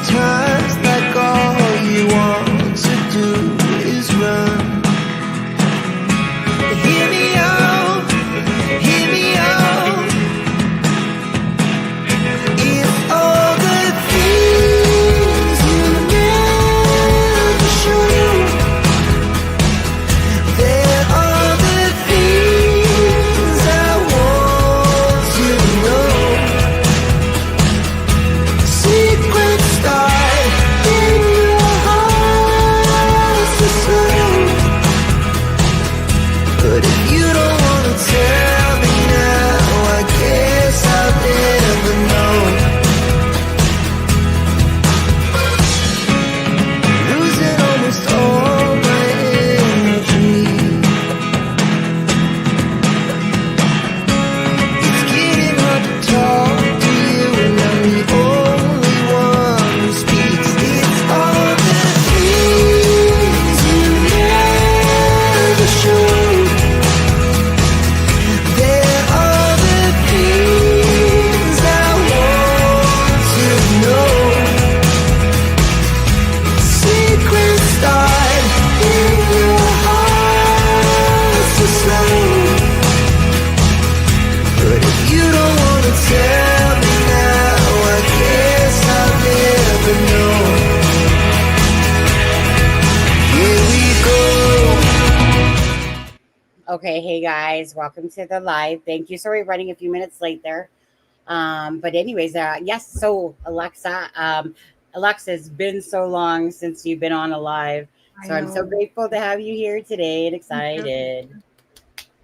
sometimes like all you want to do is run. Hear me out, hear me out. If all the things you never show, there are the things I want to know. Secrets start in your heart to slow. But if you don't want to tell me now, I guess I'll never know. Losing almost all my energy. It's getting hard to talk to you, and I'm the only one who speaks. It's all the things you never showed. There are the things I want to know. Secrets start in your heart to slow. But if you don't want to tell me now, I guess I'll never know. Here we go. Okay, hey guys, welcome to the live. Thank you. Sorry, running a few minutes late there. But anyways, yes. So Alexza, Alexza, it's been so long since you've been on a live. I So I'm so know. grateful to have you here today and Me too. excited.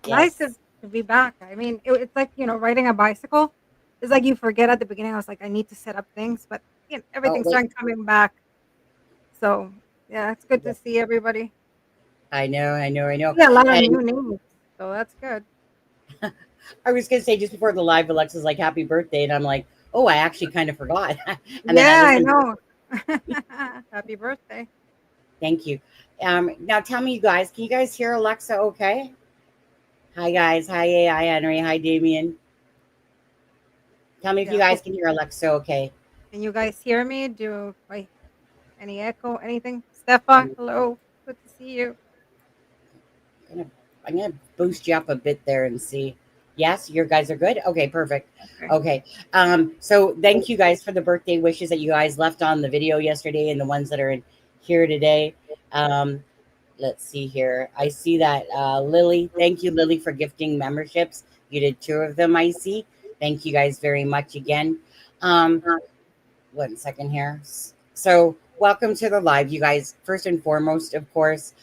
Nice Yes, to be back. I mean, it's like, riding a bicycle. It's like you forget at the beginning. I was like, I need to set up things, but Oh, everything's wait. starting coming back. So, yeah, it's good to Yes. see everybody. I know, I know, I know. Yeah, a lot of And new names. So that's good. I was going to say just before the live, Alexa's like, happy birthday. And I'm like, oh, I actually kind of forgot. And then I Yeah, I listened. know. Happy birthday. Thank you. Now tell me, you guys, can you guys hear Alexza okay? Hi, guys. Hi, A. Hi, Henry. Hi, Damien. Tell me if you Yeah. guys can hear Alexa okay. Can you guys hear me? Any echo, anything? Stefa, I'm hello. Good to see you. gonna I'm gonna boost you up a bit there and see. Yes, your guys are good. Okay, perfect. Okay. Okay. So thank you guys for the birthday wishes that you guys left on the video yesterday and the ones that are in here today. Um, let's see here. I see that Lily. Thank you, Lily, for gifting memberships. You did 2 of them. I see. Thank you guys very much again. Um, 1 second here. So, welcome to the live, you guys. First and foremost, of course,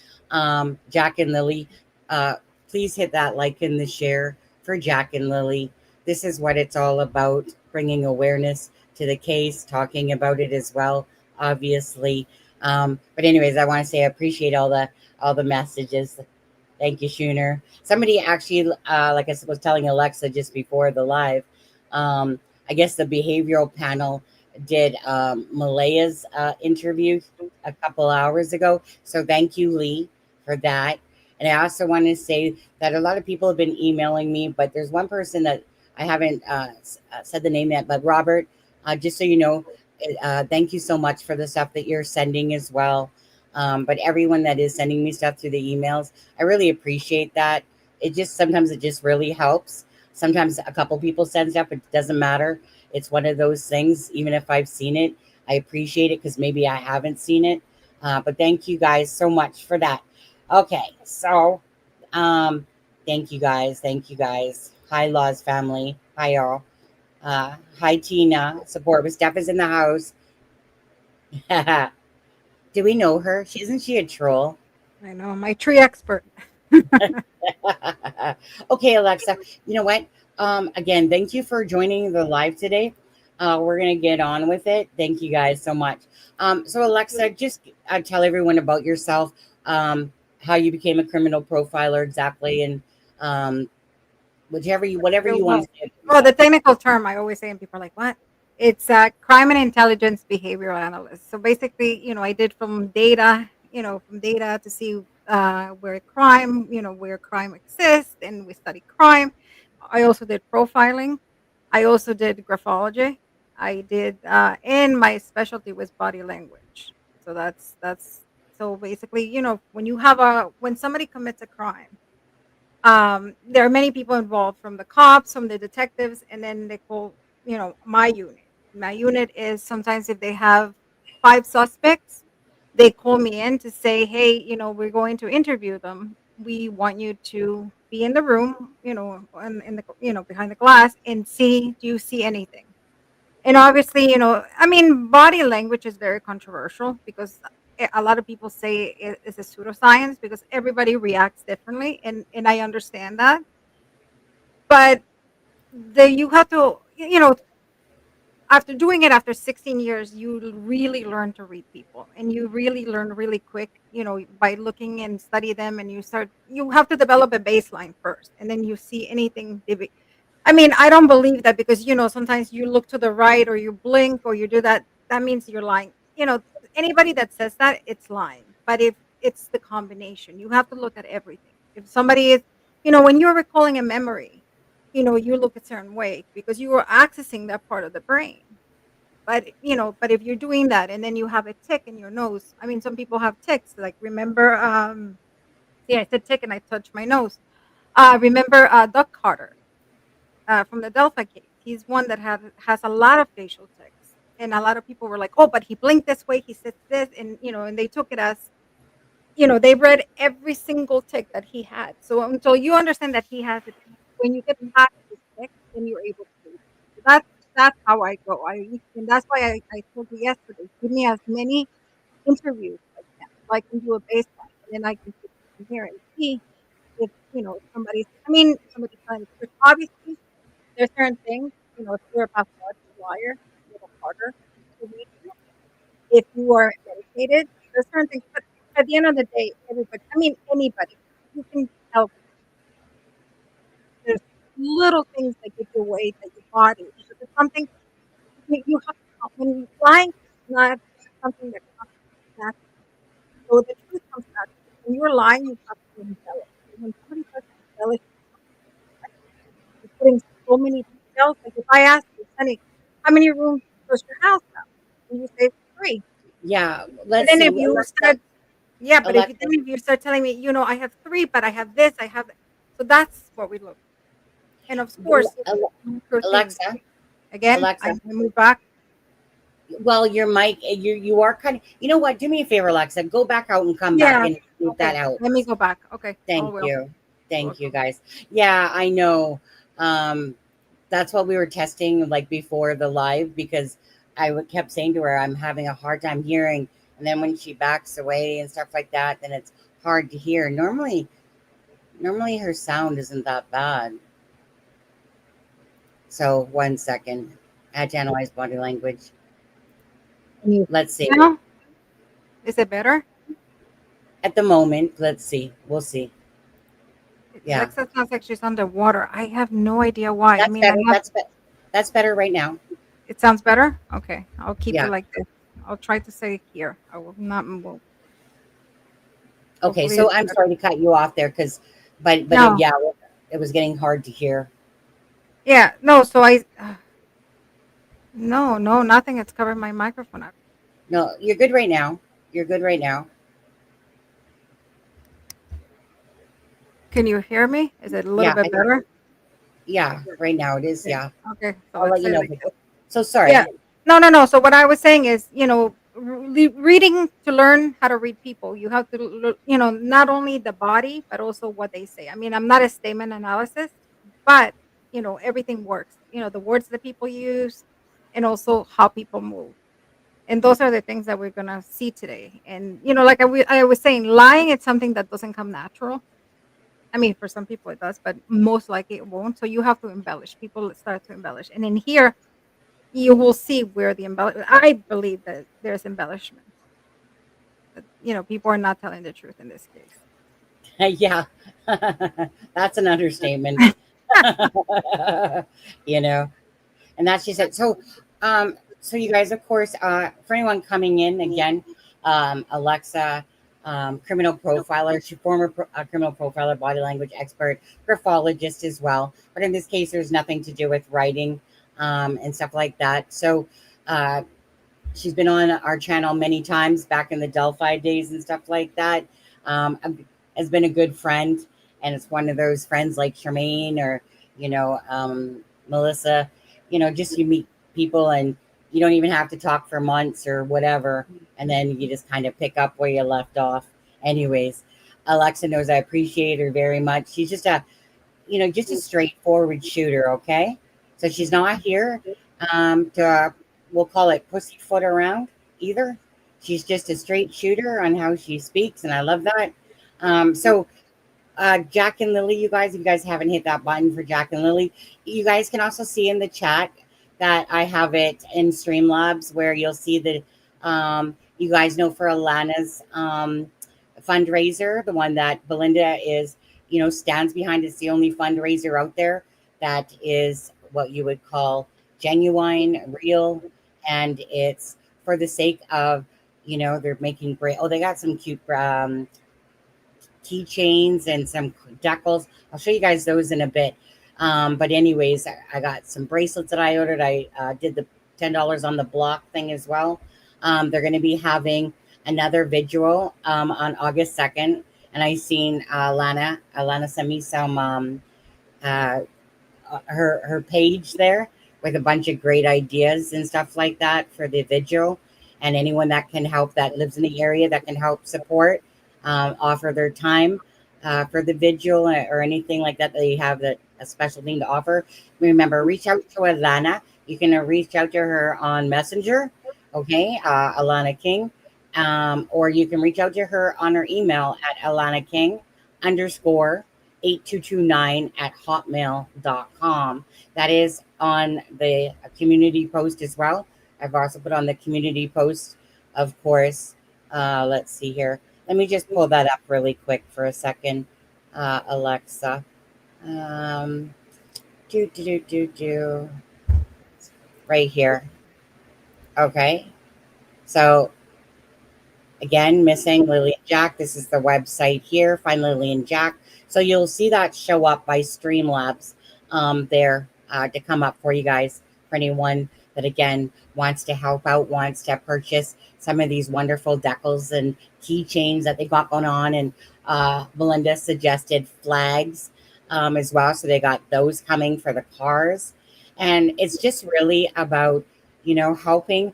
Jack and Lily, uh, please hit that like and the share for Jack and Lily. This is what it's all about, bringing awareness to the case, talking about it as well, obviously. But anyways, I want to say I appreciate all the messages. Thank you, Schooner. Somebody actually, like I was telling Alexa just before the live, I guess the behavioral panel did Malaya's interview a couple hours ago. So thank you, Lee, for that. And I also want to say that a lot of people have been emailing me, but there's one person that I haven't said the name yet, but Robert, just so you know, thank you so much for the stuff that you're sending as well. But everyone that is sending me stuff through the emails, I really appreciate that. Sometimes it just really helps. Sometimes a couple people send stuff, it doesn't matter. It's one of those things, even if I've seen it, I appreciate it because maybe I haven't seen it. But thank you guys so much for that. Okay, so thank you guys. Thank you guys. Hi, Laws family. Hi, y'all. Hi, Tina. Support with Steph is in the house. Do we know her? Isn't she a troll? I know, my tree expert. Okay, Alexa. You know what? Again, thank you for joining the live today. We're gonna get on with it. Thank you guys so much. So Alexa, just tell everyone about yourself, how you became a criminal profiler exactly, and whatever you want to say. Well, the technical term I always say, and people are like, "What?" It's crime and intelligence behavioral analyst. So basically, I did from data, to see where crime exists, and we study crime. I also did profiling. I also did graphology. I did, and my specialty was body language. So that's so basically, when somebody commits a crime, there are many people involved, from the cops, from the detectives, and then they call, my unit. My unit is, sometimes if they have 5 suspects, they call me in to say, hey, we're going to interview them. We want you to be in the room, in the, behind the glass, and see, do you see anything? And obviously, I mean, body language is very controversial, because a lot of people say it's a pseudoscience, because everybody reacts differently, and I understand that. But you have to, after doing it after 16 years, you really learn to read people, and you really learn really quick, by looking and study them, and you have to develop a baseline first, and then you see anything. I mean, I don't believe that, because, sometimes you look to the right, or you blink, or you do that. That means you're lying. Anybody that says that, it's lying. But if it's the combination, you have to look at everything. If somebody is, when you're recalling a memory, you look a certain way, because you are accessing that part of the brain. But if you're doing that, and then you have a tick in your nose, I mean, some people have ticks. Like, remember, yeah, I said tick and I touched my nose. Remember, Doug Carter, from the Delphi case. He's one that has a lot of facial tics, and a lot of people were like, "Oh, but he blinked this way, he said this," and and they took it as, they read every single tick that he had. So until you understand that he has it, when you get past this tick, then you're able to read. So that's how I go. And that's why I told you yesterday, give me as many interviews as I can, so I can do a baseline, and then I can sit from here and see if somebody's telling the truth. Obviously, there's certain things, if you're a pathological liar, it's a little harder to read you. If you are medicated, there's certain things. But at the end of the day, anybody, you can tell there's little things that give you away, that your body. Because it's something you have to, when lying is not something that comes naturally. So the truth comes naturally. When you're lying, you have to embellish. And when somebody does embellish, you're putting so many details. Like, if I ask you, Sunny, how many rooms does your house have? And you say 3. Yeah, And let's then see. if you start, yeah, but Alexa, if you start telling me, I have 3, but I have this, I have, so that's what we look. And of course, micro things. Alexa, Again, Alexa. I move back. Well, your mic, you are kind of. You know what? Do me a favor, Alexa. Go back out and come back Yeah. in. Mute that Okay. out. Let me go back. Okay. I Thank will. you. You're Thank you, welcome. guys. Yeah, I know. Um, that's what we were testing like before the live, because kept saying to her, I'm having a hard time hearing. And then when she backs away and stuff like that, then it's hard to hear. Normally her sound isn't that bad. So 1 second. I had to analyze body language. Can you Let's see. now? Is it better? At the moment, let's see. We'll see. Yeah. Alexa sounds like she's underwater. I have no idea why. I That's mean, better. That's better right now. it sounds better. Okay. I'll keep it Yeah. like this. I'll try to say here. I will not move. Okay, Hopefully so it's I'm better. sorry to cut you off there, No. yeah, it was getting hard to hear. Yeah. No. So no, no, nothing. It's covering my microphone. No, you're good right now. You're good right now. Can you hear me? Is it a little Yeah, bit better? yeah, right now it is. Okay. Yeah, Okay. So I'll let's let you say know. like this. So Yeah. sorry. No, no, no. So what I was saying is, reading to learn how to read people, you have to, not only the body, but also what they say. I mean, I'm not a statement analysis, but, everything works. The words that people use, and also how people move. And those are the things that we're going to see today. And, like I was saying, lying is something that doesn't come natural. I mean, for some people it does, but most likely it won't. So you have to embellish. People start to embellish. And in here, you will see where the I believe that there's embellishment. That, people are not telling the truth in this case. Yeah, that's an understatement. you know, and that's she said. So you guys, of course, for anyone coming in again, Alexza, criminal profiler, she criminal profiler, body language expert, graphologist as well. But in this case, there's nothing to do with writing. and stuff like that. So uh, she's been on our channel many times back in the Delphi days and stuff like that. Has been a good friend, and it's one of those friends like Charmaine or Melissa. Just you meet people and you don't even have to talk for months or whatever, and then you just kind of pick up where you left off. Anyways, Alexa knows I appreciate her very much. She's just a straightforward shooter, okay? So she's not here to, we'll call it pussyfoot around either. She's just a straight shooter on how she speaks, and I love that. So Jack and Lily, you guys, if you guys haven't hit that button for Jack and Lily, you guys can also see in the chat that I have it in Streamlabs where you'll see that you guys know for Alana's fundraiser, the one that Belinda stands behind. It's the only fundraiser out there that is what you would call genuine, real, and it's for the sake of, they're making great. Oh, they got some cute keychains and some decals. I'll show you guys those in a bit. But anyways, I got some bracelets that I ordered. I did the $10 on the block thing as well. They're going to be having another vigil on August 2nd. And I seen Lana sent me some uh, her page there with a bunch of great ideas and stuff like that for the vigil. And anyone that can help that lives in the area that can help support, offer their time for the vigil or anything like that. They have a special thing to offer. Remember, reach out to Alana. You can reach out to her on Messenger, okay, Alana King. Or you can reach out to her on her email at Alana King underscore 8229 at hotmail.com. That is on the community post as well. I've also put on the community post, of course. Let's see here. Let me just pull that up really quick for a second, Alexa. Um, do. Right here. Okay. So again, missing Lily and Jack. This is the website here. Find Lily and Jack. So you'll see that show up by Streamlabs there to come up for you guys. For anyone that, again, wants to help out, wants to purchase some of these wonderful decals and keychains that they got going on. And Melinda suggested flags as well. So they got those coming for the cars. And it's just really about, helping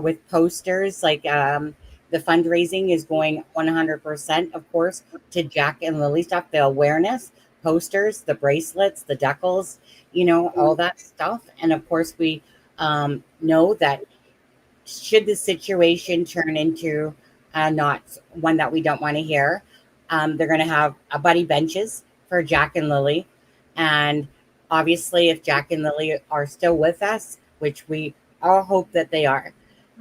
with posters like the fundraising is going 100%, of course, to Jack and Lily stuff, the awareness, posters, the bracelets, the decals, all that stuff. And of course, we know that should the situation turn into not one that we don't want to hear, they're going to have a buddy benches for Jack and Lily. And obviously, if Jack and Lily are still with us, which we all hope that they are,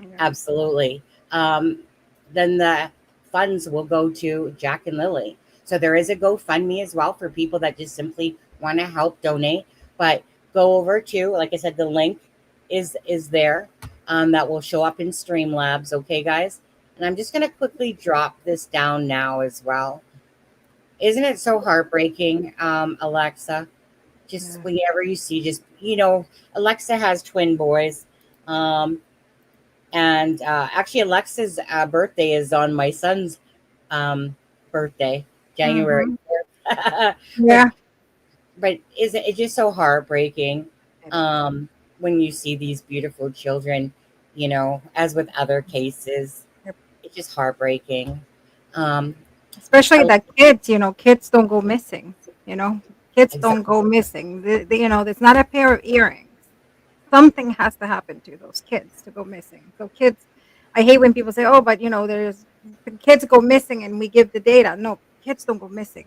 Yeah. absolutely. Then the funds will go to Jack and Lily. So there is a GoFundMe as well for people that just simply want to help donate. But go over to, like I said, the link is there. That will show up in Streamlabs. Okay, guys. And I'm just going to quickly drop this down now as well. Isn't it so heartbreaking, Alexa? Just Yeah. whenever you see, Alexa has twin boys. Um, and actually, Alexa's birthday is on my son's birthday, January Mm-hmm. 4th. but Yeah. but is it's just so heartbreaking It is. um, when you see these beautiful children, as with other cases, Yep. it's just heartbreaking. Um, Especially I- the kids, kids don't go missing, you know. Kids don't exactly. go missing. There's not a pair of earrings. Something has to happen to those kids to go missing. So kids, I hate when people say, "Oh, but there's the kids go missing and we give the data." No, kids don't go missing.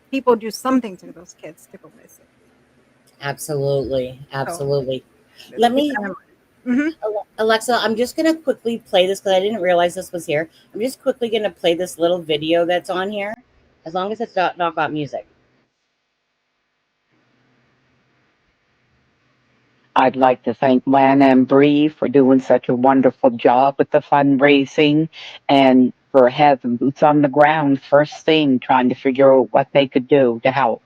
People do something to those kids to go missing. Absolutely, So absolutely. let's Let keep me that in mind. Hmm. Alexa, I'm just going to quickly play this because I didn't realize this was here. I'm just quickly going to play this little video that's on here, as long as it's not got music. I'd like to thank Lana and Bree for doing such a wonderful job with the fundraising and for having boots on the ground first thing, trying to figure out what they could do to help.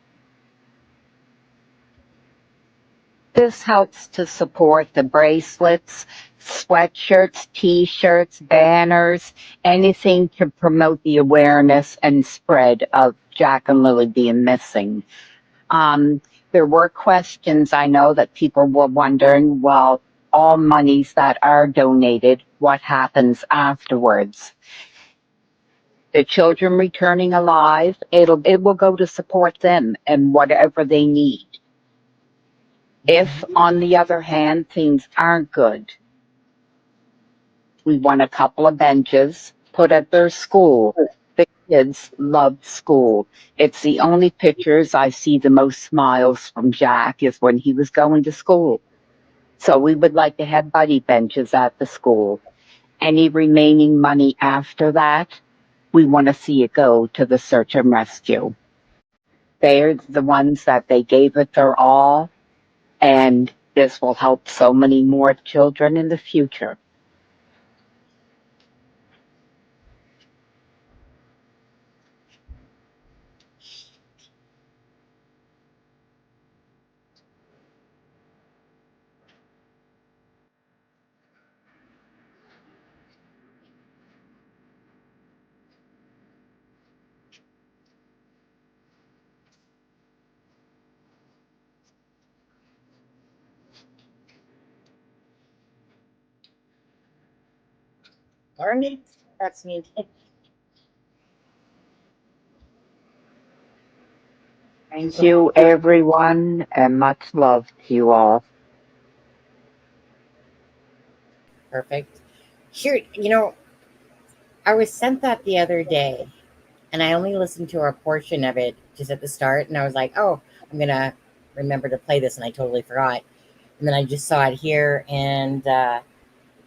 This helps to support the bracelets, sweatshirts, t-shirts, banners, anything to promote the awareness and spread of Jack and Lily being missing. Um, there were questions I know that people were wondering, well, all monies that are donated, what happens afterwards? The children returning alive, it will go to support them and whatever they need. If, on the other hand, things aren't good, we want a couple of benches put at their school. The kids loved school. It's the only pictures I see the most smiles from Jack is when he was going to school. So we would like to have buddy benches at the school. Any remaining money after that, we want to see it go to the search and rescue. They're the ones that they gave it their all, and this will help so many more children in the future. Darn it. That's me. Thank you, everyone, and much love to you all. Perfect. Here, I was sent that the other day, and I only listened to a portion of it just at the start, and I was like, oh, I'm going to remember to play this, and I totally forgot. And then I just saw it here, and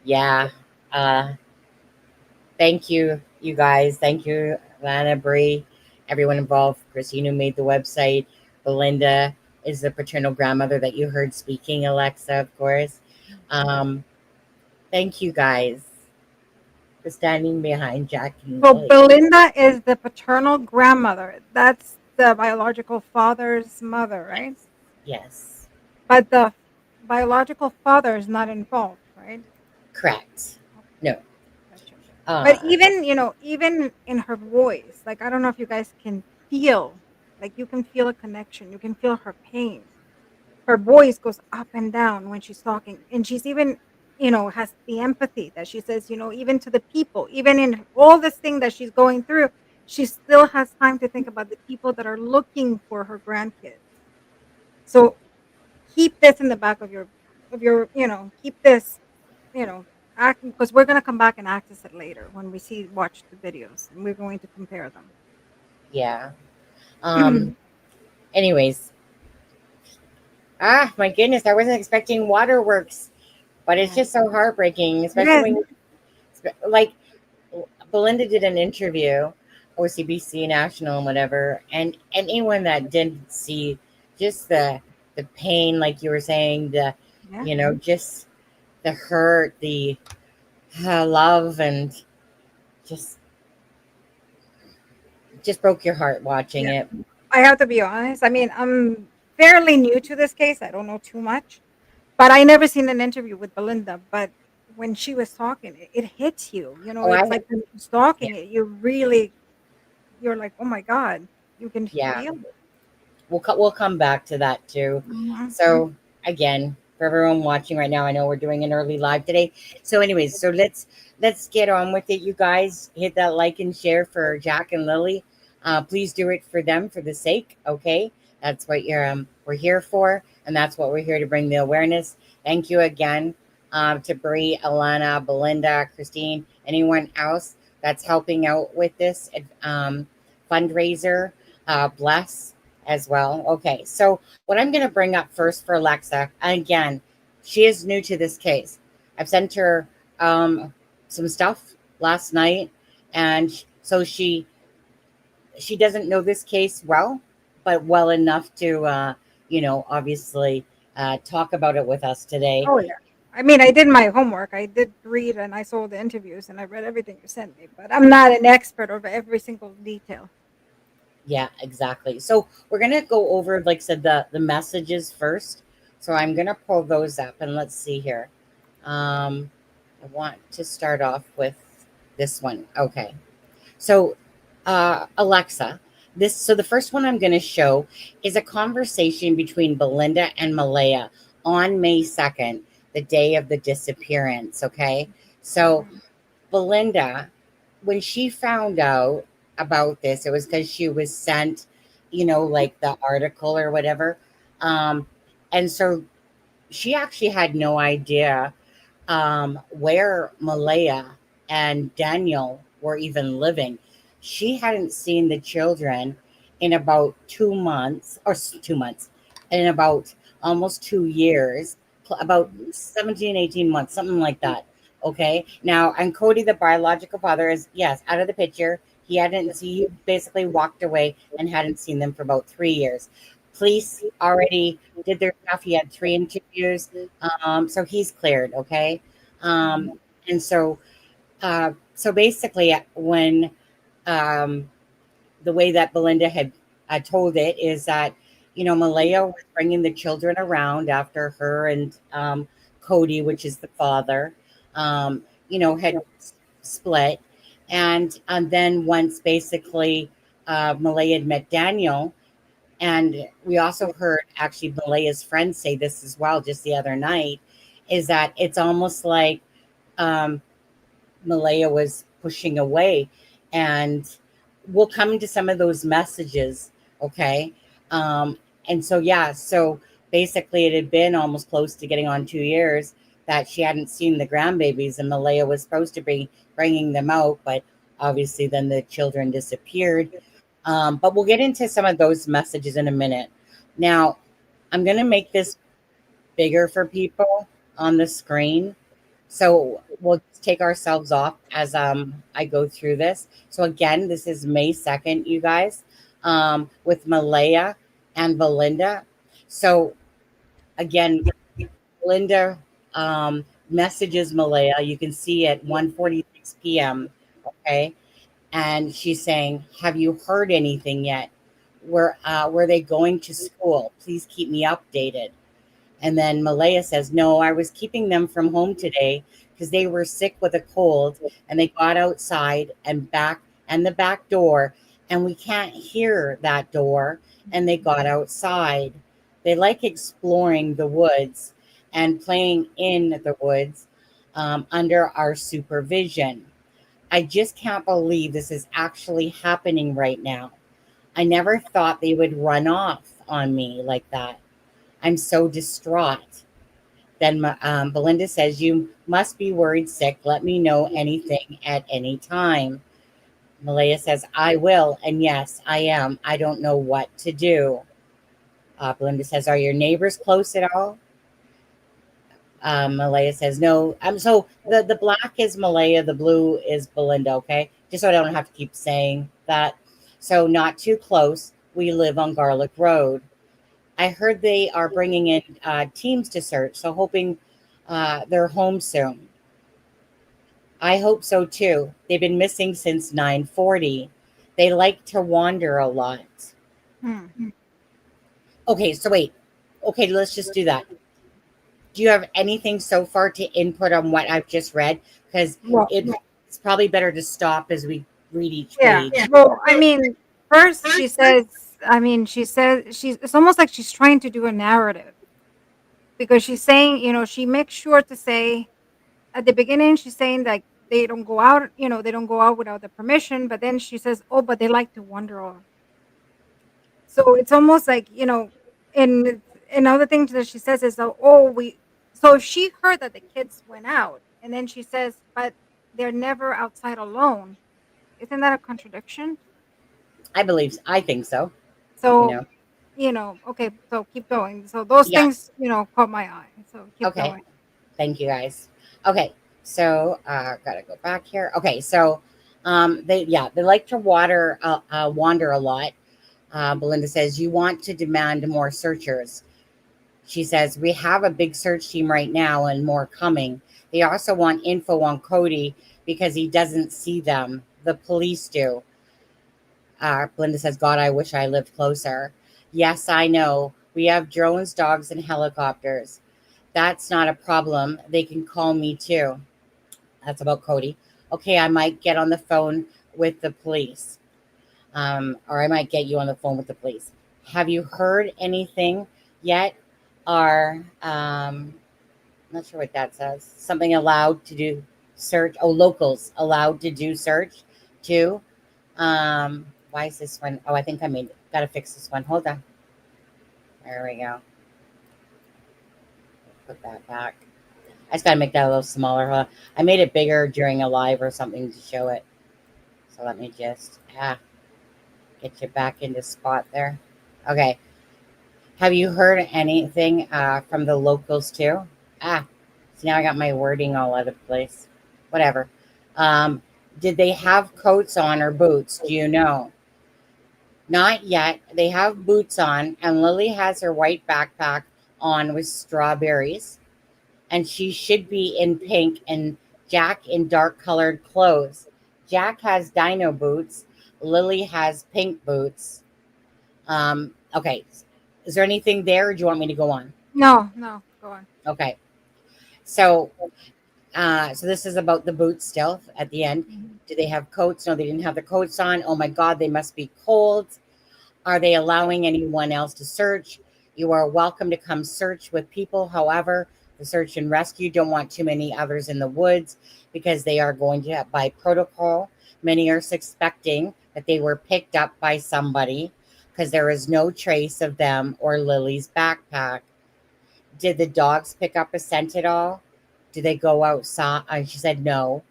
yeah, uh, thank you, you guys. Thank you, Lana, Bree, everyone involved. Christine, who made the website. Belinda is the paternal grandmother that you heard speaking. Alexa, of course. Um, thank you guys for standing behind Jack and Well, Lily. Belinda is the paternal grandmother. That's the biological father's mother, right? Yes, But the biological father is not involved, right? correct. No. Gotcha. But Uh, even, even in her voice, like I don't know if you guys can feel, like you can feel a connection. You can feel her pain. Her voice goes up and down when she's talking. And she's even, has the empathy that she says, even to the people, even in all this thing that she's going through, she still has time to think about the people that are looking for her grandkids. So keep this in the back of your, keep this, you know, act because we're gonna come back and access it later when we watch the videos and we're going to compare them. yeah. Anyways, my goodness, I wasn't expecting waterworks, but it's Yeah. just so heartbreaking, It especially is. when, like, Belinda did an interview, OCBC National and whatever, and anyone that didn't see just the pain, like you were saying, Yeah. just the hurt, the love, and just broke your heart watching Yeah. it. I have to be honest. I mean, I'm fairly new to this case. I don't know too much, but I never seen an interview with Belinda. But when she was talking, it hits you. Oh, It's like when she's talking, yeah, you're like, oh my god, you can yeah. feel it. We'll come back to that too. Mhm. So again, for everyone watching right now, I know we're doing an early live today. So, anyways, so let's get on with it. You guys hit that like and share for Jack and Lily. Please do it for them for the sake. Okay, that's what we're here for, and that's what we're here to bring the awareness. Thank you again to Bree, Alana, Belinda, Christine, anyone else that's helping out with this fundraiser. Bless as well. Okay, so what I'm going to bring up first for Alexza, and again, she is new to this case. I've sent her some stuff last night, and so she doesn't know this case well, but well enough to obviously talk about it with us today. Oh yeah. I mean, I did my homework. I did read and I saw the interviews and I read everything you sent me, but I'm not an expert over every single detail. Yeah, exactly. So we're gonna go over, like I said, the messages first. So I'm going to pull those up and let's see here. I want to start off with this one. Okay. So, Alexza, so the first one I'm going to show is a conversation between Belinda and Malaya on May 2nd, the day of the disappearance. Okay. So, Mhm. Belinda, when she found out about this, it was because she was sent, like the article or whatever. Um, and so she actually had no idea where Malaya and Daniel were even living. She hadn't seen the children in about 2 months, or 2 months, in about almost 2 years, about 17, 18 months, something like that. Okay. Now, and Cody, the biological father, is, yes, out of the picture. He basically walked away and hadn't seen them for about 3 years. Police already did their stuff. He had 3 interviews. So he's cleared. Okay. Um, and so basically, when um, the way that Belinda had told it is that, Malaya was bringing the children around after her and Cody, which is the father, had split. And then once basically Malaya had met Daniel, and we also heard actually Malaya's friend say this as well just the other night, is that it's almost like um, Malaya was pushing away. And we'll come into some of those messages. Okay. Um, and so, yeah, so basically it had been almost close to getting on 2 years that she hadn't seen the grandbabies, and Malaya was supposed to be bringing them out, but obviously then the children disappeared. But we'll get into some of those messages in a minute. Now, I'm going to make this bigger for people on the screen. So we'll just take ourselves off as I go through this. So again, this is May 2nd, you guys, with Malaya and Belinda. So again, Belinda messages Malaya. You can see at 1:46 p.m. Okay. And she's saying, "Have you heard anything yet? Were they going to school? Please keep me updated." And then Malaya says, "No, I was keeping them from home today because they were sick with a cold, and they got outside and the back door, and we can't hear that door, and they got outside. They like exploring the woods and playing in the woods under our supervision. I just can't believe this is actually happening right now. I never thought they would run off on me like that. I'm so distraught." Then Belinda says, "You must be worried sick. Let me know anything at any time." Malaya says, "I will. And yes, I am. I don't know what to do." Belinda says, "Are your neighbors close at all?" Malaya says, "No." So the black is Malaya, the blue is Belinda, okay? Just so I don't have to keep saying that. So not too close. We live on Gairloch Road. I heard they are bringing in teams to search, so hoping they're home soon. I hope so too. They've been missing since 9:40. They like to wander a lot. Hmm. Okay, so wait. Okay, let's just do that. Do you have anything so far to input on what I've just read? Because Well, it's probably better to stop as we read each yeah. page. Well, I mean, first she says, she says it's almost like she's trying to do a narrative because she's saying, she makes sure to say at the beginning, she's saying that they don't go out, they don't go out without the permission. But then she says, oh, but they like to wander off. So it's almost like, and another thing that she says is, so she heard that the kids went out. And then she says, but they're never outside alone. Isn't that a contradiction? I think so. You So, know. okay, so keep going. So those Yeah. things, caught my eye. So keep Okay. going. Thank you guys. Okay, so gotta go back here. Okay, so they like to wander a lot. Belinda says, "You want to demand more searchers." She says, "We have a big search team right now and more coming. They also want info on Cody because he doesn't see them. The police do." Belinda says, "God, I wish I lived closer." "Yes, I know. We have drones, dogs, and helicopters. That's not a problem. They can call me too. That's about Cody. Okay, I might get on the phone with the police. Or I might get you on the phone with the police. Have you heard anything yet? Are not sure what that says. Something allowed to do search. Oh, locals allowed to do search too. Why is this one? Oh, I think I made. Gotta fix this one. Hold on. There we go. Put that back. I just gotta make that a little smaller. I made it bigger during a live or something to show it. So let me just get you back into spot there. Okay. Have you heard anything from the locals too? So now I got my wording all out of place. Whatever. Um, did they have coats on or boots? Do you know? Not yet. They have boots on, and Lily has her white backpack on with strawberries, and she should be in pink, and Jack in dark colored clothes. Jack has dino boots. Lily has pink boots. Okay. Is there anything there, or do you want me to go on? No, no, go on. Okay. So, so this is about the boots still at the end. Mhm. Do they have coats? No, they didn't have the coats on. Oh my God, they must be cold. Are they allowing anyone else to search? You are welcome to come search with people. However, the search and rescue don't want too many others in the woods because they are going to, by protocol, many are suspecting that they were picked up by somebody because there is no trace of them or Lily's backpack. Did the dogs pick up a scent at all? Do they go outside? She said no.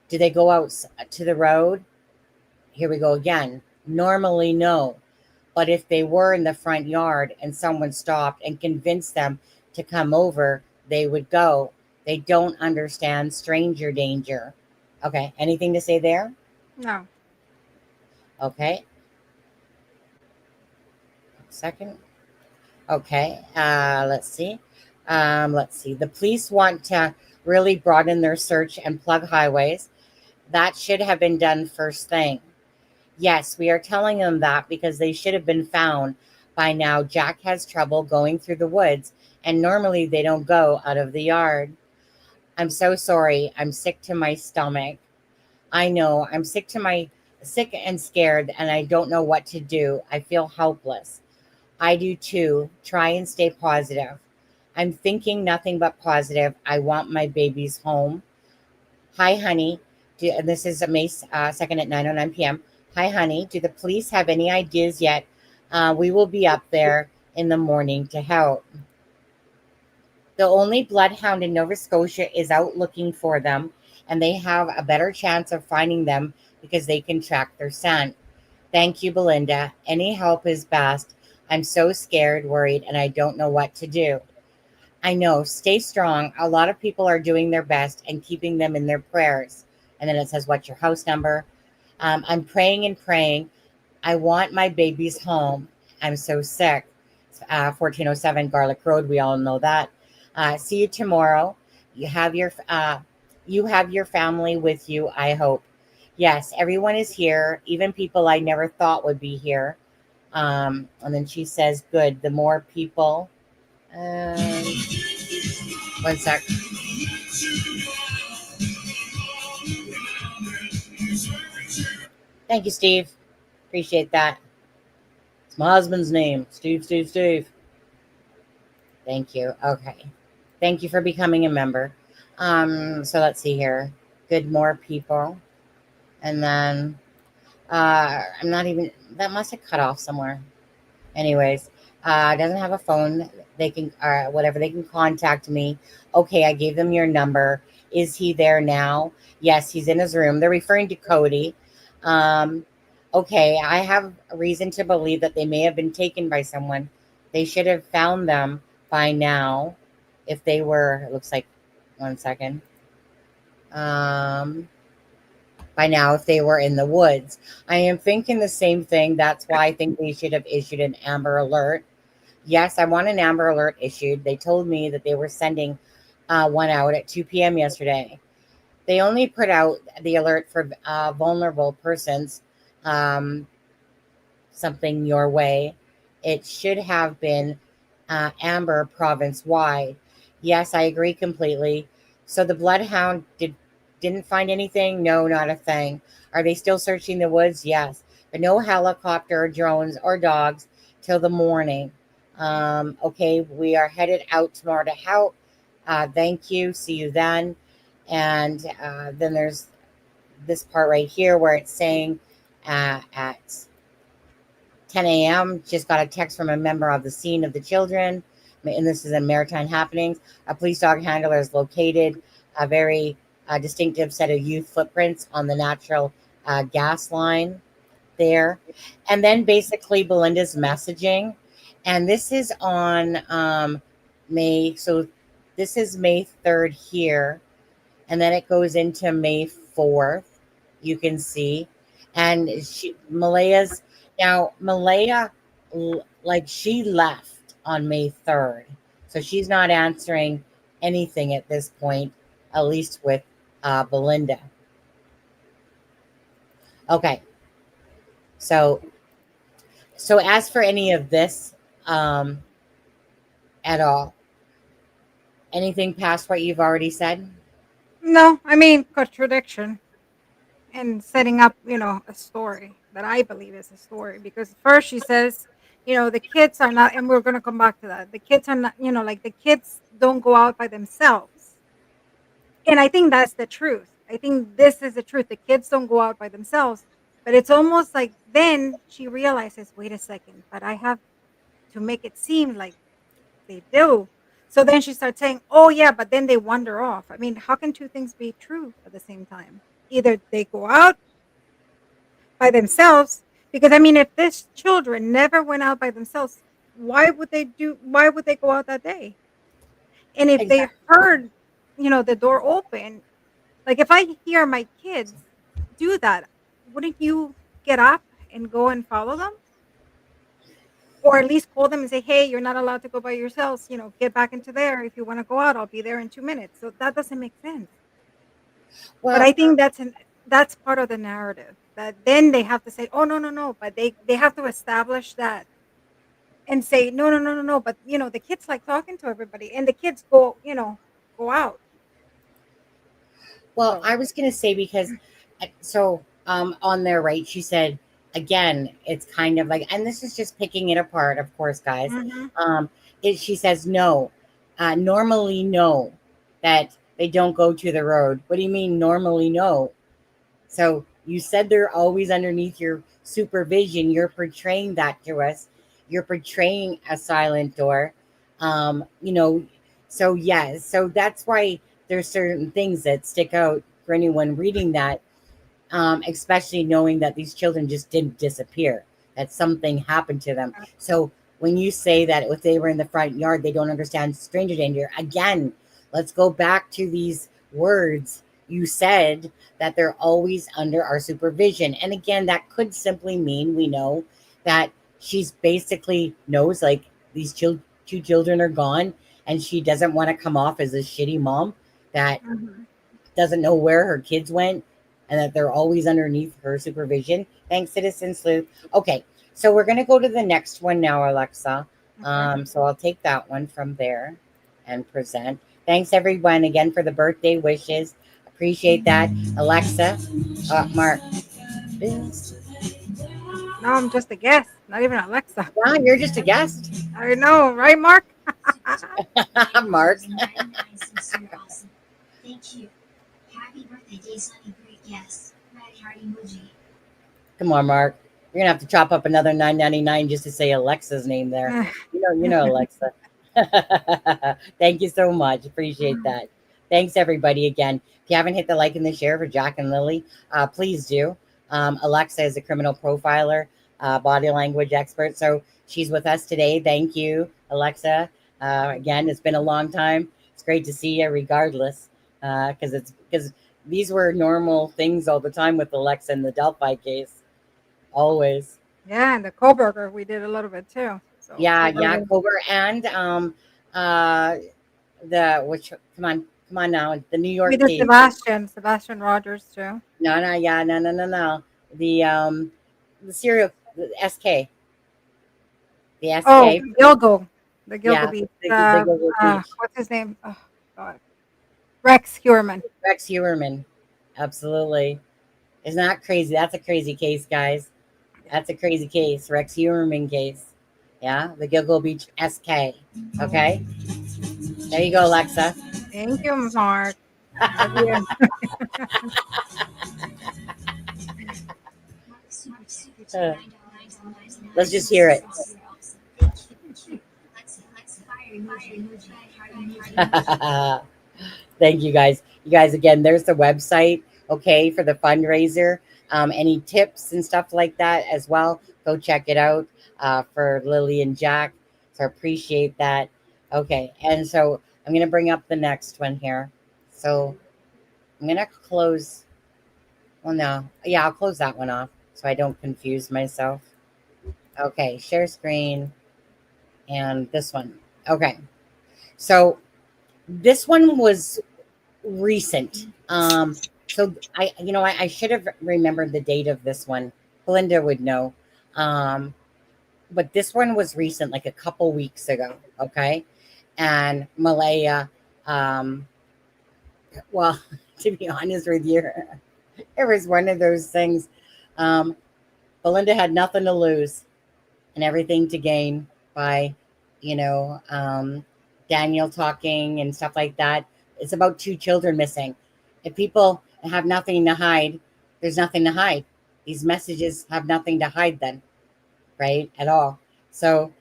Do they go out to the road? Here we go again. Normally, no. But if they were in the front yard and someone stopped and convinced them to come over, they would go. They don't understand stranger danger. Okay. Anything to say there? No. Okay. Second. Okay. Let's see. Let's see. The police want to really broaden their search and plug highways. That should have been done first thing. Yes, we are telling them that because they should have been found by now. Jack has trouble going through the woods, and normally they don't go out of the yard. I'm so sorry. I'm sick to my stomach. I know. I'm sick and scared, and I don't know what to do. I feel helpless. I do too. Try and stay positive. I'm thinking nothing but positive. I want my babies home. Hi, honey. And this is May 2nd at 9:09 p.m. Hi, honey. Do the police have any ideas yet? We will be up there in the morning to help. The only bloodhound in Nova Scotia is out looking for them, and they have a better chance of finding them because they can track their scent. Thank you, Belinda. Any help is best. I'm so scared, worried, and I don't know what to do. I know. Stay strong. A lot of people are doing their best and keeping them in their prayers. And then it says, what's your house number? I'm praying and praying. I want my babies home. I'm so sick. 1407 Gairloch Road. We all know that. See you tomorrow. You have your family with you, I hope. Yes, everyone is here, even people I never thought would be here. And then she says, good. The more people. One sec. Thank you, Steve. Appreciate that. It's my husband's name. Steve. Thank you. Okay. Thank you for becoming a member. So let's see here. Good, more people. And then I'm not even, that must have cut off somewhere. Anyways, doesn't have a phone. They can, whatever, they can contact me. Okay, I gave them your number. Is he there now? Yes, he's in his room. They're referring to Cody. Okay, I have a reason to believe that they may have been taken by someone. They should have found them by now. If they were, it looks like, one second. By now, if they were in the woods. I am thinking the same thing. That's why I think they should have issued an Amber Alert. Yes, I want an Amber Alert issued. They told me that they were sending one out at 2 p.m. yesterday. They only put out the alert for vulnerable persons, something your way. It should have been Amber province wide. Yes, I agree completely. So the bloodhound didn't find anything? No, not a thing. Are they still searching the woods? Yes. But no helicopter, drones, or dogs till the morning. Okay, we are headed out tomorrow to help. Thank you. See you then. And then there's this part right here where it's saying at 10 a.m. Just got a text from a member of the scene of the children. And this is in Maritime Happenings. A police dog handler has located a very distinctive set of youth footprints on the natural gas line there. And then basically Belinda's messaging. And this is on May. So this is May 3rd here, and then it goes into May 4th. You can see, and Malaya's now Malaya, like she left on May 3rd, so she's not answering anything at this point, at least with Belinda. Okay, so as for any of this, at all, anything past what you've already said? No, I mean contradiction and setting up, a story that I believe is a story. Because first she says, the kids are not, and we're going to come back to that. The kids are not, like the kids don't go out by themselves. And I think that's the truth. I think this is the truth. The kids don't go out by themselves. But it's almost like then she realizes, wait a second, but I have to make it seem like they do. So then she starts saying, oh, yeah, but then they wander off. I mean, how can two things be true at the same time? Either they go out by themselves, because I mean, if these children never went out by themselves, why would they go out that day? And if they Exactly. heard, the door open, like if I hear my kids do that, wouldn't you get up and go and follow them? Or at least call them and say, hey, you're not allowed to go by yourselves, get back into there. If you want to go out, I'll be there in 2 minutes. So that doesn't make sense. But Well, I think that's part of the narrative, that then they have to say, oh, no, no, no, but they have to establish that and say, no, no, no, no, no, but the kids like talking to everybody, and the kids go out. Well, So I was gonna say because on there, right? She said again, it's kind of like, and this is just picking it apart, of course, guys. mhm. Um, she says no, normally no, that they don't go to the road. What do you mean normally no? So you said they're always underneath your supervision. You're portraying that to us. You're portraying a silent door. You know, so yes, so that's why there's certain things that stick out for anyone reading that, especially knowing that these children just didn't disappear, that something happened to them. So when you say that if they were in the front yard, they don't understand stranger danger, again, let's go back to these words. You said that they're always under our supervision. And again, that could simply mean we know that she's basically knows like these two children are gone and she doesn't want to come off as a shitty mom that Mhm. doesn't know where her kids went and that they're always underneath her supervision. Thanks, Citizen Sleuth. Okay, so we're going to go to the next one now, Alexa. Okay. So I'll take that one from there and present. Thanks, everyone, again for the birthday wishes. Appreciate that. Alexa, Mark. No, I'm just a guest, not even Alexa. Wow, you're just a guest. I know, right, Mark? Mark. 99 cents. You're awesome. Thank you. Happy birthday, Jason. A great guest. Red heart emoji. Come on, Mark. You're gonna have to chop up another $9.99 just to say Alexa's name there. You know Alexa. Thank you so much. Appreciate that. Thanks everybody again. If you haven't hit the like and the share for Jack and Lily, please do. Alexa is a criminal profiler, body language expert. So she's with us today. Thank you, Alexa. Again, it's been a long time. It's great to see you regardless. Because these were normal things all the time with Alexa in the Delphi case. Always. Yeah, and the Koberger, we did a little bit too. So Yeah, Cobra and the which come on now, the New we York did case. Sebastian Rogers too. No. The serial the SK. The Oh, SK. Gilgo. The Gilgo Yeah, Beach. they go to the beach. What's his name? Oh God, Rex Huerman. Rex Huerman. Absolutely. Isn't that crazy? That's a crazy case, guys. That's a crazy case. Rex Huerman case. Yeah, the Gilgo Beach SK. Okay. There you go, Alexa. Thank you, Mark. Love you. Uh, let's just hear it. Thank you guys. You guys, again, there's the website, okay, for the fundraiser. Any tips and stuff like that as well, go check it out for Lily and Jack. So I appreciate that. Okay, and so I'm going to bring up the next one here. So I'm going to close. Well, no. Yeah, I'll close that one off so I don't confuse myself. Okay, share screen and this one. Okay, so this one was recent. So I should have remembered the date of this one. Belinda would know. But this one was recent, like a couple weeks ago. Okay, and Malaya. Well, to be honest with you, it was one of those things. Um, Belinda had nothing to lose and everything to gain by, you know, Daniel talking and stuff like that. It's about two children missing. If people have nothing to hide, there's nothing to hide. These messages have nothing to hide then, right? At all. So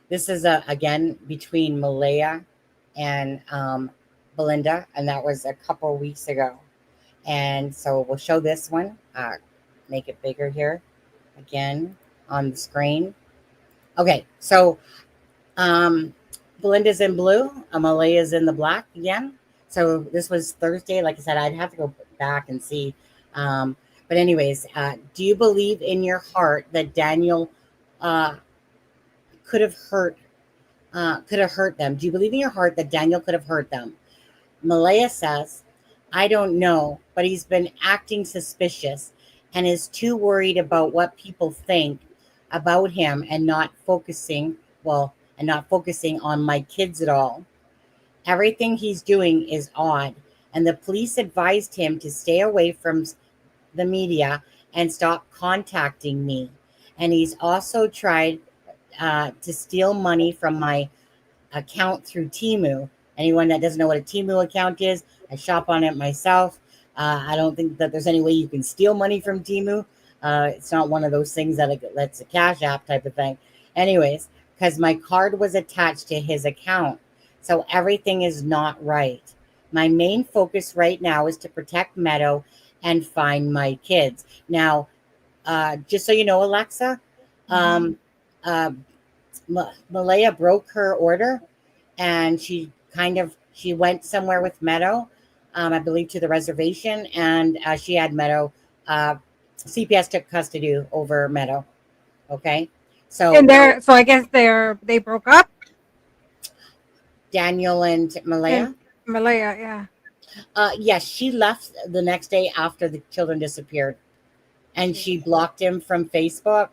this is again between Malaya and Belinda, and that was a couple weeks ago. And so we'll show this one. Make it bigger here again on the screen. Okay, so Belinda's in blue, Amalea's in the black again. So this was Thursday. Like I said, I'd have to go back and see. But anyways, do you believe in your heart that Daniel could have hurt them? Do you believe in your heart that Daniel could have hurt them? Malaya says, I don't know, but he's been acting suspicious and is too worried about what people think about him and not focusing on my kids at all. Everything he's doing is odd, and the police advised him to stay away from the media and stop contacting me. And he's also tried to steal money from my account through Temu. Anyone that doesn't know what a Temu account is, I shop on it myself. I don't think that there's any way you can steal money from Temu. It's not one of those things that's a cash app type of thing. Anyways, because my card was attached to his account. So everything is not right. My main focus right now is to protect Meadow and find my kids. Now, just so you know, Alexza, Malaya broke her order and she went somewhere with Meadow, I believe to the reservation, and she had Meadow. CPS took custody over Meadow. Okay, so So I guess they broke up. Daniel and Malaya. And Malaya, yeah. Yes, she left the next day after the children disappeared, and she blocked him from Facebook.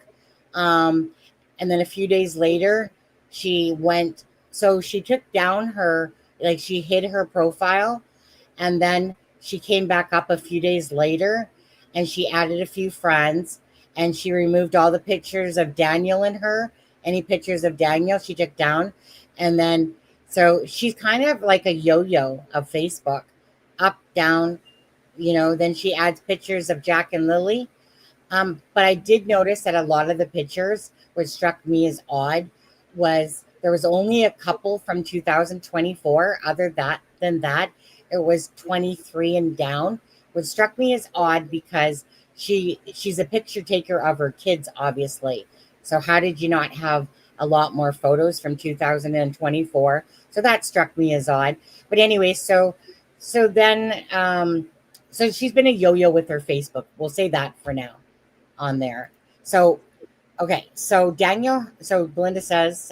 And then a few days later, she went. So she took down she hid her profile, and then she came back up a few days later, and she added a few friends, and she removed all the pictures of Daniel and her. Any pictures of Daniel she took down, and then so she's kind of like a yo-yo of Facebook, up, down, then she adds pictures of Jack and Lily. But I did notice that a lot of the pictures, what struck me as odd, was there was only a couple from 2024. Other than that, it was 23 and down. What struck me as odd because she's a picture taker of her kids, obviously. So how did you not have a lot more photos from 2024? So that struck me as odd. But anyway, so then so she's been a yo-yo with her Facebook. We'll say that for now on there. So okay, so Belinda says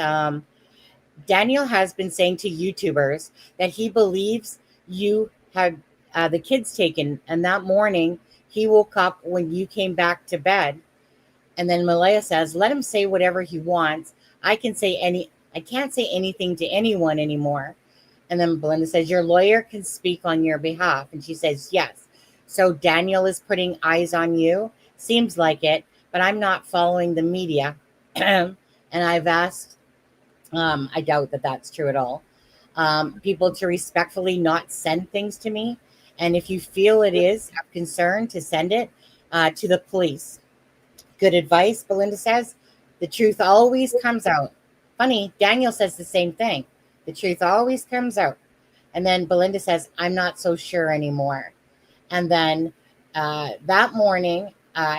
Daniel has been saying to YouTubers that he believes you had the kids taken, and that morning he woke up when you came back to bed. And then Malaya says, let him say whatever he wants. I can say I can't say anything to anyone anymore. And then Belinda says, your lawyer can speak on your behalf. And she says, yes. So Daniel is putting eyes on you. Seems like it, but I'm not following the media. And I've asked, I doubt that that's true at all, people to respectfully not send things to me. And if you feel it is of concern, to send it to the police. Good advice, Belinda says. The truth always comes out. Funny, Daniel says the same thing. The truth always comes out. And then Belinda says, I'm not so sure anymore. And then that morning,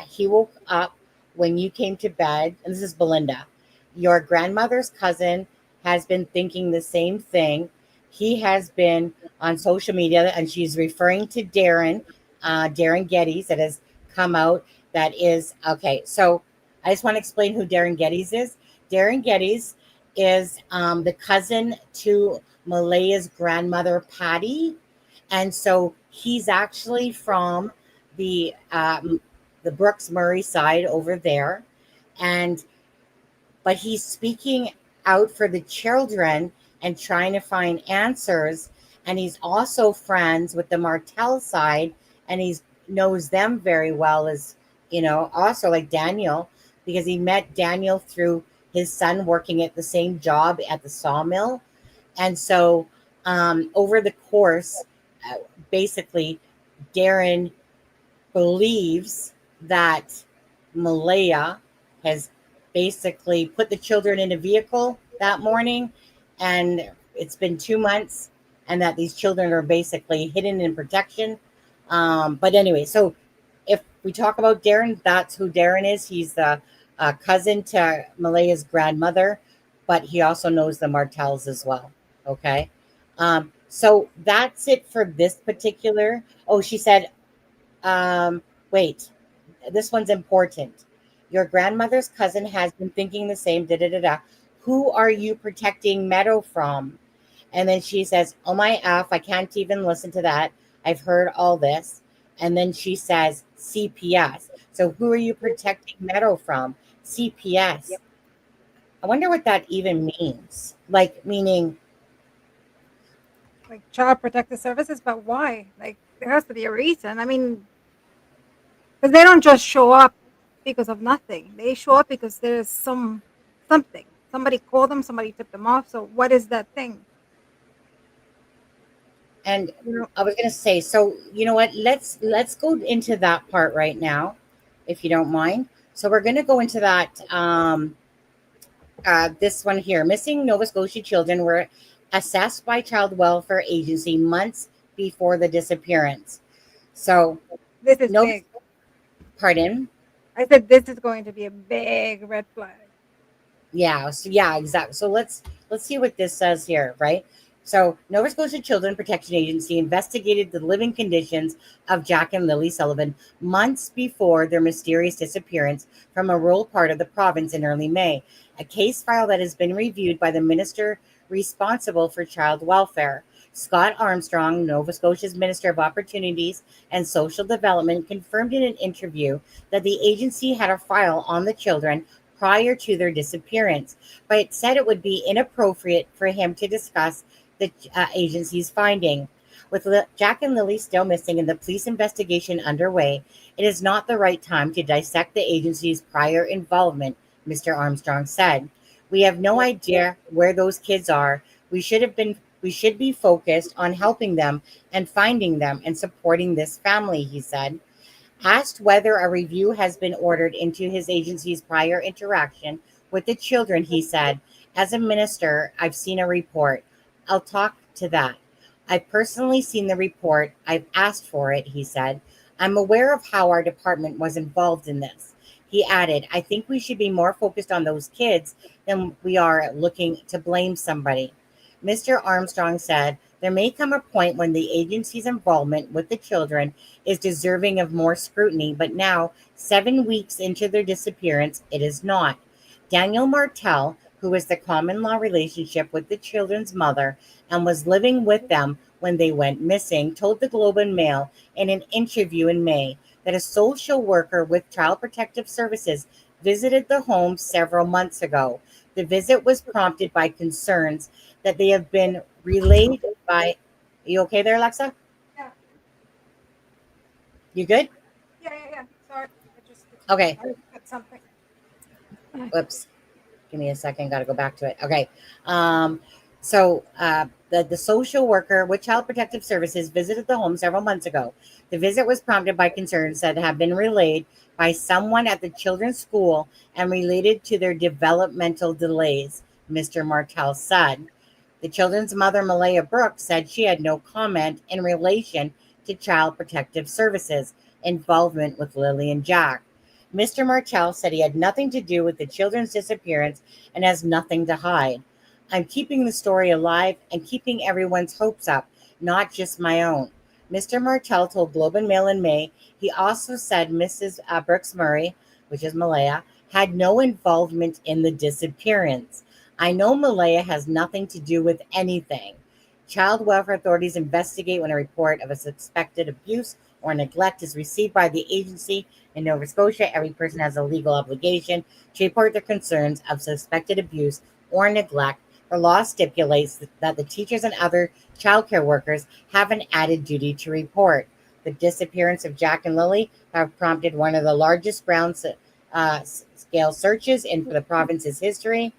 he woke up when you came to bed. And this is Belinda. Your grandmother's cousin has been thinking the same thing. He has been on social media, and she's referring to Darren Geddes, that has come out. That is okay. So I just want to explain who Darren Geddes is. Darren Geddes is the cousin to Malaya's grandmother, Patty. And so he's actually from the Brooks Murray side over there, and but he's speaking out for the children and trying to find answers. And he's also friends with the Martell side, and he knows them very well, as also like Daniel, because he met Daniel through his son working at the same job at the sawmill. And so over the course, basically, Darren believes that Malaya has basically put the children in a vehicle that morning, and it's been 2 months, and that these children are basically hidden in protection. But anyway, so if we talk about Darren, that's who Darren is. He's the cousin to Malaya's grandmother, but he also knows the Martells as well. Okay. So that's it for this particular. Oh, she said, wait, this one's important. Your grandmother's cousin has been thinking the same. Da da da da. Who are you protecting Meadow from? And then she says, oh my F, I can't even listen to that. I've heard all this. And then she says, CPS. So who are you protecting Meadow from? CPS. Yep. I wonder what that even means. Like, meaning, Like Child Protective Services, but why? Like there has to be a reason. I mean, because they don't just show up because of nothing. They show up because there's something. Somebody called them, somebody tipped them off. So what is that thing? and I was going to say, so you know what? Let's go into that part right now, if you don't mind. So we're going to go into that. This one here: missing Nova Scotia children were assessed by Child Welfare Agency months before the disappearance. So, This is no, big. pardon. I said this is going to be a big red flag. Yeah, so yeah, exactly. So let's see what this says here, right? So Nova Scotia Children Protection Agency investigated the living conditions of Jack and Lily Sullivan months before their mysterious disappearance from a rural part of the province in early May, a case file that has been reviewed by the minister responsible for child welfare. Scott Armstrong, Nova Scotia's Minister of Opportunities and Social Development, confirmed in an interview that the agency had a file on the children prior to their disappearance, but it said it would be inappropriate for him to discuss the agency's finding. With Jack and Lily still missing and the police investigation underway, it is not the right time to dissect the agency's prior involvement, Mr. Armstrong said. We have no idea where those kids are. We should be focused on helping them and finding them and supporting this family, he said. Asked whether a review has been ordered into his agency's prior interaction with the children, he said, as a minister, I've seen a report. I'll talk to that. I've personally seen the report. I've asked for it, he said. I'm aware of how our department was involved in this. He added, I think we should be more focused on those kids than we are looking to blame somebody. Mr. Armstrong said, there may come a point when the agency's involvement with the children is deserving of more scrutiny, but now, 7 weeks into their disappearance, it is not. Daniel Martell, who is the common law relationship with the children's mother and was living with them when they went missing, told the Globe and Mail in an interview in May that a social worker with Child Protective Services visited the home several months ago. The visit was prompted by concerns that they have been relayed by. You okay there, Alexa? Yeah, You good? yeah. Sorry, I just Okay. got something. Whoops. Give me a second. Got to go back to it. Okay. Um, the social worker with Child Protective Services visited the home several months ago. The visit was prompted by concerns that have been relayed by someone at the children's school and related to their developmental delays, Mr. Martell said. The children's mother, Malaya Brooks, said she had no comment in relation to Child Protective Services involvement with Lily and Jack. Mr. Martell said he had nothing to do with the children's disappearance and has nothing to hide. I'm keeping the story alive and keeping everyone's hopes up, not just my own. Mr. Martell told Globe and Mail in May. He also said Mrs. Brooks Murray, which is Malaya, had no involvement in the disappearance. I know Malaya has nothing to do with anything. Child welfare authorities investigate when a report of a suspected abuse or neglect is received by the agency. In Nova Scotia, every person has a legal obligation to report their concerns of suspected abuse or neglect. The law stipulates that the teachers and other childcare workers have an added duty to report. The disappearance of Jack and Lily have prompted one of the largest ground scale searches in the province's history.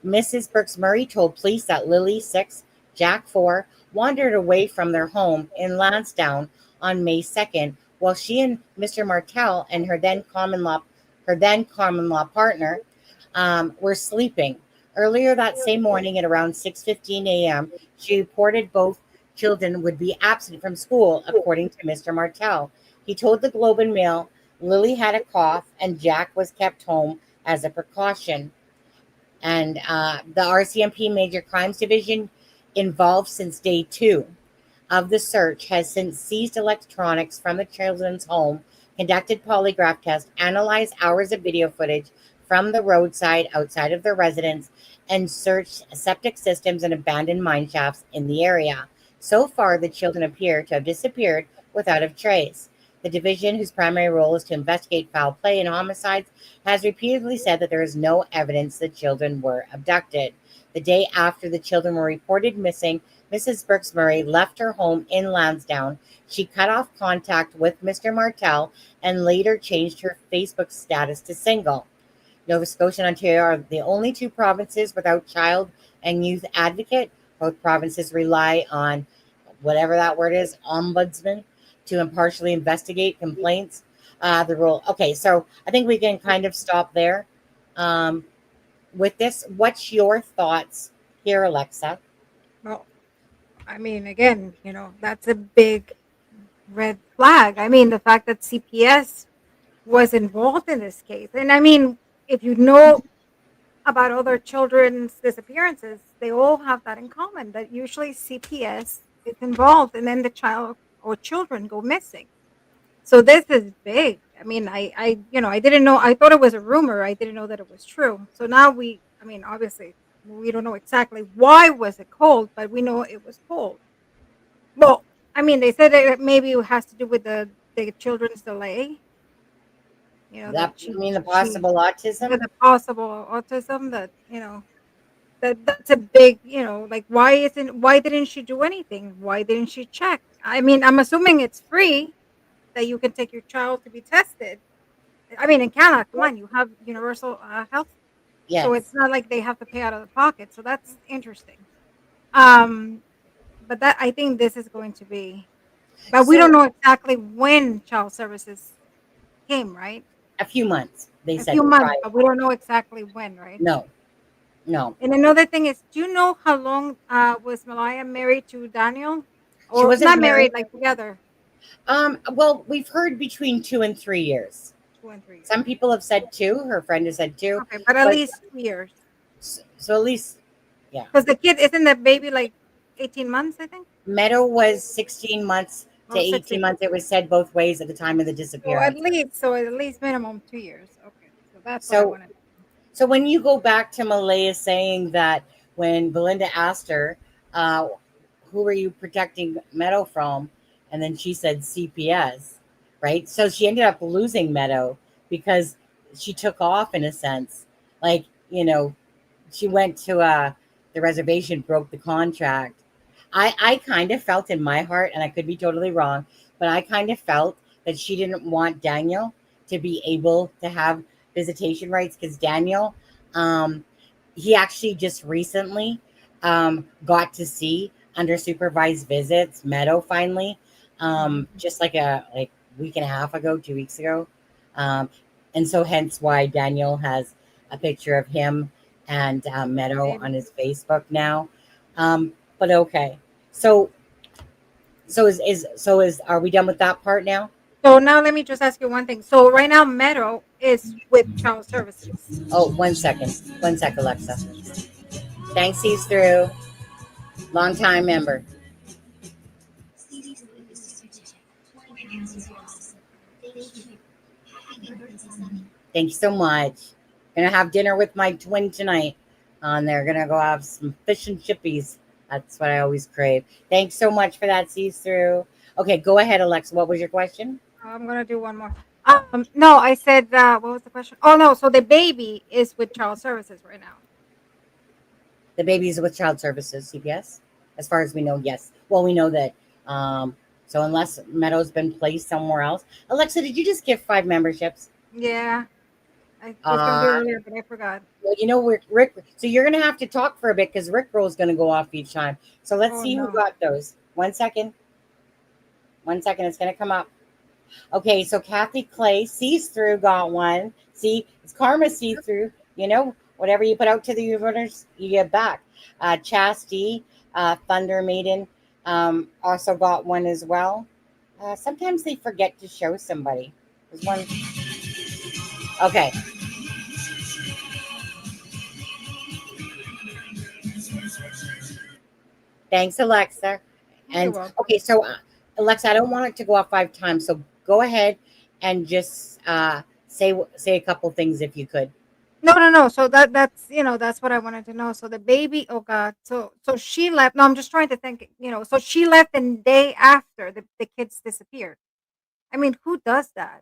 Mrs. Brooks Murray told police that Lily, 6, Jack, 4, wandered away from their home in Lansdowne on May 2nd, while she and Mr. Martell and her then common law partner were sleeping. Earlier that same morning at around 6:15 a.m., she reported both children would be absent from school, according to Mr. Martell. He told the Globe and Mail Lily had a cough and Jack was kept home as a precaution. And the RCMP Major Crimes Division, involved since day 2 of the search, has since seized electronics from the children's home, conducted polygraph tests, analyzed hours of video footage from the roadside outside of their residence, and searched septic systems and abandoned mine shafts in the area. So far, the children appear to have disappeared without a trace. The division, whose primary role is to investigate foul play and homicides, has repeatedly said that there is no evidence the children were abducted. The day after the children were reported missing, Mrs. Brooks Murray left her home in Lansdowne. She cut off contact with Mr. Martell and later changed her Facebook status to single. Nova Scotia and Ontario are the only 2 provinces without child and youth advocate. Both provinces rely on whatever that word is, ombudsman, to impartially investigate complaints. The role. Okay, so I think we can kind of stop there. With this, what's your thoughts here, Alexa? Well, I mean, again, that's a big red flag. I mean, the fact that CPS was involved in this case. And I mean, if you know about other children's disappearances, they all have that in common, that usually CPS is involved and then the child or children go missing. So this is big. I mean, I didn't know. I thought it was a rumor. I didn't know that it was true. So now I mean, obviously, we don't know exactly why was it cold, but we know it was cold. Well, I mean, they said that maybe it has to do with the children's delay. That That you mean the she possible autism? with the possible autism, that that's a big, like, why didn't she do anything? Why didn't she check? I mean, I'm assuming it's free, that you can take your child to be tested. I mean, in Canada, come on, you have universal health, so it's Yes. not like they have to pay out of the pocket. So that's interesting. Um, but that, I think this is going to be, but we don't So know exactly when child services came, right? a few months, they A said few months, prior. but we don't know exactly when, right? No, no. And another thing is, do you know how long was Malaya married to Daniel, She or wasn't not married. married, like together? Well, we've heard between 2 and 3 years. 2 and 3 years. Some people have said 2. Her friend has said 2, Okay, but at but least 2 years. so at least, yeah. Because the kid, isn't the baby like 18 months, I think? Meadow was 16 months to Oh, 16. 18 months. It was said both ways at the time of the disappearance. So at least minimum 2 years. Okay. So that's what I So, wanted. so when you go back to Malaya saying that when Belinda asked her, uh, who are you protecting Meadow from? And then she said CPS, right? So she ended up losing Meadow because she took off in a sense. Like, she went to the reservation, broke the contract. I kind of felt in my heart, and I could be totally wrong, but I kind of felt that she didn't want Daniel to be able to have visitation rights because Daniel, um, he actually just recently got to see under supervised visits Meadow finally, just like a week and a half ago, 2 weeks ago, um, and so hence why Daniel has a picture of him and Meadow Maybe. on his Facebook now. But okay, so so is are we done with that part now? So now let me just ask you one thing. So right now, Meadow is with child services. Oh, 1 second, 1 sec, Alexa. Thanks, he's through. Long time member. Stevie to Mr. Jack. 20 pounds is awesome. Thank you. Happy birthday, Sonny. Thank you so much. Gonna have dinner with my twin tonight. They're gonna go have some fish and chippies. That's what I always crave. Thanks so much for that, sees through. Okay, go ahead, Alexa. What was your question? I'm gonna do one more. No, I said what was the question? Oh no, so the baby is with child services right now. The baby's with child services, CPS. As far as we know, yes. Well, we know that. So unless Meadow's been placed somewhere else, Alexa, did you just give 5 memberships? Yeah, I was gonna do it Uh, earlier, but I forgot. well, you know, Rick. So you're gonna have to talk for a bit because Rick Roll's gonna go off each time. So let's Oh see who no. got those. 1 second. 1 second. It's gonna come up. Okay, so Kathy Clay sees through got one. See, it's karma see through. You know, whatever you put out to the universe, you get back. Chastity, Thunder Maiden, also got one as well. Sometimes they forget to show somebody. There's one. Okay, thanks, Alexa. You're And welcome. okay, so Alexa, I don't want it to go off 5 times. So go ahead and just say a couple things if you could. No, no, no. So that's that's what I wanted to know. So the baby, oh God. So she left. No, I'm just trying to think. So she left the day after the kids disappeared. I mean, who does that?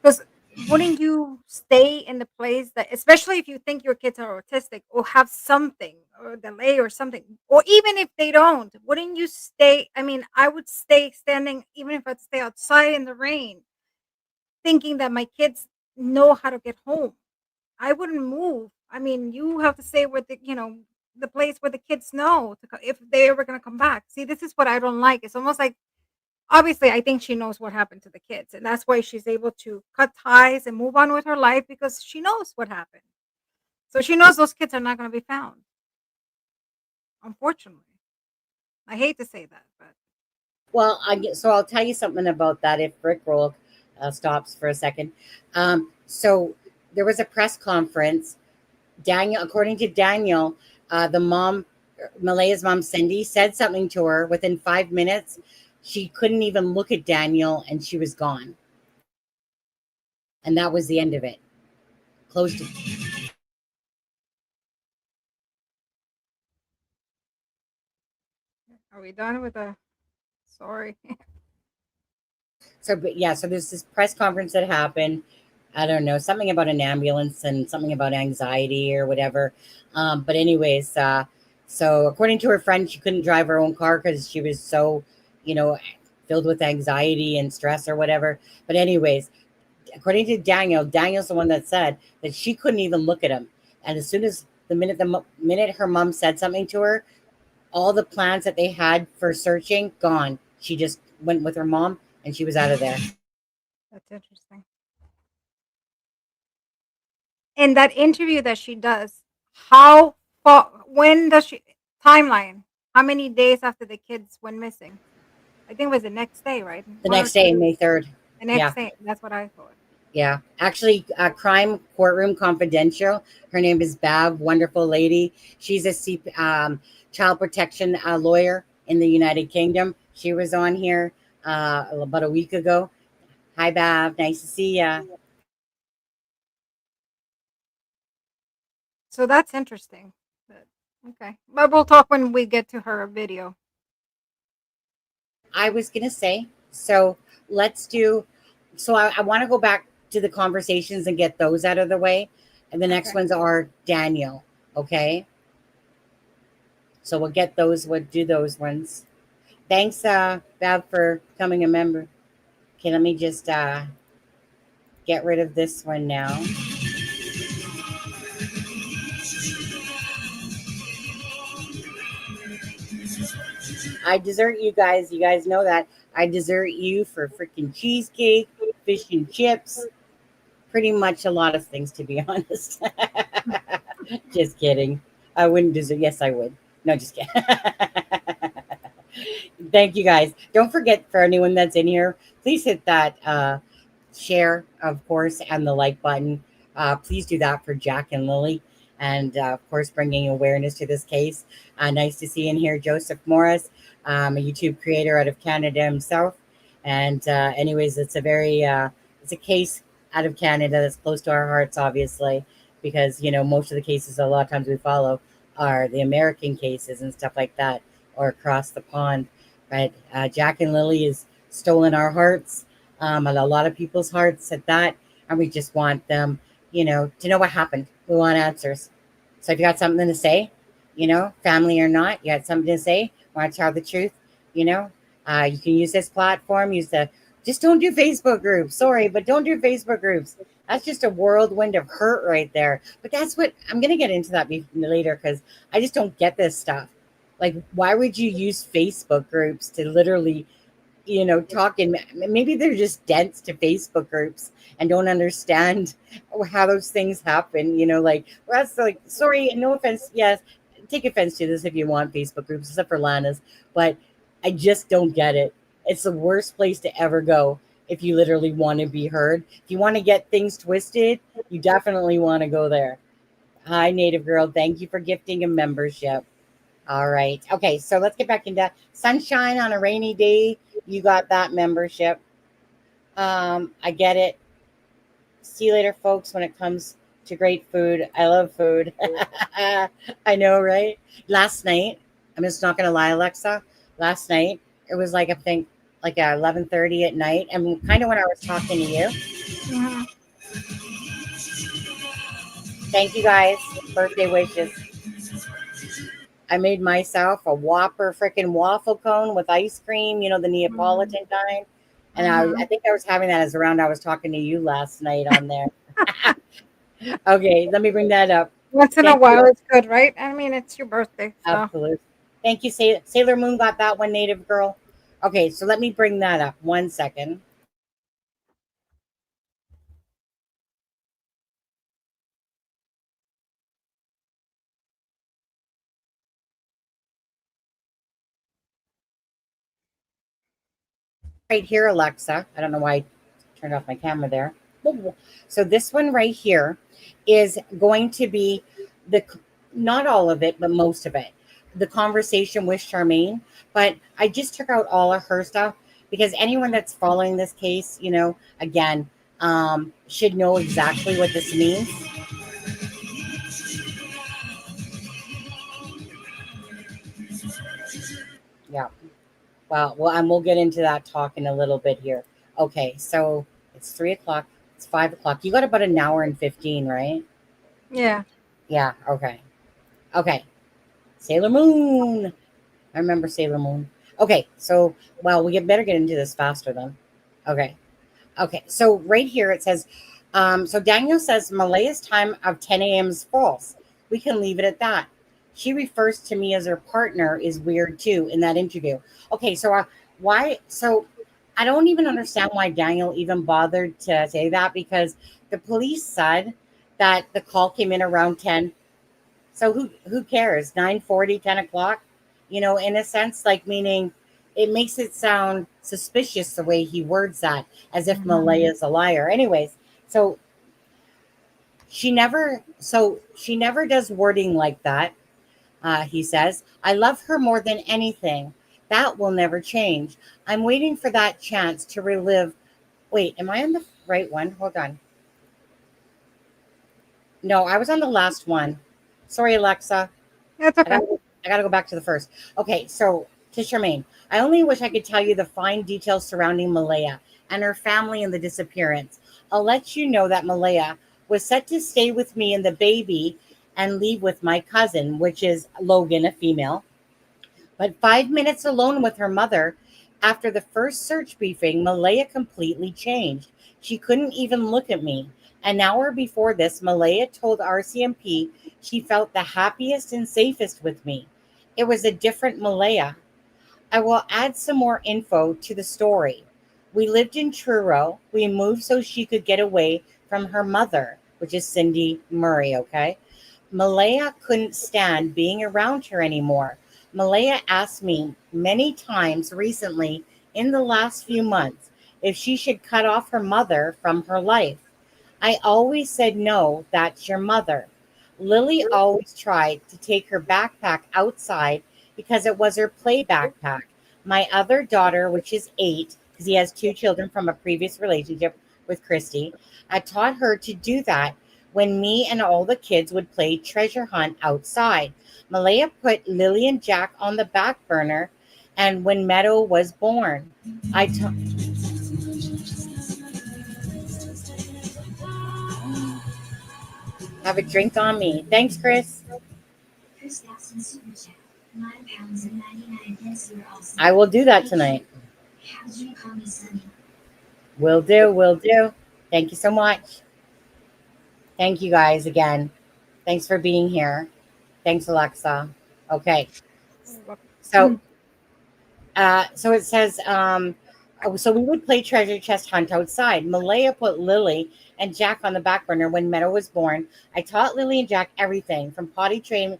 Because wouldn't you stay in the place that, especially if you think your kids are autistic or have something or delay or something, or even if they don't, wouldn't you stay? I mean, I would stay standing, even if I'd stay outside in the rain, thinking that my kids know how to get home. I wouldn't move. I mean, you have to stay with the place where the kids know if they're ever going to come back. See, this is what I don't like. It's almost like, obviously, I think she knows what happened to the kids, and that's why she's able to cut ties and move on with her life because she knows what happened. So she knows those kids are not going to be found. Unfortunately, I hate to say that, but Well, so I'll tell you something about that if Rick Roll stops for a second. So there was a press conference. Daniel, according to Daniel, the mom, Malaya's mom, Cindy, said something to her within 5 minutes. She couldn't even look at Daniel, and she was gone. And that was the end of it. Closed. are we done with the? Sorry. So, but yeah, so there's this press conference that happened. I don't know, something about an ambulance and something about anxiety or whatever. But anyways, so according to her friend, she couldn't drive her own car because she was so, you know, filled with anxiety and stress or whatever. But anyways, according to Daniel, Daniel's the one that said that she couldn't even look at him. And as soon as the minute her mom said something to her, all the plans that they had for searching gone. She just went with her mom and she was out of there. That's interesting. In that interview that she does, how far, when does she, timeline? How many days after the kids went missing? I think it was the next day, right? The 1 or next 2 day, days. May 3rd. The Yeah. next day. That's what I thought. Yeah. Actually, Crime Courtroom Confidential. Her name is Bav, wonderful lady. She's a child protection lawyer in the United Kingdom. She was on here about a week ago. Hi, Bav. Nice to see ya. So that's interesting. But, okay. But we'll talk when we get to her video. I was going to say, so let's do, so I want to go back to the conversations and get those out of the way. And the next Okay. ones are Daniel. Okay, so we'll get those. We'll do those ones. Thanks, Bev, for becoming a member. Okay, let me just get rid of this one now. I desert you guys. You guys know that. I desert you for freaking cheesecake, fish and chips, pretty much a lot of things, to be honest. Just kidding. I wouldn't desert. Yes, I would. No, just kidding. Thank you guys. Don't forget, for anyone that's in here, please hit that share, of course, and the like button. Please do that for Jack and Lily. And of course, bringing awareness to this case. Nice to see in here Joseph Morris, a YouTube creator out of Canada himself. And anyways, it's a very it's a case out of Canada that's close to our hearts, obviously, because most of the cases a lot of times we follow are the American cases and stuff like that, or across the pond. But Jack and Lily is stolen our hearts, and a lot of people's hearts at that, and we just want them, to know what happened. We want answers. So if you got something to say, family or not, you got something to say, want to tell the truth, you can use this platform. Just don't do Facebook groups. Sorry, but don't do Facebook groups. That's just a whirlwind of hurt right there. But that's what I'm going to get into that later, because I just don't get this stuff. Like, why would you use Facebook groups to literally, talking? Maybe they're just dense to Facebook groups and don't understand how those things happen. Like, well, that's like, sorry, no offense. Yes, take offense to this if you want Facebook groups, except for Lana's. But I just don't get it. It's the worst place to ever go if you literally want to be heard. If you want to get things twisted, you definitely want to go there. Hi, Native Girl. Thank you for gifting a membership. All right. Okay, so let's get back into sunshine on a rainy day. You got that membership. I get it. See you later, folks, when it comes to great food. I love food. I know, right? Last night, I'm just not going to lie, Alexza. Last night, it was like, I think, like 11:30 at night. And kind of when I was talking to you. Mhm. Thank you, guys. Birthday wishes. I made myself a Whopper freaking waffle cone with ice cream, the Neapolitan kind. And I Mhm. think I was having that as around I was talking to you last night on there. Okay, let me bring that up. Once in a Thank you. while, it's good, right? I mean, it's your birthday, so. Absolutely. Thank you, Sailor Moon got that one, Native Girl. Okay, so let me bring that up. 1 second. Right here, Alexa. I don't know why I turned off my camera there. So this one right here is going to be the not all of it, but most of it. The conversation with Charmaine. But I just took out all of her stuff because anyone that's following this case, again, should know exactly what this means. Yeah. Well, and we'll get into that talk in a little bit here. Okay, so it's 3 o'clock. It's 5 o'clock. You got about an hour and 15, right? Yeah. Yeah. Okay. Okay. Sailor Moon. I remember Sailor Moon. Okay, so we better get into this faster then. Okay. Okay. So right here it says, so Daniel says Malaya's time of 10 a.m. is false. We can leave it at that. She refers to me as her partner is weird too in that interview. Okay, so why? So I don't even understand why Daniel even bothered to say that, because the police said that the call came in around 10. So who cares? 9:40, 10 o'clock? In a sense, like, meaning it makes it sound suspicious the way he words that, as if Mhm. Malaya is a liar. Anyways, so she never does wording like that. He says, I love her more than anything. That will never change. I'm waiting for that chance to relive. Wait, am I on the right one? Hold on. No, I was on the last one. Sorry, Alexa. That's I okay. gotta, I gotta go back to the first. Okay, so to Charmaine, I only wish I could tell you the fine details surrounding Malaya and her family and the disappearance. I'll let you know that Malaya was set to stay with me and the baby and leave with my cousin, which is Logan, a female. But 5 minutes alone with her mother, after the first search briefing, Malaya completely changed. She couldn't even look at me. An hour before this, Malaya told RCMP she felt the happiest and safest with me. It was a different Malaya. I will add some more info to the story. We lived in Truro. We moved so she could get away from her mother, which is Cindy Murray, okay? Malaya couldn't stand being around her anymore. Malaya asked me many times recently in the last few months if she should cut off her mother from her life. I always said no, that's your mother. Lily always tried to take her backpack outside because it was her play backpack. My other daughter, which is 8, because he has 2 children from a previous relationship with Christy, I taught her to do that when me and all the kids would play treasure hunt outside. Malaya put Lily and Jack on the back burner, and when Meadow was born, I ta- have a drink on me. Thanks, Chris. Chris Gaston Super Chat. £9.99. You're awesome. I will do that tonight. Have you call me Sunny? Will do, will do. Thank you so much. Thank you guys again. Thanks for being here. Thanks, Alexa. Okay. You're welcome. So so it says, so we would play treasure chest hunt outside. Malaya put Lily and Jack on the back burner when Meadow was born. I taught Lily and Jack everything from training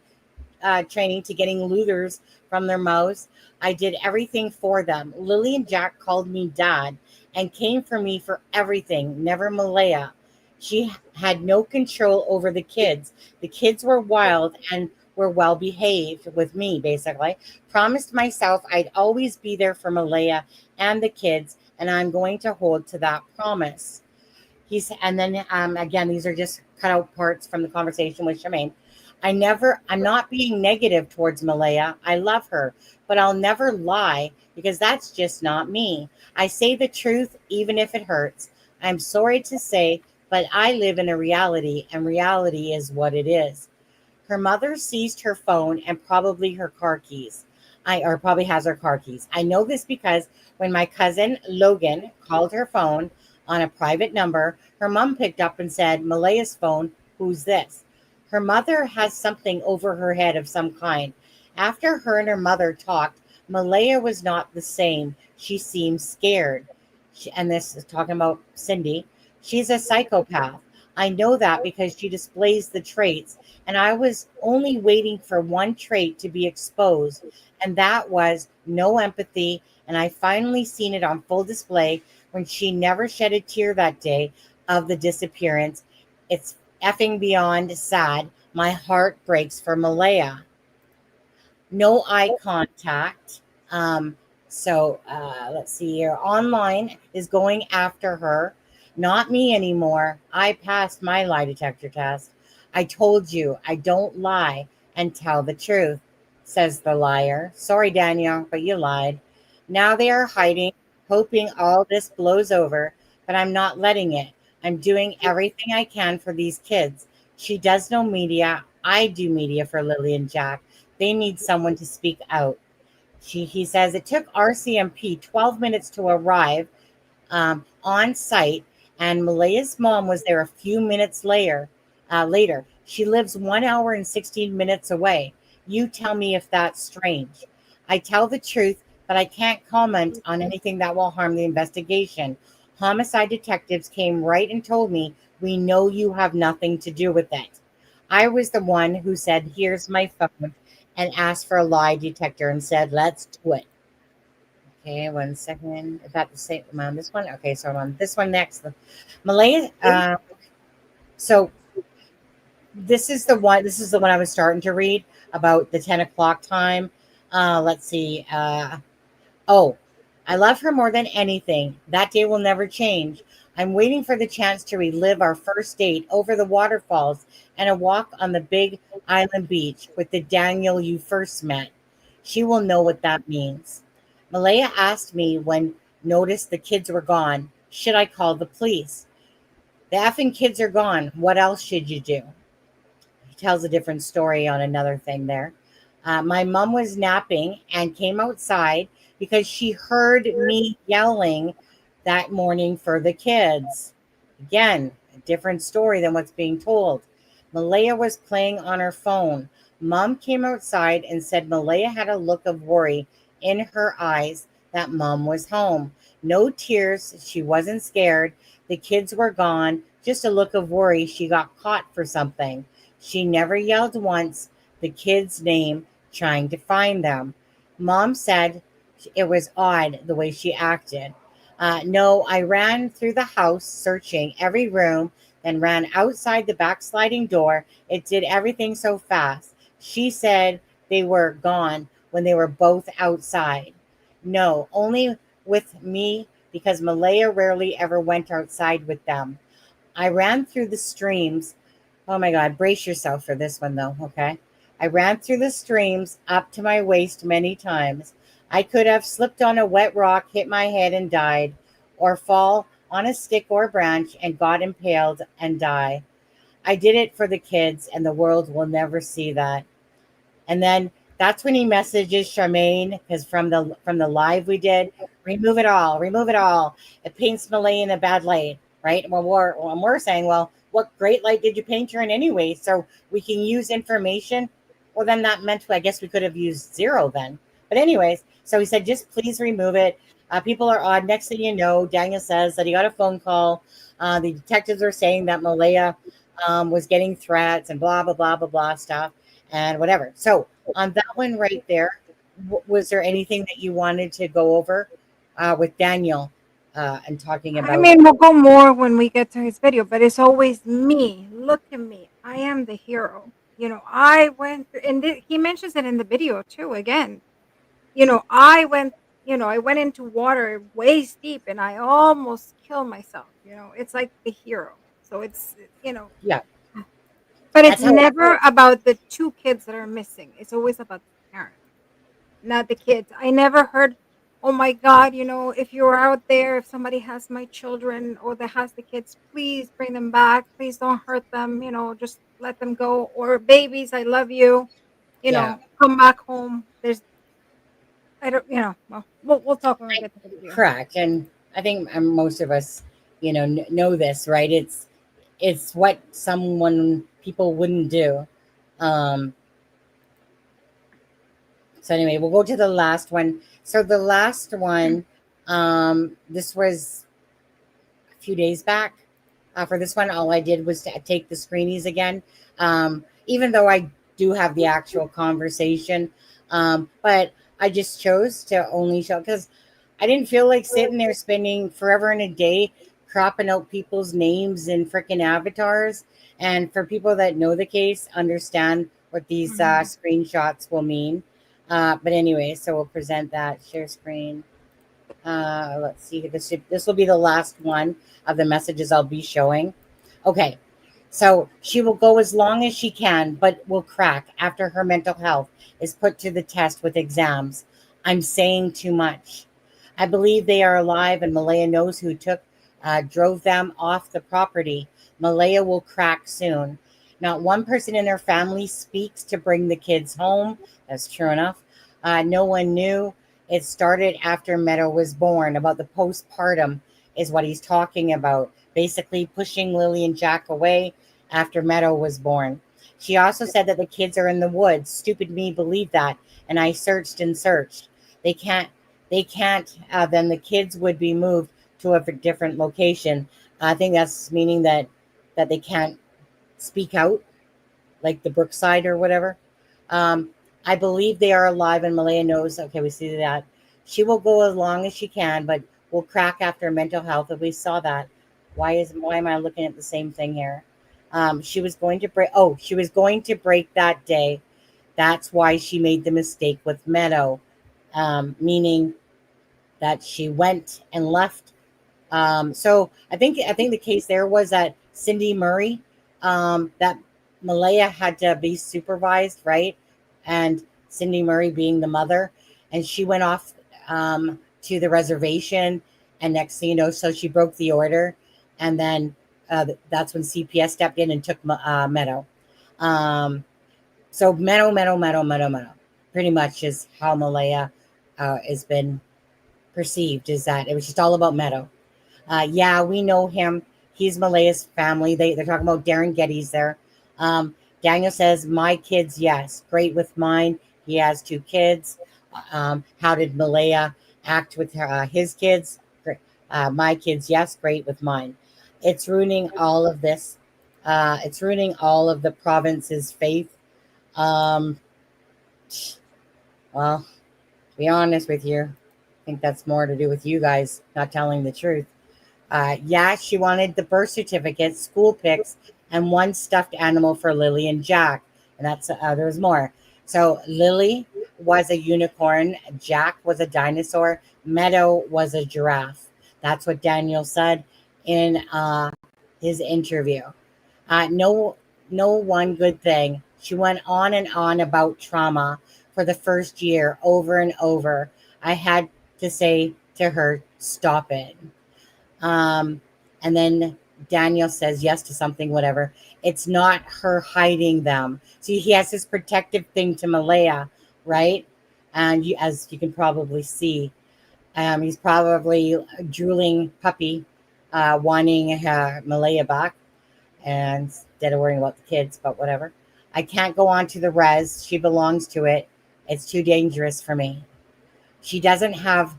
to getting looters from their mouths. I did everything for them. Lily and Jack called me dad and came for me for everything, never Malaya. She had no control over the kids. The kids were wild and were well behaved with me, basically. Promised myself I'd always be there for Malaya and the kids, and I'm going to hold to that promise. And then again, these are just cut out parts from the conversation with Charmaine. I'm not being negative towards Malaya. I love her, but I'll never lie because that's just not me. I say the truth even if it hurts. I'm sorry to say, but I live in a reality, and reality is what it is. Her mother seized her phone and probably her car keys. Or probably has her car keys. I know this because when my cousin Logan called her phone on a private number, her mom picked up and said, Malaya's phone, who's this? Her mother has something over her head of some kind. After her and her mother talked, Malaya was not the same. She seemed scared. And this is talking about Cindy. She's a psychopath. I know that because she displays the traits, and I was only waiting for one trait to be exposed, and that was no empathy. And I finally seen it on full display when she never shed a tear that day of the disappearance. It's effing beyond sad. My heart breaks for Malaya. No eye contact. Let's see here. Online is going after her. Not me anymore. I passed my lie detector test. I told you I don't lie and tell the truth, says the liar. Sorry, Daniel, but you lied. Now they are hiding, hoping all this blows over, but I'm not letting it. I'm doing everything I can for these kids. She does no media. I do media for Lily and Jack. They need someone to speak out. He says it took RCMP 12 minutes to arrive on site, and Malaya's mom was there a few minutes later. She lives 1 hour and 16 minutes away. You tell me if that's strange. I tell the truth, but I can't comment on anything that will harm the investigation. Homicide detectives came right and told me, we know you have nothing to do with it. I was the one who said, here's my phone, and asked for a lie detector and said, let's do it. Okay, 1 second. Is that the same? I'm on this one. Okay, so I'm on this one next. Malaya. So this is the one. This is the one I was starting to read about the 10 o'clock time. Let's see. Oh, I love her more than anything. That day will never change. I'm waiting for the chance to relive our first date over the waterfalls and a walk on the big island beach with the Daniel you first met. She will know what that means. Malaya asked me when noticed the kids were gone, should I call the police? The effing kids are gone. What else should you do? tells a different story on another thing there. My mom was napping and came outside because she heard me yelling that morning for the kids. Again, a different story than what's being told. Malaya was playing on her phone. Mom came outside and said Malaya had a look of worry in her eyes that mom was home. No tears. She wasn't scared. The kids were gone. Just a look of worry. She got caught for something. She never yelled once the kid's name, trying to find them. Mom said it was odd the way she acted. No, I ran through the house searching every room, then ran outside the back sliding door. It did everything so fast. She said they were gone when they were both outside. No, only with me because Malaya rarely ever went outside with them. I ran through the streams. Oh my God, brace yourself for this one though, okay? I ran through the streams up to my waist many times. I could have slipped on a wet rock, hit my head and died, or fall on a stick or branch and got impaled and die. I did it for the kids, and the world will never see that. And then that's when he messages Charmaine, because from the live we did, remove it all, remove it all. It paints Malay in a bad light, right? When we're saying, well, what great light did you paint her in anyway? So we can use information. Well, then that meant, I guess we could have used zero then. But anyways, so he said, just please remove it. People are odd. Next thing you know, Daniel says that he got a phone call. The detectives are saying that Malaya was getting threats and blah, blah, blah, blah, blah stuff and whatever. So on that one right there, was there anything that you wanted to go over with Daniel and talking I about? mean, we'll go more when we get to his video, but it's always me. Look at me. I am the hero. I went, and he mentions it in the video too. Again, I went into water waist deep and I almost killed myself. It's like the hero. So Yeah, but it's that's how. never about the two kids that are missing. It's always about the parents, not the kids. I never heard, oh my God, if you're out there, if somebody has my children or that has the kids, please bring them back. Please don't hurt them. Just let them go. Or babies, I love you. Yeah, Come back home. I don't, well, we'll talk when we get to the video. correct. And I think most of us, know this, right? It's what people wouldn't do. Um, So anyway, we'll go to the last one. So the last one, this was a few days back. For this one, all I did was to take the screenies again, even though I do have the actual conversation. But I just chose to only show because I didn't feel like sitting there spending forever and a day cropping out people's names and freaking avatars. And for people that know the case, understand what these Mhm. screenshots will mean. But anyway, so we'll present that share screen. Let's see. This will be the last one of the messages I'll be showing. Okay. So she will go as long as she can, but will crack after her mental health is put to the test with exams. I'm saying too much. I believe they are alive, and Malaya knows who drove them off the property. Malaya will crack soon. Not one person in her family speaks to bring the kids home. That's true enough. No one knew. It started after Meadow was born. About the postpartum is what he's talking about. Basically, pushing Lily and Jack away after Meadow was born. She also said that the kids are in the woods. Stupid me believed that, and I searched and searched. They can't. They can't. Then the kids would be moved to a different location. I think that's meaning that they can't speak out, like the Brookside or whatever. Um, I believe they are alive, and Malaya knows. Okay, we see that. She will go as long as she can, but will crack after mental health. If we saw that, why am I looking at the same thing here? She was going to break. Oh, she was going to break that day. That's why she made the mistake with Meadow, meaning that she went and left. So I think the case there was that Cindy Murray, that Malaya had to be supervised, right? And Cindy Murray being the mother, and she went off to the reservation, and next thing you know, so she broke the order, and then that's when CPS stepped in and took Meadow. So meadow. Pretty much is how Malaya has been perceived, is that it was just all about Meadow. Yeah, we know him. He's Malaya's family. They're talking about Darren Getty's there. Um, Daniel says, my kids, yes, great with mine. He has 2 kids. How did Malaya act with his kids? My kids, yes, great with mine. It's ruining all of this. It's ruining all of the province's faith. Um, well, to be honest with you, I think that's more to do with you guys not telling the truth. Yeah, she wanted the birth certificate, school pics, and 1 stuffed animal for Lily and Jack. And that's there was more. So Lily was a unicorn, Jack was a dinosaur, Meadow was a giraffe. That's what Daniel said in his interview. No one good thing. She went on and on about trauma for the first year, over and over. I had to say to her, stop it. Um, and then Daniel says yes to something, whatever. It's not her hiding them. See, he has this protective thing to Malaya, right? And as you can probably see, he's probably a drooling puppy, wanting Malaya back, and instead of worrying about the kids, but whatever. I can't go on to the res. She belongs to it. It's too dangerous for me. She doesn't have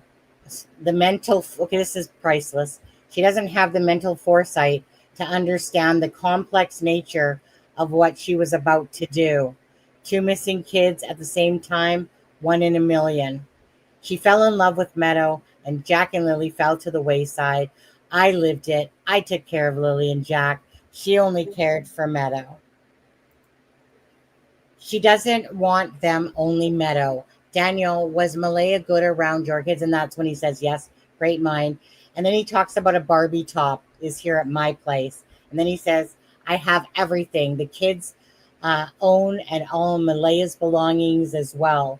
the mental, okay, this is priceless. She doesn't have the mental foresight to understand the complex nature of what she was about to do. 2 missing kids at the same time, 1 in a million. She fell in love with Meadow, and Jack and Lily fell to the wayside. I lived it. I took care of Lily and Jack. She only cared for Meadow. She doesn't want them, only Meadow. Daniel, was Malaya good around your kids? And that's when he says, yes, great mind. And then he talks about a Barbie top is here at my place. And then he says, I have everything. The kids own and all Malaya's belongings as well.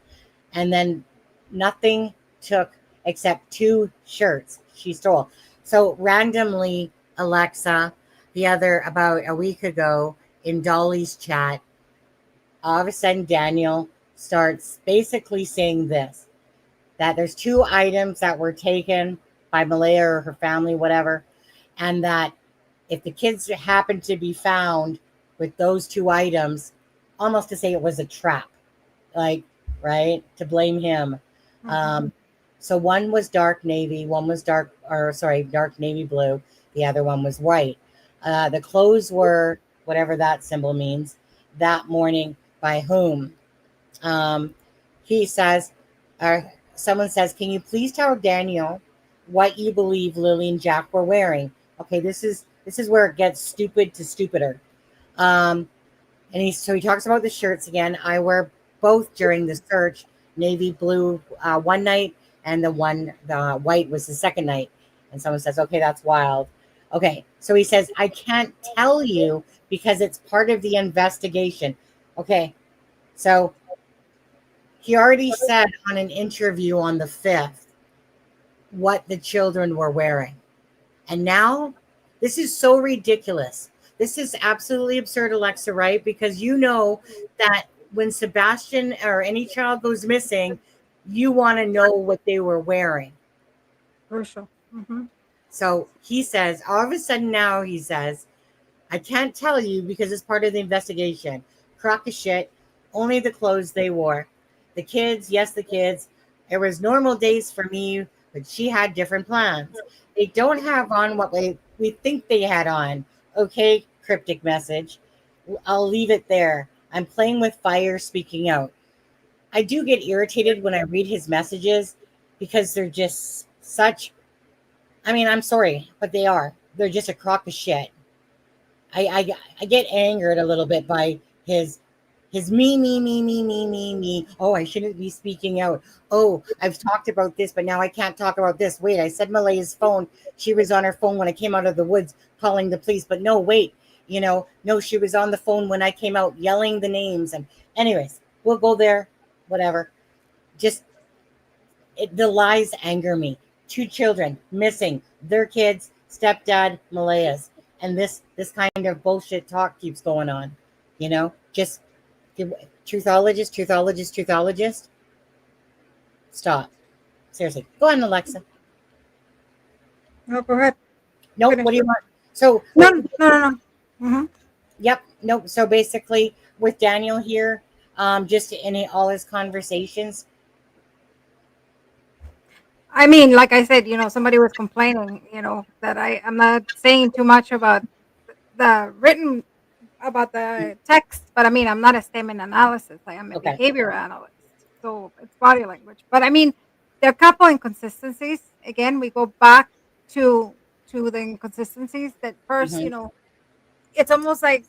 And then nothing took except 2 shirts she stole. So randomly, Alexza, about a week ago in Dolly's chat, all of a sudden Daniel starts basically saying this, that there's 2 items that were taken by Malaya or her family, whatever, and that if the kids happen to be found with those 2 items, almost to say it was a trap, like, right, to blame him. So one was dark navy, one was dark navy blue, the other one was white. The clothes were whatever that symbol means that morning. By whom? He says, someone says, can you please tell Daniel what you believe Lily and Jack were wearing? Okay, this is where it gets stupid to stupider. And he talks about the shirts again. I wear both during the search, navy blue one night, and the white was the second night. And someone says, okay, that's wild. Okay, so he says, I can't tell you because it's part of the investigation. Okay, so he already said on an interview on the 5th what the children were wearing. And now this is so ridiculous. This is absolutely absurd, Alexza, right? Because you know that when Sebastian or any child goes missing, you want to know what they were wearing. Crucial. So he says, all of a sudden now he says, I can't tell you because it's part of the investigation. Crock of shit. Only the clothes they wore. The kids, yes, the kids. It was normal days for me, but she had different plans. They don't have on what we think they had on. Okay, cryptic message. I'll leave it there. I'm playing with fire, speaking out. I do get irritated when I read his messages because they're just such, I mean, I'm sorry, but they are. They're just a crock of shit. I get angered a little bit by his me. Oh, I shouldn't be speaking out. Oh, I've talked about this, but now I can't talk about this. Wait, I said Malaya's phone. She was on her phone when I came out of the woods calling the police. But no, wait, no, she was on the phone when I came out yelling the names. And anyways, we'll go there, whatever. Just the lies anger me. 2 children missing, their kids, stepdad, Malaya's. And this kind of bullshit talk keeps going on, Just truthologist. Stop. Seriously. Go on, Alexa. No, go ahead. Nope. Finish. What do you want? So, No, no, no. Mm-hmm. yep. Nope. So basically, with Daniel here, just in all his conversations. I mean, like I said, somebody was complaining, that I'm not saying too much about the written about the text, but I mean, I'm not a statement analysis. I am a Okay. behavior analyst, so it's body language. But I mean, there are a couple inconsistencies. Again, we go back to the inconsistencies. That first, Mm-hmm. it's almost like,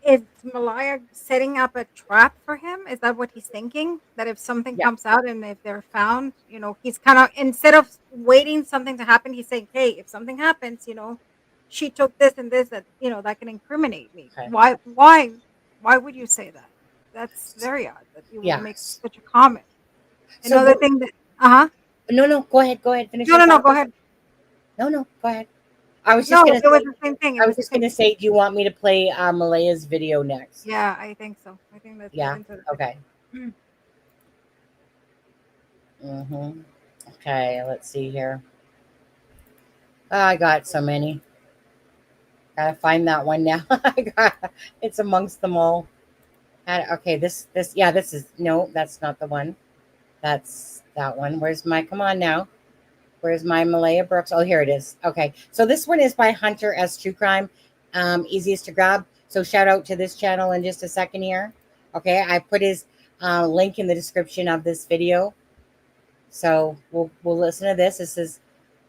is Malaya setting up a trap for him? Is that what he's thinking? That if something Yeah. comes out and if they're found, he's kind of, instead of waiting something to happen, he's saying, "Hey, if something happens, she took this and this that that can incriminate me." Okay. Why would you say that? That's very odd that you would Yeah. make such a comment. So Another thing that no, no. Go ahead. Go ahead. Finish no your no no thought. go ahead. No, no. Go ahead. I was just No, gonna it was say. the same thing. It I was was the just same. gonna say. Do you want me to play Malaya's video next? Yeah, I think so. I think let's get Yeah. into the Okay. video. Mm-hmm. Okay. Let's see here. I got so many. Gotta find that one now. It's amongst them all. Okay. This. Yeah. This is no. That's not the one. That's that one. Where's my? Come on now. Where's my Malaya Brooks? Oh, here it is. Okay. So this one is by Hunter S. True Crime. Easiest to grab. So shout out to this channel in just a second here. Okay. I put his link in the description of this video. So we'll listen to this. This is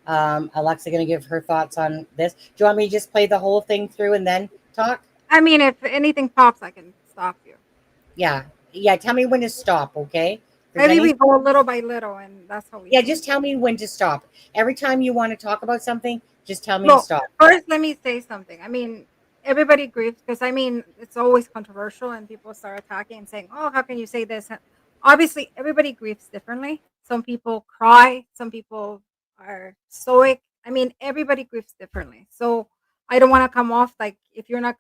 Alexza going to give her thoughts on this. Do you want me to just play the whole thing through and then talk? I mean, if anything pops, I can stop you. Yeah. Yeah. Tell me when to stop. Okay. If there's Maybe any we go little by little, and that's how we Yeah, do just it. tell me when to stop. Every time you want to talk about something, just tell me to Well, stop. first, let me say something. I mean, everybody grieves because I mean, it's always controversial, and people start attacking and saying, "Oh, how can you say this?" Obviously, everybody grieves differently. Some people cry. Some people are stoic. I mean, everybody grieves differently. So I don't want to come off like if you're not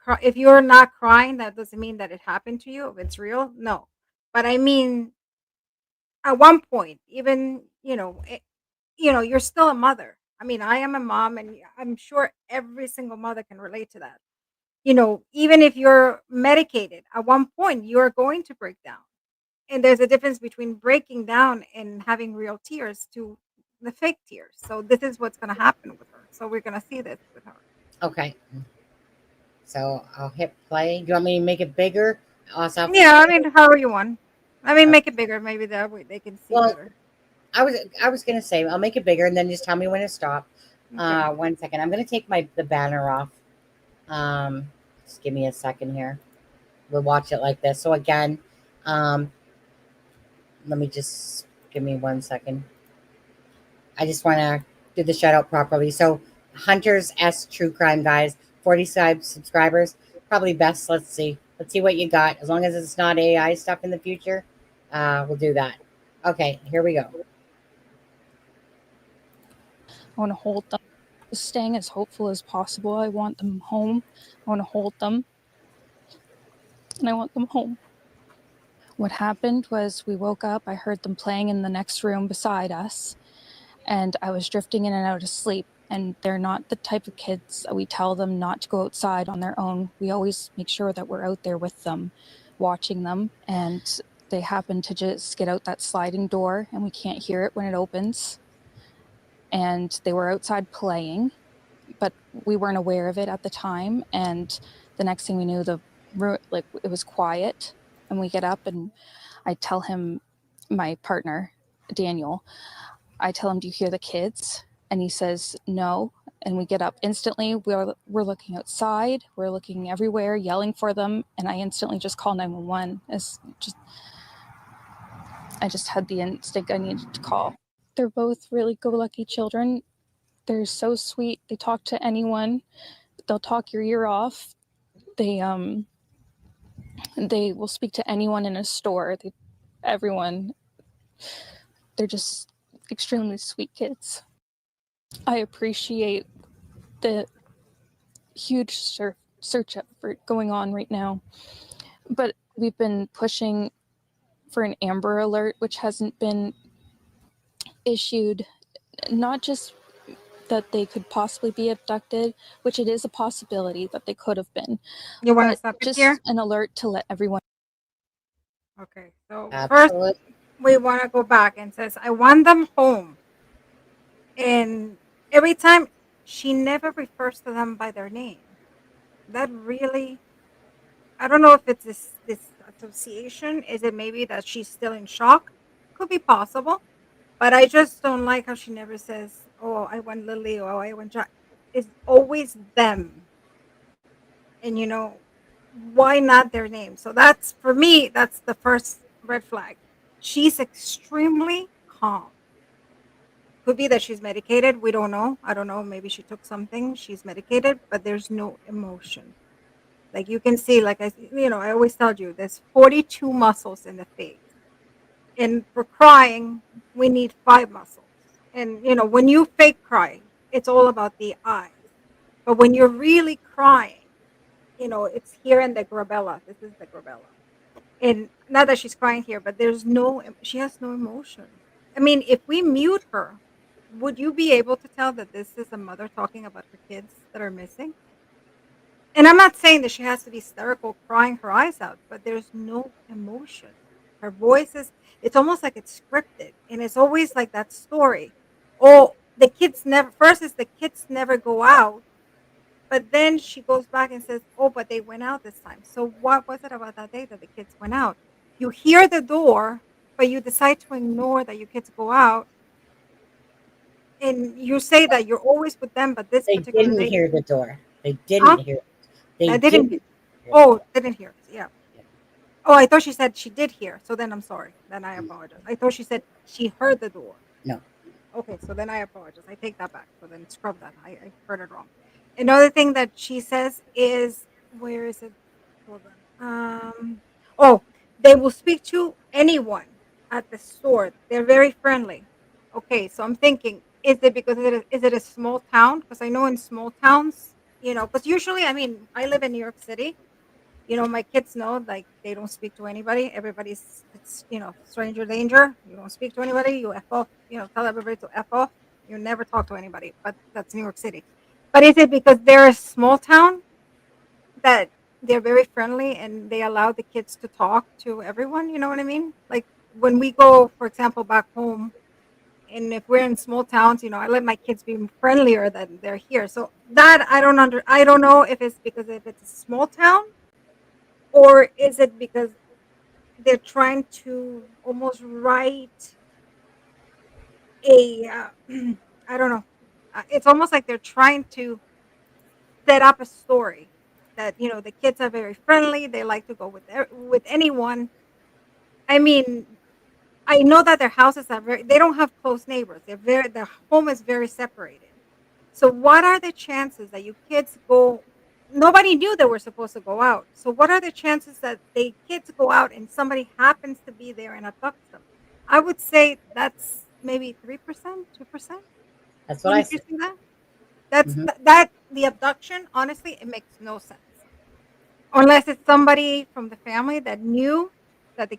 crying, that doesn't mean that it happened to you. If it's real, no. But I mean, at one point, even you're still a mother. I mean, I am a mom, and I'm sure every single mother can relate to that. Even if you're medicated, at one point you're going to break down. And there's a difference between breaking down and having real tears to the fake tears. So this is what's going to happen with her. So we're going to see this with her. Okay. So I'll hit play. Do you want me to make it bigger? Also, Yeah, I mean, however you want. I mean, make it bigger. Maybe that way they can see well, better. I was gonna say I'll make it bigger and then just tell me when to stop. Okay. 1 second. I'm gonna take the banner off. Um, just give me a second here. We'll watch it like this. So again, um, let me just give me 1 second. I just want to do the shout out properly. So Hunters S True Crime guys, 45 subscribers, probably best. Let's see. Let's see what you got. As long as it's not AI stuff in the future, we'll do that. Okay, here we go. I want to hold them, staying as hopeful as possible. I want them home. I want to hold them, and I want them home. What happened was we woke up, I heard them playing in the next room beside us, and I was drifting in and out of sleep. And they're not the type of kids that we tell them not to go outside on their own. We always make sure that we're out there with them, watching them. And they happen to just get out that sliding door, and we can't hear it when it opens. And they were outside playing, but we weren't aware of it at the time. And the next thing we knew, it was quiet. And we get up, and I tell him, my partner, Daniel, I tell him, "Do you hear the kids?" And he says, "No." And we get up instantly. We're looking outside. We're looking everywhere, yelling for them. And I instantly just call 911. I just had the instinct I needed to call. They're both really go-lucky children. They're so sweet. They talk to anyone. They'll talk your ear off. They will speak to anyone in a store. Everyone. They're just extremely sweet kids. I appreciate the huge search effort going on right now. But we've been pushing for an Amber Alert, which hasn't been issued, not just that they could possibly be abducted, which it is a possibility that they could have been, You want to but stop it just here? an alert to let everyone. Okay. So first, Absolutely. we want to go back and says, I want them home. And every time she never refers to them by their name. That really, I don't know if it's this association. Is it maybe that she's still in shock? Could be possible. But I just don't like how she never says, "Oh, I want Lily," or "Oh, I want Jack." It's always them, and why not their name? So that's for me. That's the first red flag. She's extremely calm. Could be that she's medicated. We don't know. I don't know. Maybe she took something. She's medicated, but there's no emotion. Like you can see, like I always tell you, there's 42 muscles in the face, and for crying, we need 5 muscles. And when you fake cry, it's all about the eyes. But when you're really crying, it's here in the glabella. This is the glabella, and not that she's crying here, but she has no emotion. I mean, if we mute her, would you be able to tell that this is a mother talking about her kids that are missing? And I'm not saying that she has to be hysterical, crying her eyes out, but there's no emotion. Her voice it's almost like it's scripted. And it's always like that story. Oh, first is the kids never go out, but then she goes back and says, oh, but they went out this time. So what was it about that day that the kids went out? You hear the door, but you decide to ignore that your kids go out. And you say that you're always with them, but this They particular didn't day, hear the door. They huh? didn't hear it. They I didn't hear. didn't hear the Oh, door. didn't hear. Yeah. Oh, I thought she said she did hear. So then I'm sorry. Then I apologize. I thought she said she heard the door. No. Okay, so then I apologize. I take that back. So then scrub that. I heard it wrong. Another thing that she says is, where is it? Hold on. Oh, they will speak to anyone at the store. They're very friendly. Okay, so I'm thinking, is it because is it a small town? Because I know in small towns, because usually, I mean, I live in New York City. My kids know, like, they don't speak to anybody. It's stranger danger. You don't speak to anybody. You F off, tell everybody to F off. You never talk to anybody, but that's New York City. But is it because they're a small town that they're very friendly and they allow the kids to talk to everyone? You know what I mean? Like when we go, for example, back home, and if we're in small towns, I let my kids be friendlier than they're here. So that I don't know if it's a small town, or is it because they're trying to almost write I don't know. It's almost like they're trying to set up a story that the kids are very friendly. They like to go with anyone. I mean, I know that their houses are they don't have close neighbors. Their home is very separated. So what are the chances that you kids go? Nobody knew they were supposed to go out. So what are the chances that the kids go out and somebody happens to be there and abducts them? I would say that's maybe 3%, 2%. That's what I Wouldn't you said. say that? That's Hmm. that the abduction. Honestly, it makes no sense unless it's somebody from the family that knew that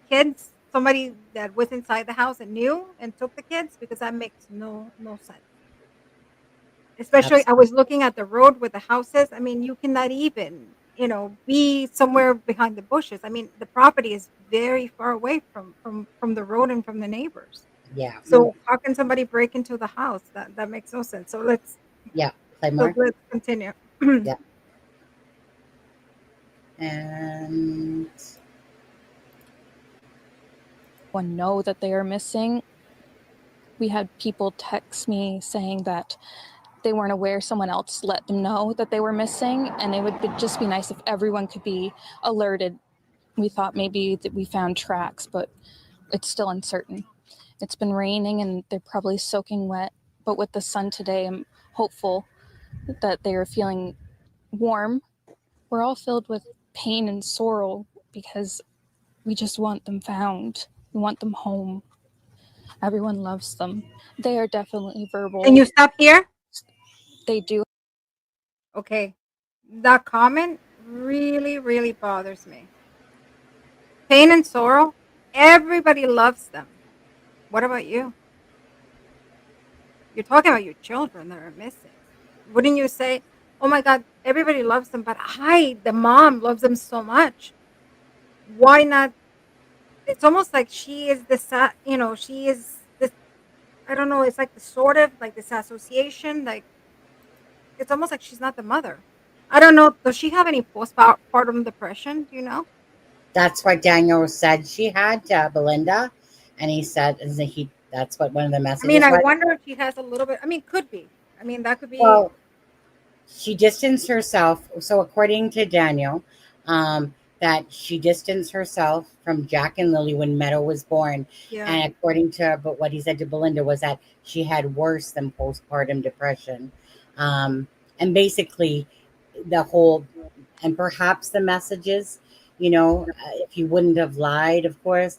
somebody that was inside the house and knew and took the kids, because that makes no sense. Especially, I Absolutely. was looking at the road with the houses. I mean, you cannot even, be somewhere behind the bushes. I mean, the property is very far away from the road and from the neighbors. Yeah. So how can somebody break into the house? That makes no sense. So Yeah. Play more. let's continue. Yeah. And Know that they are missing. We had people text me saying that they weren't aware someone else let them know that they were missing, and it would just be nice if everyone could be alerted. We thought maybe that we found tracks, but it's still uncertain. It's been raining and they're probably soaking wet, but with the sun today, I'm hopeful that they are feeling warm. We're all filled with pain and sorrow because we just want them found. We want them home. Everyone loves them. They are definitely Can verbal. you stop here? They do. Okay. That comment really, really bothers me. Pain and sorrow, everybody loves them. What about you? You're talking about your children that are missing. Wouldn't you say, oh my God, everybody loves them, but the mom, loves them so much. Why not? It's almost like she is she is this, I don't know, it's like the sort of like this association, like it's almost like she's not the mother. I don't know. Does she have any postpartum depression? Do you know? That's what Daniel said she had to Belinda, and he said that's what one of the I mean, messages I was. wonder if she has a little bit. I mean, could be. I mean, that could be. Well, she distanced herself. So according to Daniel, that she distanced herself from Jack and Lily when Meadow was born, Yeah. and according to but what he said to Belinda was that she had worse than postpartum depression, and basically the whole and perhaps the messages, if he wouldn't have lied, of course,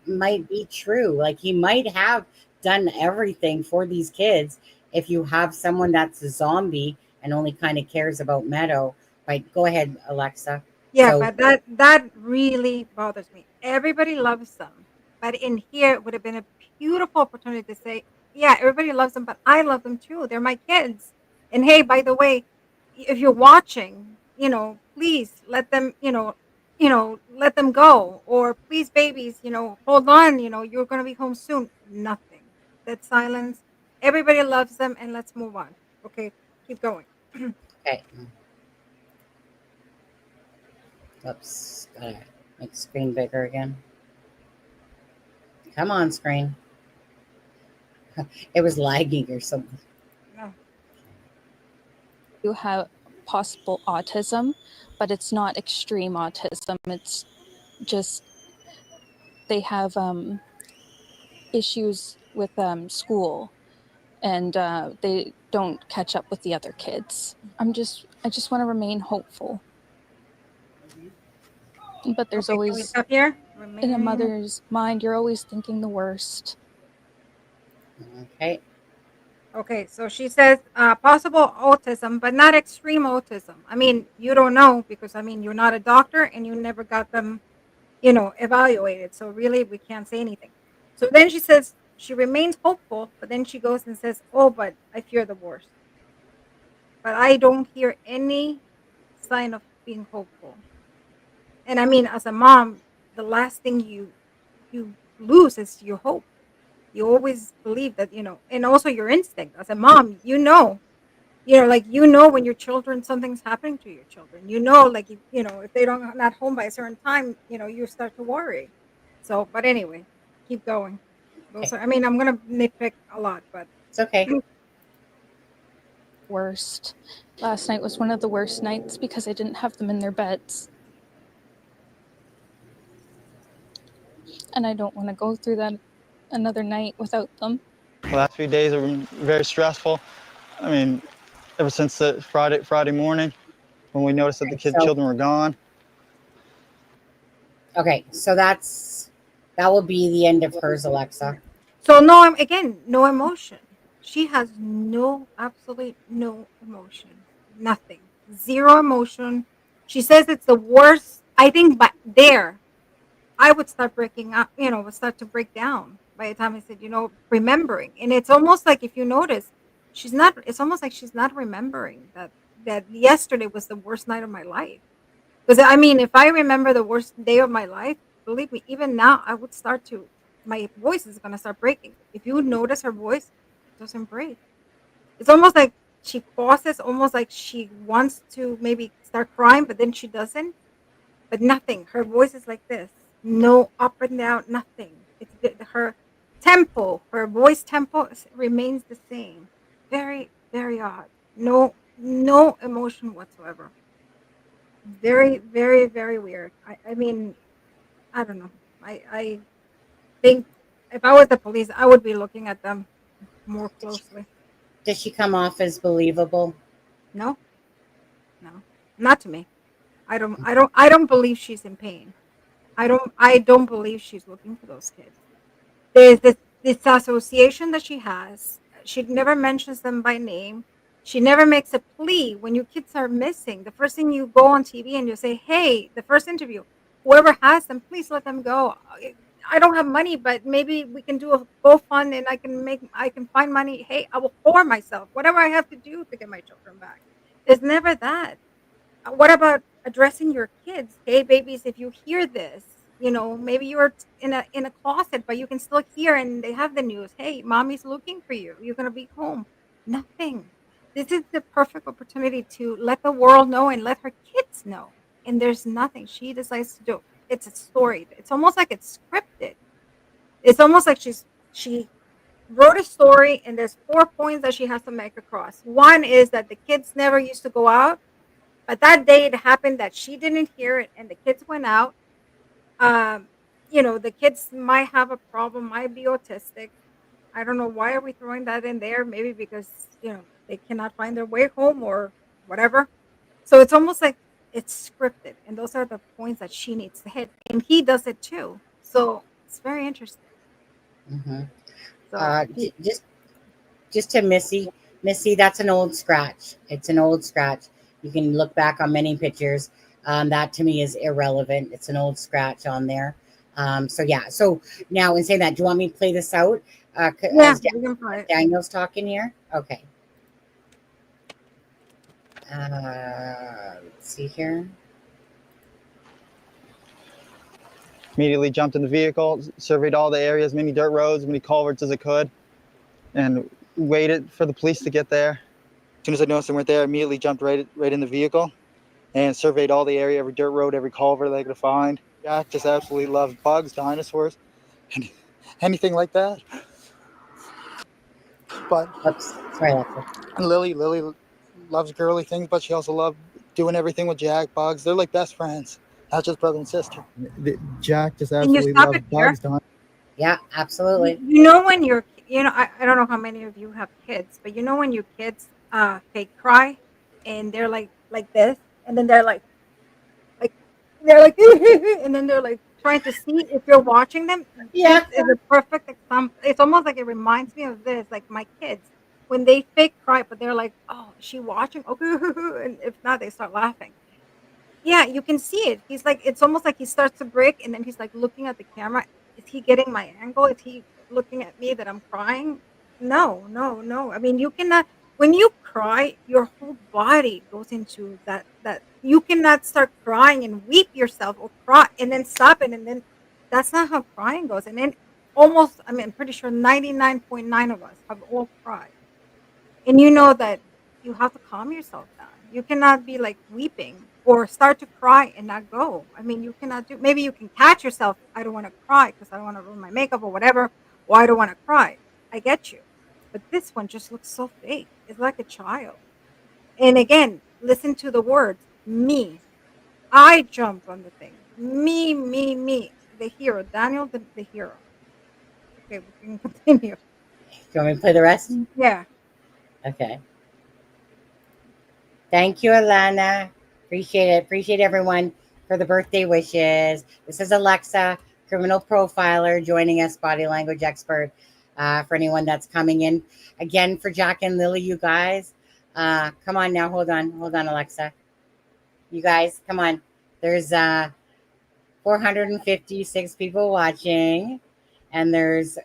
might be true. Like he might have done everything for these kids. If you have someone that's a zombie and only kind of cares about Meadow. Right. Go ahead, Alexa. Yeah, So, but that really bothers me. Everybody loves them, but in here it would have been a beautiful opportunity to say, yeah, everybody loves them, but I love them too. They're my kids. And hey, by the way, if you're watching, please let them, let them go, or please, babies, hold on, you're gonna be home soon. Nothing. That silence. Everybody loves them, and let's move on. Okay, keep going. okay. Oops. Gotta make the screen bigger again. Come on, screen. It was lagging or something. No. You have possible autism, but it's not extreme autism. It's just they have issues with school, and they don't catch up with the other kids. I just want to remain hopeful. But there's Okay, can we always, stop here? in a Remaining. mother's mind, you're always thinking the worst. Okay. Okay, so she says possible autism, but not extreme autism. I mean, you don't know because I mean you're not a doctor and you never got them, evaluated. So really, we can't say anything. So then she says she remains hopeful, but then she goes and says, "Oh, but I fear the worst." But I don't hear any sign of being hopeful. And I mean, as a mom, the last thing you lose is your hope. You always believe that, and also your instinct as a mom, like when your children, something's happening to your children, like if they don't not home by a certain time, you start to worry. So, but anyway, keep going. Those Okay. are, I mean, I'm gonna nitpick a lot, but It's okay. Worst. Last night was one of the worst nights because I didn't have them in their beds. And I don't want to go through that another night without them. The last few days have been very stressful. I mean, ever since the Friday morning when we noticed that the So, children were gone. okay. So that will be the end of hers, Alexa. so no, again, no emotion. She has absolutely no emotion, nothing, zero emotion. She says it's the worst. I think, but there I would start breaking up, would start to break down by the time I said, remembering. And it's almost like if you notice, it's almost like she's not remembering that yesterday was the worst night of my life. Because I mean, if I remember the worst day of my life, believe me, even now my voice is gonna start breaking. If you notice her voice, it doesn't break. It's almost like she pauses, almost like she wants to maybe start crying, but then she doesn't, but nothing. Her voice is like this. No up and down, nothing. Her tempo, her voice tempo remains the same. Very, very odd. No emotion whatsoever. Very, very, very weird. I mean, I don't know. I think if I was the police, I would be looking at them more closely. Does she come off as believable? No, no, not to me. I don't believe she's in pain. I don't believe she's looking for those kids. There's this association that she has. She never mentions them by name. She never makes a plea. When your kids are missing, the first thing you go on TV and you say, hey, the first interview, whoever has them, please let them go. I don't have money, but maybe we can do a GoFund and I can find money. Hey, I will pour myself, whatever I have to do to get my children back. It's never that. What about addressing your kids? Hey, babies, if you hear this, maybe you're in a closet, but you can still hear, and they have the news. Hey, mommy's looking for you. You're gonna be home. Nothing. This is the perfect opportunity to let the world know and let her kids know. And there's nothing she decides to do. It's a story. It's almost like it's scripted. It's almost like she wrote a story, and there's 4 points that she has to make across. One is that the kids never used to go out, but that day it happened that she didn't hear it and the kids went out. Um, the kids might have a problem, might be autistic. I don't know, why are we throwing that in there? Maybe because, they cannot find their way home or whatever. So it's almost like it's scripted. And those are the points that she needs to hit. And he does it too. So it's very interesting. Mm-hmm. So Just to Missy, that's an old scratch. It's an old scratch. You can look back on many pictures. That to me is irrelevant. It's an old scratch on there. So yeah. So now, in saying that, do you want me to play this out? yeah, As we can play it. Daniel's talking here. Okay. Let's see here. Immediately jumped in the vehicle, surveyed all the areas, many dirt roads, many culverts as I could, and waited for the police to get there. As soon as I noticed they weren't there, I immediately jumped right in the vehicle and surveyed all the area, every dirt road, every culvert that I could find. Jack just absolutely loves bugs, dinosaurs, anything like that. But Oops, sorry, Alexa. Lily loves girly things, but she also loves doing everything with Jack. Bugs, they're like best friends, not just brother and sister. Jack just Can you absolutely stop loves it here? bugs. Yeah, absolutely. When I don't know how many of you have kids, but when your kids fake cry and they're like this, and then like they're like and then they're like trying to see if you're watching them. This Yeah. is a perfect example. It's almost like it reminds me of this, like my kids when they fake cry, but they're like, oh, is she watching? Okay, and if not, they start laughing. Yeah, you can see it. He's like, it's almost like he starts to break, and then he's like looking at the camera. Is he getting my angle? Is he looking at me that I'm crying? No, no, no. I mean, you cannot. When you cry, your whole body goes into that. You cannot start crying and weep yourself or cry and then stop it, and then that's not how crying goes. And then almost, I mean, I'm pretty sure 99.9 of us have all cried. And you know that you have to calm yourself down. You cannot be like weeping or start to cry and not go. I mean, you cannot do, maybe you can catch yourself. I don't want to cry because I don't want to ruin my makeup or whatever. Or I don't want to cry. I get you. But this one just looks so fake. It's like a child. And again, listen to the words me. I jumped on the thing. Me, me, me. The hero. Daniel, the hero. Okay, we can continue. Do you want me to play the rest? Yeah. Okay. Thank you, Alana. Appreciate it. Appreciate everyone for the birthday wishes. This is Alexza, criminal profiler, joining us, body language expert. For anyone that's coming in again for Jack and Lily, you guys. Come on now. Hold on, Alexza. You guys, come on. There's 456 people watching, and there's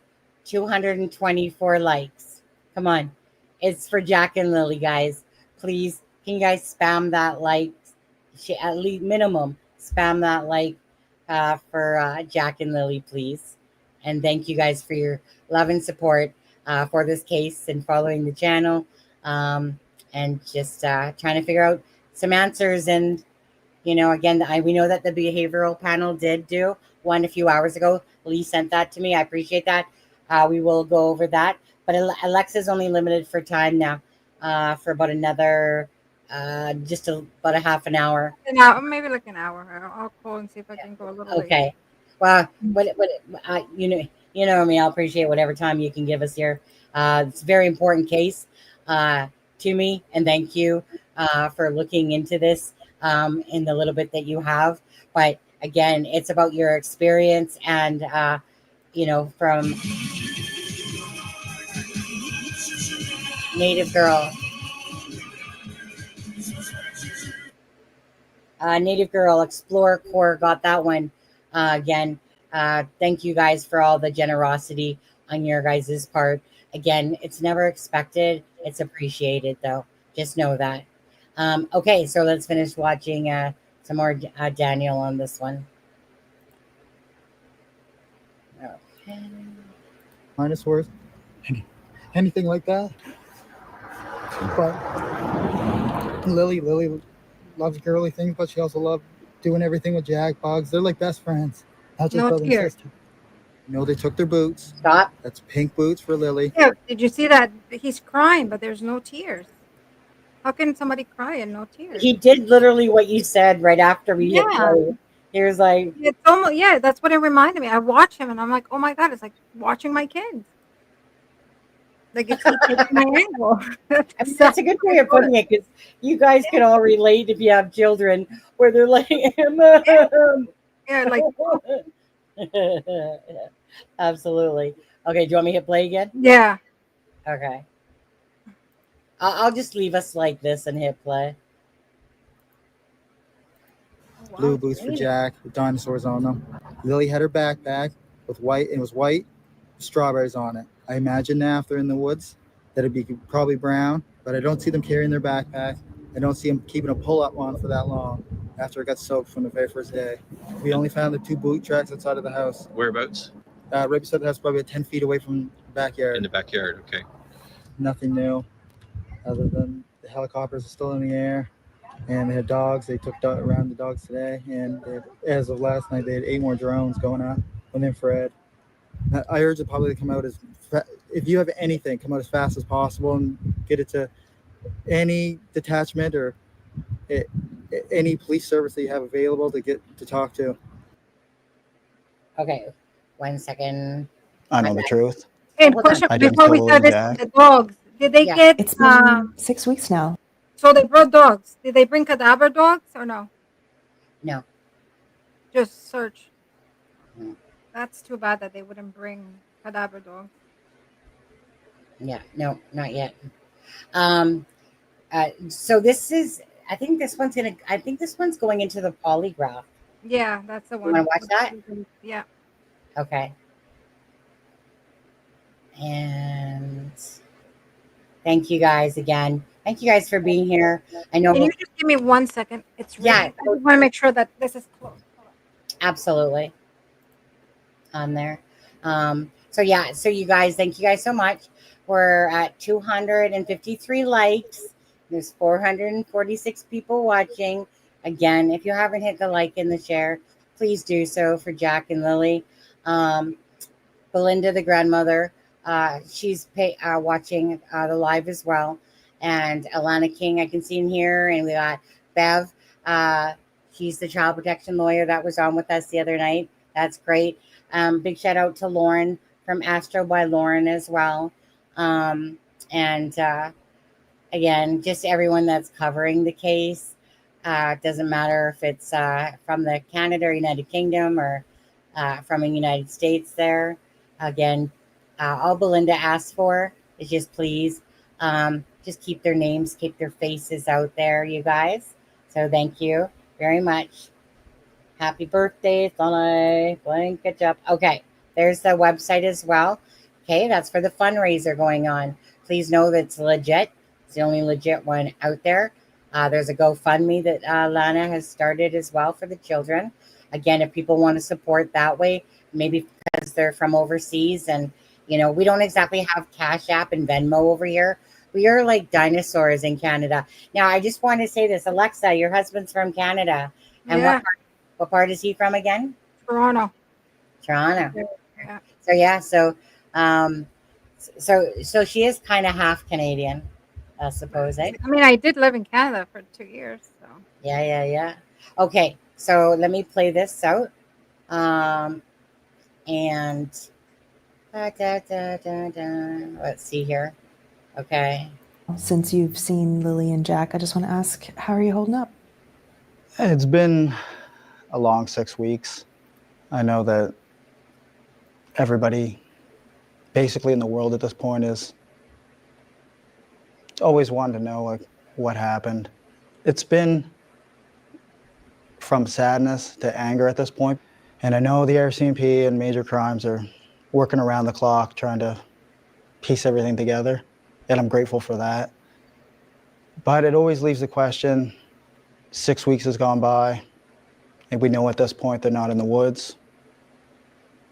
224 likes. Come on. It's for Jack and Lily, guys. Please, can you guys spam that like? At least minimum, spam that like for Jack and Lily, please. And thank you guys for your love and support for this case and following the channel, and just trying to figure out some answers. And again, we know that the behavioral panel did do one a few hours ago. Lee sent that to me. I appreciate that. We will go over that. But Alexa's only limited for time now for about another, about a half an hour. Maybe like an hour. I'll call and see if I can go a little later. Okay. Well, you know me. I'll appreciate whatever time you can give us here. It's a very important case to me, and thank you for looking into this in the little bit that you have. But again, it's about your experience and from Native Girl. Native Girl, Explore Core got that one again. Thank you guys for all the generosity on your guys' part. Again, it's never expected. It's appreciated, though. Just know that. Okay, so let's finish watching some more Daniel on this one. Okay. Dinosaurs, anything like that. But Lily loves girly things, but she also loves doing everything with Jack. Bugs, they're like best friends, not just No brother and tears. sister. You know, they took their boots. Stop. That's pink boots for Lily. Yeah, did you see that? He's crying, but there's no tears. How can somebody cry and no tears? He did literally what you said right after we hit Yeah. play. He was like, It's almost, yeah, that's what it reminded me. I watch him and I'm like, oh my God, it's like watching my kids. Like if he takes my angle. That's I mean, that's a good way of putting it because you guys can all relate if you have children where they're like, Yeah, like absolutely. Okay, do you want me to hit play again? yeah. Okay. I'll just leave us like this and hit play. Oh, wow, Blue it's boots for raining. Jack with dinosaurs on them. Lily had her backpack with white, and it was white, strawberries on it. I imagine now if they're in the woods that it'd be probably brown, but I don't see them carrying their backpack. I don't see them keeping a pull-up on for that long after it got soaked from the very first day. We only found the 2 boot tracks outside of the house. Whereabouts? Right beside the house, probably 10 feet away from the backyard. In the backyard. Okay. Nothing new other than the helicopters are still in the air. And they had dogs. They took around the dogs today. And as of last night, they had 8 more drones going out with infrared. I urge the public to come out if you have anything, come out as fast as possible and get it to any detachment or any police service that you have available to get to talk to. Okay, 1 second. I know the truth. Hey, Hold on. question I didn't before we kill start this, Jack. the dogs. Did they Yeah. get It's been 6 weeks now. so they brought dogs. Did they bring cadaver dogs or no? No. Just search. Mm. That's too bad that they wouldn't bring cadaver dogs. Yeah, no, not yet. So this is, I think this one's going into the polygraph. Yeah, that's the one. wanna watch that? Yeah. Okay. And thank you guys again. Thank you guys for being here. I know. Can you just give me 1 second? It's Yeah. raining. I just want to make sure that this is closed. Hold on. Absolutely. On there. So yeah, so you guys, thank you guys so much. We're at 253 likes. There's 446 people watching. Again, if you haven't hit the like and the share, please do so for Jack and Lily. Belinda, the grandmother, she's watching the live as well. And Alana King, I can see in here. And we got Bev. She's the child protection lawyer that was on with us the other night. That's great. Big shout out to Lauren from Astro by Lauren as well. Again, just everyone that's covering the case. It doesn't matter if it's from the Canada or United Kingdom or from the United States there. Again, all Belinda asked for is just please just keep their names, keep their faces out there, you guys. So thank you very much. Happy birthday, Lily. Blanket up. Okay, there's the website as well. Okay, that's for the fundraiser going on. Please know that it's legit. It's the only legit one out there. There's a GoFundMe that Lana has started as well for the children. Again, if people want to support that way, maybe because they're from overseas and, you know, we don't exactly have Cash App and Venmo over here. We are like dinosaurs in Canada. Now, I just want to say this. Alexa, your husband's from Canada. And Yeah. what part is he from again? Toronto. Toronto. Yeah. So yeah, so she is kind of half Canadian, I suppose. Eh? I mean, I did live in Canada for 2 years, so. Yeah. Okay, so let me play this out. And let's see here. Okay. Since you've seen Lily and Jack, I just want to ask, how are you holding up? It's been a long 6 weeks. I know that everybody basically in the world at this point is always wanting to know like what happened. It's been from sadness to anger at this point. And I know the RCMP and major crimes are working around the clock trying to piece everything together, and I'm grateful for that. But it always leaves the question, 6 weeks has gone by, and we know at this point they're not in the woods.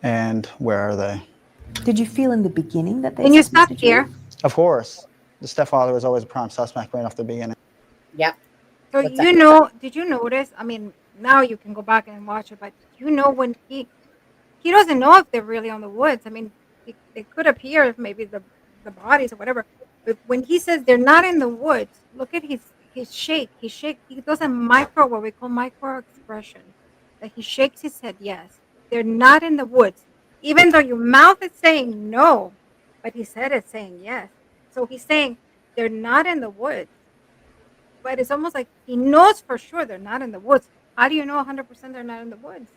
And where are they? Did you feel in the beginning that they Can you stop suspected you? here? Of course, the stepfather was always a prime suspect right off the beginning. Yep. So What's you that? know, did you notice? I mean, now you can go back and watch it, but you know when he doesn't know if they're really on the woods. I mean, they could appear if maybe the bodies or whatever. But when he says they're not in the woods, look at his shake. He does a micro, what we call micro expression. That he shakes his head. Yes, they're not in the woods, even though your mouth is saying no, but his head is saying yes. So he's saying they're not in the woods. But it's almost like he knows for sure they're not in the woods. How do you know 100% they're not in the woods?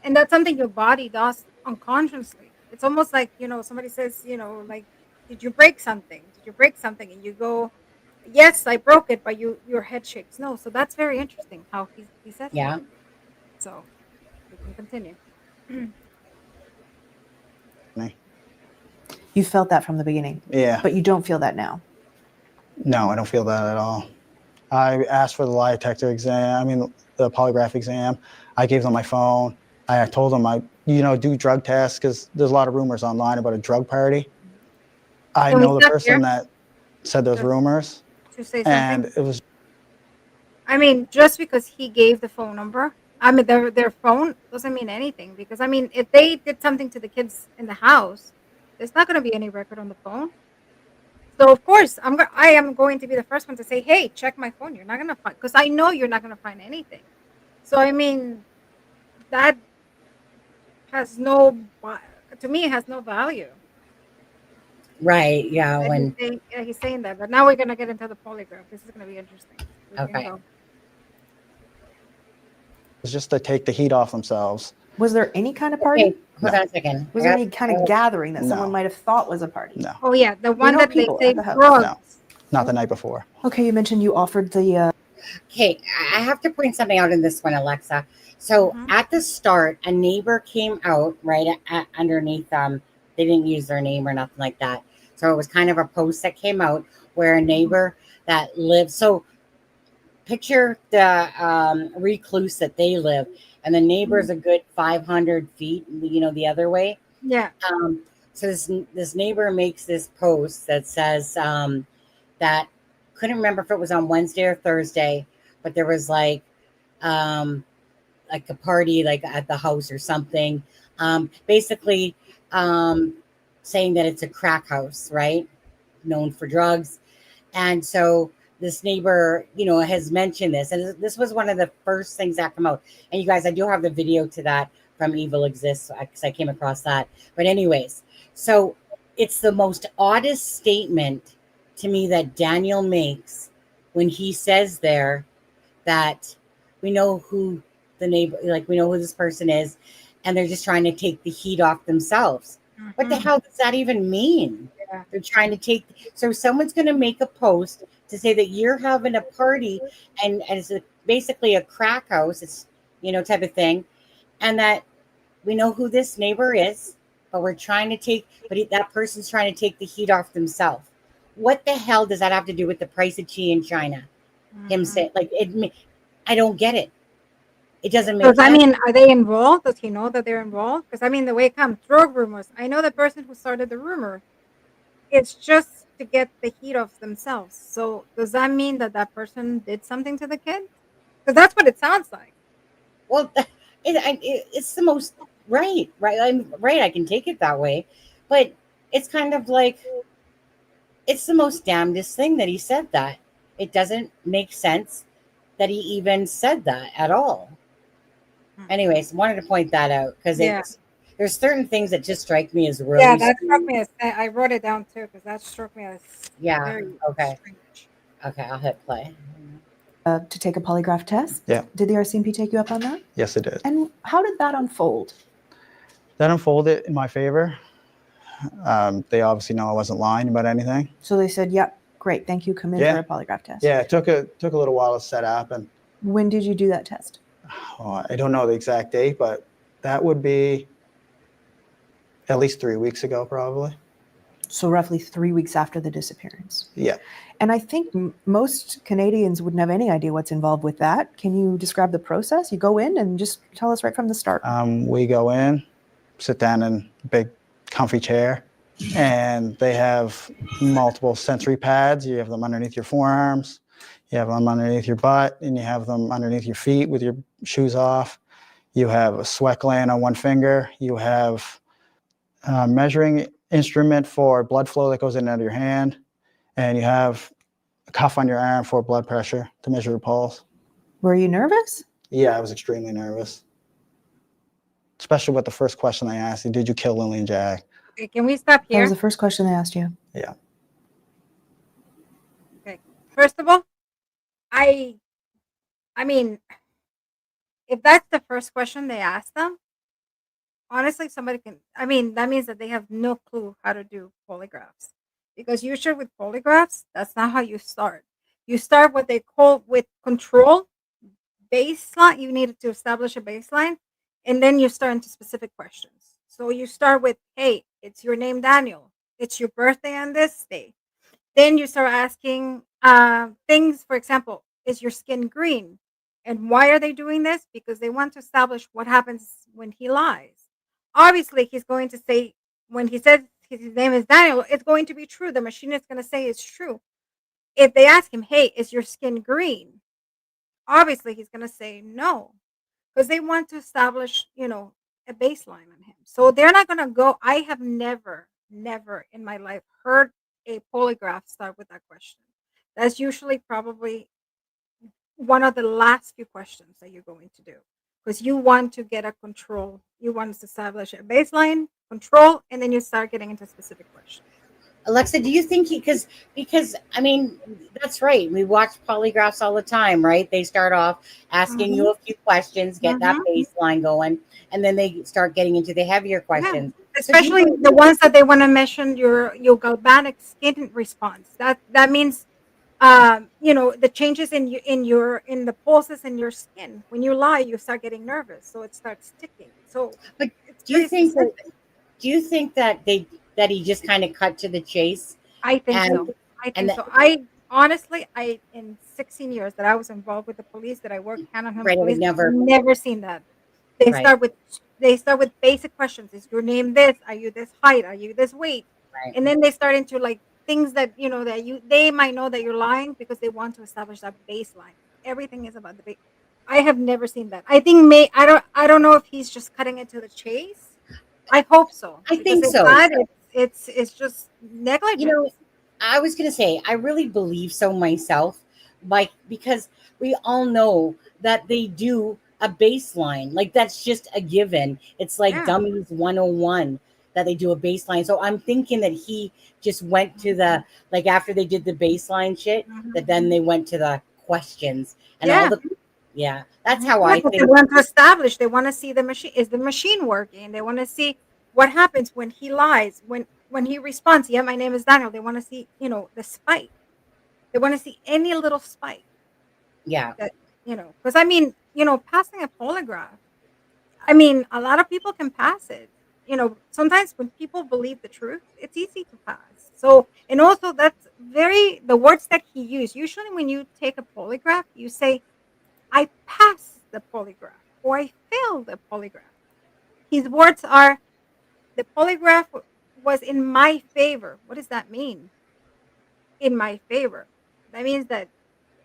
And that's something your body does unconsciously. It's almost like, somebody says, like, did you break something? Did you break something? And you go, yes, I broke it, but your head shakes. No. So that's very interesting how he says Yeah. that. So we can continue. You felt that from the beginning, Yeah. but you don't feel that now. No, I don't feel that at all. I asked for the lie detector exam, the polygraph exam. I gave them my phone. I told them do drug tests because there's a lot of rumors online about a drug party. I Can we know the stop person here? that said those Just rumors, to say and something. it was I mean, just because he gave the phone number, their phone doesn't mean anything because if they did something to the kids in the house, there's not going to be any record on the phone. So of course, I am going to be the first one to say, "Hey, check my phone. You're not going to find," because I know you're not going to find anything. So that has to me, it has no value. Right. Yeah. That When he's saying that, but now we're going to get into the polygraph. This is going to be interesting. We can okay. go. just to take the heat off themselves. Was there any kind of party? Okay, hold on a second. Was there any kind of gathering that No. someone might have thought was a party? No, Oh yeah, the one know that they people say at the house. drugs. No. Not the night before. Okay, you mentioned you offered the. Okay, I have to point something out in this one, Alexza. So Mhm. at the start, a neighbor came out right underneath. They didn't use their name or nothing like that. So it was kind of a post that came out where a neighbor that lives. So picture the recluse that they live, and the neighbor's a good 500 feet, the other way. Yeah. So this neighbor makes this post that says that couldn't remember if it was on Wednesday or Thursday, but there was like a party like at the house or something. Basically saying that it's a crack house, right? Known for drugs. And so this neighbor, has mentioned this. And this was one of the first things that come out. And you guys, I do have the video to that from Evil Exists because I came across that. But anyways, so it's the most oddest statement to me that Daniel makes when he says there that we know who the neighbor, like we know who this person is, and they're just trying to take the heat off themselves. What the hell does that even mean? Yeah. They're trying to take, so someone's going to make a post to say that you're having a party and it's basically a crack house, it's, type of thing. And that we know who this neighbor is, but that person's trying to take the heat off themselves. What the hell does that have to do with the price of tea in China? Him saying, I don't get it. It doesn't make Because sense. are they involved? Does he know that they're involved? Because the way it comes, drug rumors. I know the person who started the rumor. It's just to get the heat off themselves. So does that mean that person did something to the kid? Because that's what it sounds like. Well, it's the most right. I'm right. I can take it that way, but it's kind of like it's the most damnedest thing that he said that. It doesn't make sense that he even said that at all. Anyways, wanted to point that out because there's certain things that just strike me as really. Yeah, that struck me as. I wrote it down too because that struck me as. Very Okay. strange. Okay, I'll hit play. To take a polygraph test? Yeah. Did the RCMP take you up on that? Yes, it did. And how did that unfold? That unfolded in my favor. They obviously know I wasn't lying about anything. So they said, "Yep, great, thank you. Come in for a polygraph test." Yeah, it took a little while to set up, and When did you do that test? I don't know the exact date, but that would be at least 3 weeks ago, probably. So roughly 3 weeks after the disappearance. Yeah. And I think most Canadians wouldn't have any idea what's involved with that. Can you describe the process? You go in and just tell us right from the start. We go in, sit down in a big comfy chair, and they have multiple sensory pads. You have them underneath your forearms, you have them underneath your butt, and you have them underneath your feet with your shoes off. You have a sweat gland on one finger. You have a measuring instrument for blood flow that goes in and out of your hand. And you have a cuff on your arm for blood pressure to measure your pulse. Were you nervous? Yeah, I was extremely nervous. Especially with the first question they asked you, did you kill Lily and Jack? Okay, can we stop That here? was the first question they asked you. Yeah. Okay. First of all, I mean, if that's the first question they ask them, honestly, somebody can. I mean, that means that they have no clue how to do polygraphs. Because usually with polygraphs, that's not how you start. You start what they call with control baseline. You need to establish a baseline, and then you start into specific questions. So you start with, hey, it's your name, Daniel. It's your birthday on this day. Then you start asking things, for example, is your skin green? And why are they doing this? Because they want to establish what happens when he lies. Obviously, he's going to say, when he says his name is Daniel, it's going to be true. The machine is going to say it's true. If they ask him, hey, is your skin green? Obviously, he's going to say no, because they want to establish, a baseline on him. So they're not going to go. I have never in my life heard a polygraph start with that question. That's usually probably one of the last few questions that you're going to do, because you want to get a control. You want to establish a baseline control, and then you start getting into specific questions. Alexza, do you think because I mean, that's right. We watch polygraphs all the time, right? They start off asking you a few questions, get that baseline going, and then they start getting into the heavier questions. Yeah. Especially the ones that they want to measure your galvanic skin response. That means the changes in the pulses in your skin. When you lie, you start getting nervous, so it starts ticking. So, but do you think that he just kind of cut to the chase? I think so. I honestly, in 16 years that I was involved with the police, that I worked hand on hand with police, never seen that. They start with basic questions. Is your name this? Are you this height? Are you this weight? Right. And then they start into like things that they might know that you're lying, because they want to establish that baseline. Everything is about the base. I have never seen that. I think I don't know if he's just cutting it to the chase. I hope so. I think so. It's just negligence. I was going to say, I really believe so myself, because we all know that they do a baseline. Like, that's just a given. It's like Dummies 101 that they do a baseline. So I'm thinking that he just went to the, like, after they did the baseline shit, that then they went to the questions and all the, that's how I think. They want to establish, they want to see the machine. Is the machine working? They want to see what happens when he lies, when he responds, yeah, my name is Daniel. They want to see, the spike. They want to see any little spike. Yeah. That, because I mean, passing a polygraph, I mean, a lot of people can pass it. Sometimes when people believe the truth, it's easy to pass. So, and also that's the words that he used. Usually when you take a polygraph, you say, I passed the polygraph or I failed the polygraph. His words are, the polygraph was in my favor. What does that mean? In my favor. That means that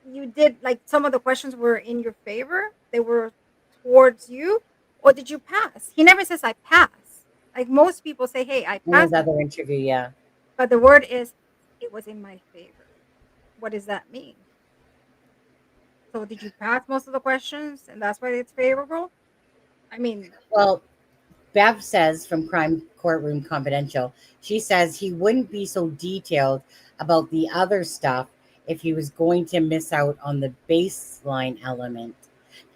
you did, like, some of the questions were in your favor. They were towards you. Or did you pass? He never says I pass. Like most people say, hey, I passed. Another interview, yeah. But the word is, it was in my favor. What does that mean? So did you pass most of the questions and that's why it's favorable? I mean, well, Bev says from Crime Courtroom Confidential, she says he wouldn't be so detailed about the other stuff if he was going to miss out on the baseline element.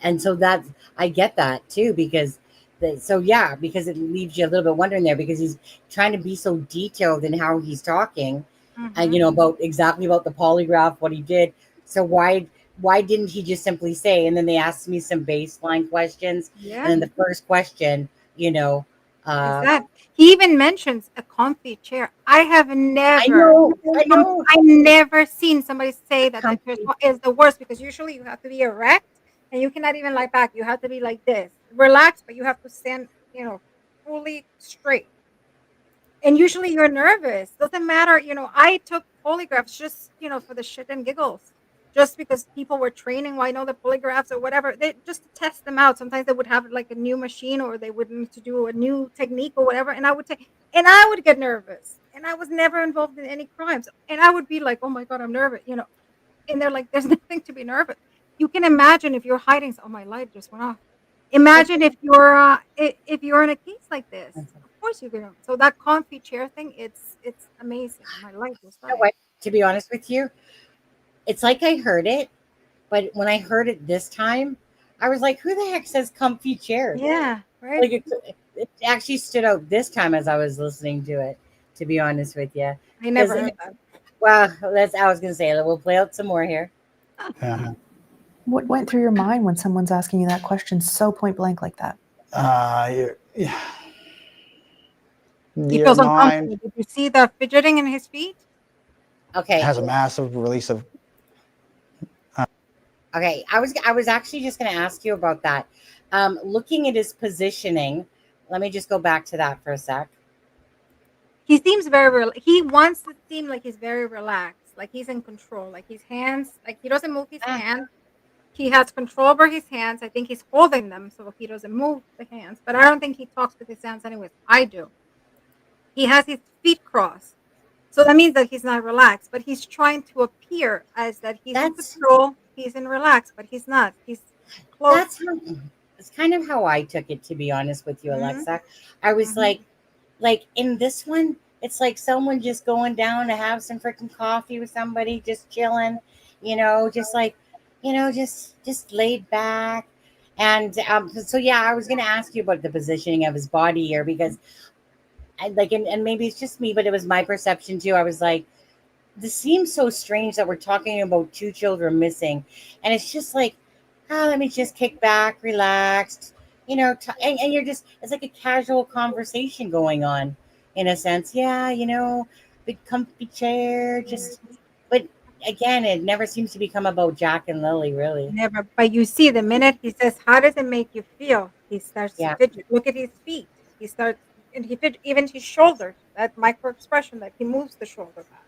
And so that, I get that too, because because it leaves you a little bit wondering there, because he's trying to be so detailed in how he's talking and, about exactly about the polygraph, what he did. So why why didn't he just simply say? And then they asked me some baseline questions. Yeah. And then the first question, you know, Exactly. He even mentions a comfy chair. I have I never, know, I never seen somebody say that the chair comfy. is the worst, because usually you have to be erect and you cannot even lie back. You have to be like this, relaxed, but you have to stand, fully straight. And usually you're nervous. Doesn't matter. I took polygraphs just, for the shit and giggles. Just because people were training, well, I know the polygraphs or whatever, they just to test them out. Sometimes they would have like a new machine, or they would need to do a new technique or whatever. And I would get nervous. And I was never involved in any crimes. And I would be like, oh my God, I'm nervous. And they're like, there's nothing to be nervous. You can imagine if you're hiding. Oh, my light just went off. Imagine if you're in a case like this. Of course you're gonna. So that comfy chair thing, it's amazing. My light just You know died. what? To be honest with you, it's like I heard it, but when I heard it this time, I was like, "Who the heck says comfy chair?" Yeah, right. Like it actually stood out this time as I was listening to it. To be honest with you, I never because heard that. well, I was gonna say we'll play out some more here. Yeah. What went through your mind when someone's asking you that question so point blank like that? He Your feels mind uncomfortable. Did you see the fidgeting in his feet? Okay, has a massive release of. okay. I was actually just gonna ask you about that. Looking at his positioning, let me just go back to that for a sec. He seems he wants to seem like he's very relaxed, like he's in control, like his hands, like he doesn't move his Ah, hand. He has control over his hands. I think he's holding them so he doesn't move the hands. But I don't think he talks with his hands anyways. I do. He has his feet crossed. So that means that he's not relaxed, but he's trying to appear as that he's in that's control, he's in relaxed, but he's not. He's close. that's how it's kind of how I took it, to be honest with you, Hmm. Alexa. I was Hmm. like in this one, it's like someone just going down to have some freaking coffee with somebody, just chilling, just like, just laid back. And so yeah, I was gonna ask you about the positioning of his body here because I like, and maybe it's just me, but it was my perception too. I was like, this seems so strange that we're talking about two children missing, and it's just like, let me just kick back, relaxed, and you're just, it's like a casual conversation going on, in a sense. Yeah, big comfy chair, just, but again, it never seems to become about Jack and Lily, really. Never. But you see, the minute he says, "How does it make you feel?" He starts to Yeah, fidget. Look at his feet. He starts, and he fidget, even his shoulders. That micro expression that he moves the shoulder back.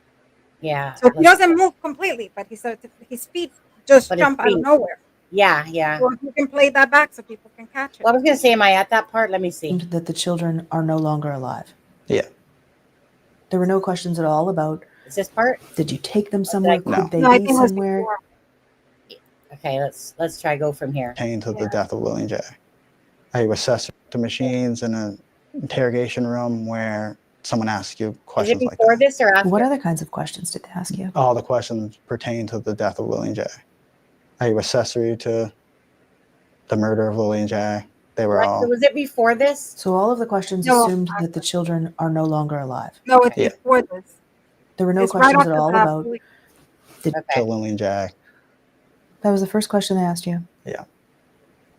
yeah. So he doesn't move completely, but he starts his feet just But his jump out of feet, nowhere. yeah. So if you can play that back so people can catch it. Well, I was gonna say, am I at that part? Let me see. That the children are no longer alive. Yeah. There were no questions at all about, Is this part? did you take them somewhere? No. Could they No, I be think it was somewhere? before. Okay, let's try go from here. Pertain to Yeah. the death of Lily and Jack. I assess the machines in an interrogation room where someone asks you Is it questions like before that. this or after? What other kinds of questions did they ask you? All the questions pertain to the death of Lily and Jack. Are you accessory to the murder of Lily and Jack? They were What? all. Was it before this? So all of the questions No, assumed that the children are no longer alive. no, it's Yeah. before this. There were no It's right questions at after all that. about, To Okay. Lily and Jack. that was the first question they asked you. Yeah.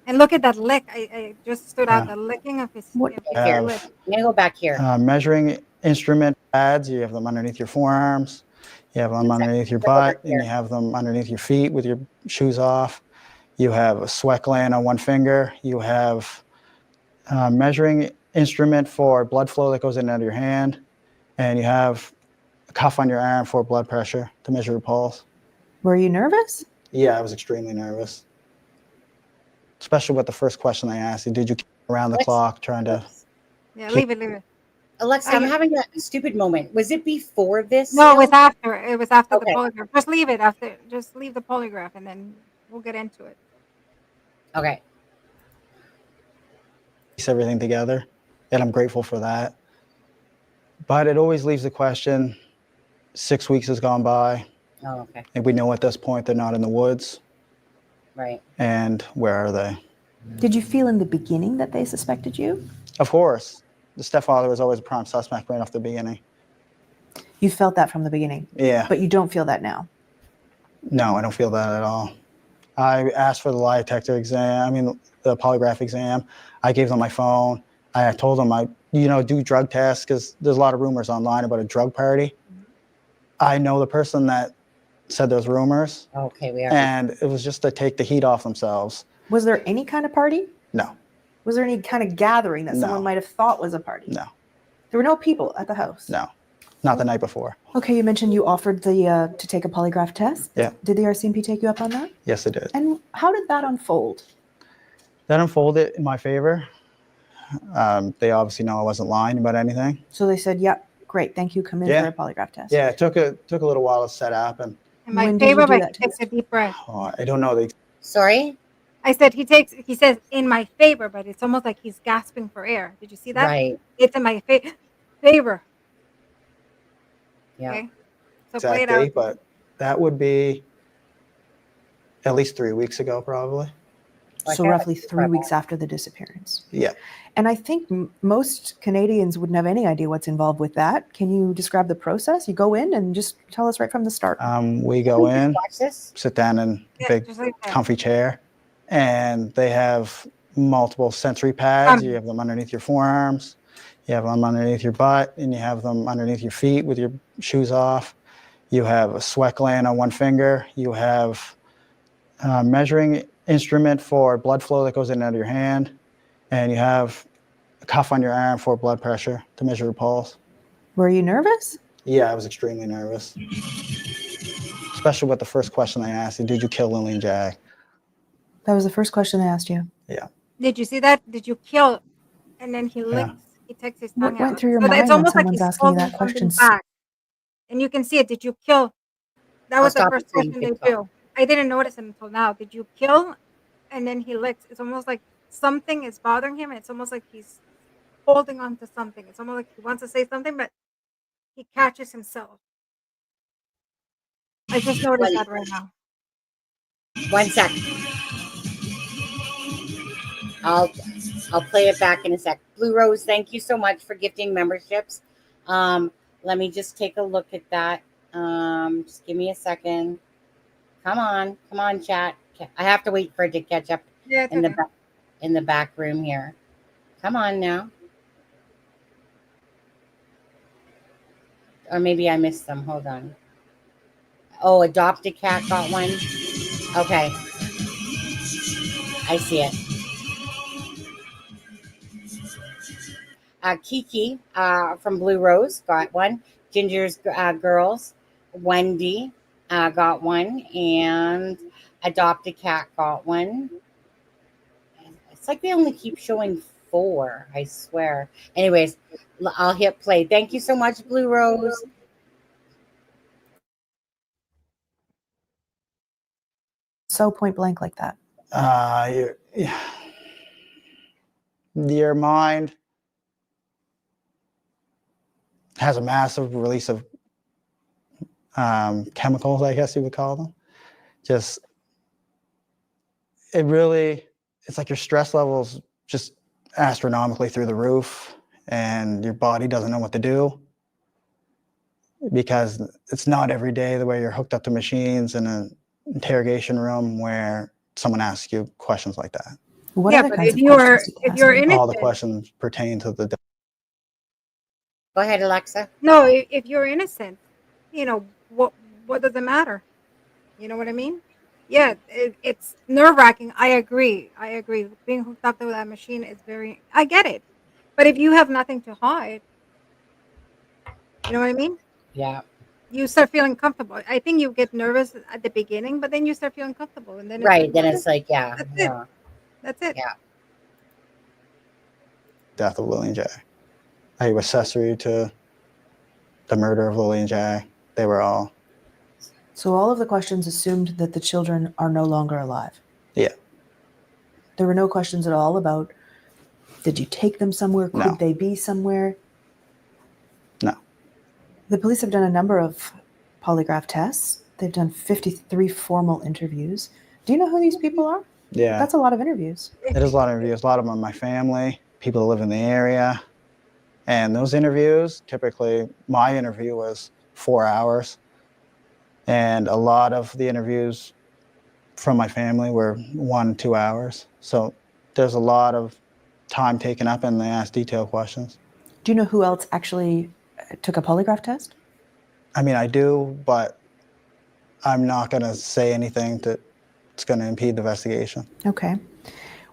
And look at that lick. I just stood out Yeah. the licking of his, What- of his Here. lip. I'm gonna go back here. Measuring instrument pads, you have them underneath your forearms, you have them underneath your Go back butt, and here. you have them underneath your feet with your shoes off. You have a sweat gland on one finger. You have a measuring instrument for blood flow that goes in and out of your hand. And you have a cuff on your arm for blood pressure to measure your pulse. Were you nervous? Yeah, I was extremely nervous. Especially with the first question they asked you, did you keep around the Let's- clock trying to. Yeah, leave it. Alexa, I'm having a stupid moment. Was it before this? No, it was still? after. It was after the Okay. polygraph. Just leave it after. Just leave the polygraph, and then we'll get into it. Okay. Piece everything together, and I'm grateful for that. But it always leaves the question, 6 weeks has gone by, Oh, okay. and we know at this point they're not in the woods, Right. and where are they? Did you feel in the beginning that they suspected you? Of course, the stepfather was always a prime suspect right off the beginning. You felt that from the beginning, Yeah, but you don't feel that now. no, I don't feel that at all. I asked for the lie detector exam. I mean, the polygraph exam. I gave them my phone. I told them I, do drug tests because there's a lot of rumors online about a drug party. I know the person that said those rumors, Okay, we are. and it was just to take the heat off themselves. Was there any kind of party? No, Was there any kind of gathering that someone No. might have thought was a party? no, There were no people at the house? no, not the night before. Okay, you mentioned you offered to take a polygraph test. Yeah. Did the RCMP take you up on that? Yes, it did. And how did that unfold? That unfolded in my favor. They obviously know I wasn't lying about anything. So they said, "Yeah, great, thank you. Come in Yeah. for a polygraph test." Yeah, it took a little while to set up, and In my When did you favor, do but that he takes a deep breath. I don't know the Sorry? I said he says in my favor, but it's almost like he's gasping for air. Did you see that? Right. It's in my favor. Yeah. Okay. So play exact it out. date, but that would be at least 3 weeks ago, probably. So Okay. roughly 3 weeks after the disappearance. Yeah. And I think most Canadians wouldn't have any idea what's involved with that. Can you describe the process? You go in and just tell us right from the start. We go in, Watch this. sit down in a Yeah, big just like that. comfy chair, and they have multiple sensory pads. You have them underneath your forearms, you have them underneath your butt, and you have them underneath your feet with your shoes off. You have a sweat gland on one finger. You have a measuring instrument for blood flow that goes in and out of your hand, and you have a cuff on your arm for blood pressure to measure your pulse. Were you nervous? Yeah, I was extremely nervous, especially with the first question they asked you: "Did you kill Lily and Jack?" That was the first question they asked you. Yeah. Did you see that? Did you kill? And then he licks. He takes his tongue What went out. through your So mind it's when almost like someone's he's asking you holding that something question? back. And you can see it. Did you kill? That I'll was the stop first it so you question can they talk. do. I didn't notice it until now. Did you kill? And then he licks. It's almost like something is bothering him. It's almost like he's holding on to something. It's almost like he wants to say something, but he catches himself. I just noticed that right now. 1 sec. I'll play it back in a sec. Blue Rose, thank you so much for gifting memberships. Let me just take a look at that. Just give me a second. Come on, chat. I have to wait for it to catch up Yeah, it's in okay. the back room here. Come on now. Or maybe I missed them. Hold on. Oh, adopted cat got one. Okay. I see it. Kiki from Blue Rose got one. Ginger's Girls, Wendy got one, and Adopt a Cat got one. It's like they only keep showing 4, I swear. Anyways, I'll hit play. Thank you so much, Blue Rose. So point blank like that. Your mind has a massive release of chemicals, I guess you would call them. Just, it's like your stress levels just astronomically through the roof, and your body doesn't know what to do, because it's not every day the way you're hooked up to machines in an interrogation room where someone asks you questions like that. What Yeah, other but kinds if of you're questions did you ask you're them? innocent, All the questions pertain to the Go ahead, Alexa. no, if you're innocent, what does it matter? You know what I mean? Yeah, it's nerve wracking. I agree. Being hooked up to that machine is very. I get it, but if you have nothing to hide, you know what I mean? Yeah. You start feeling comfortable. I think you get nervous at the beginning, but then you start feeling comfortable, and then Right. Then it's like, that's it. yeah. That's it. Yeah. death of Lily and Jack. I was accessory to the murder of Lily and Jack. They were all. So all of the questions assumed that the children are no longer alive. Yeah. There were no questions at all about, did you take them somewhere? Could No. they be somewhere? No. The police have done a number of polygraph tests. They've done 53 formal interviews. Do you know who these people are? Yeah. That's a lot of interviews. It is a lot of interviews. A lot of them are my family, people that live in the area. And those interviews, typically, my interview was 4 hours. And a lot of the interviews from my family were 1-2 hours. So there's a lot of time taken up, and they ask detailed questions. Do you know who else actually took a polygraph test? I mean, I do, but I'm not going to say anything that's going to impede the investigation. Okay.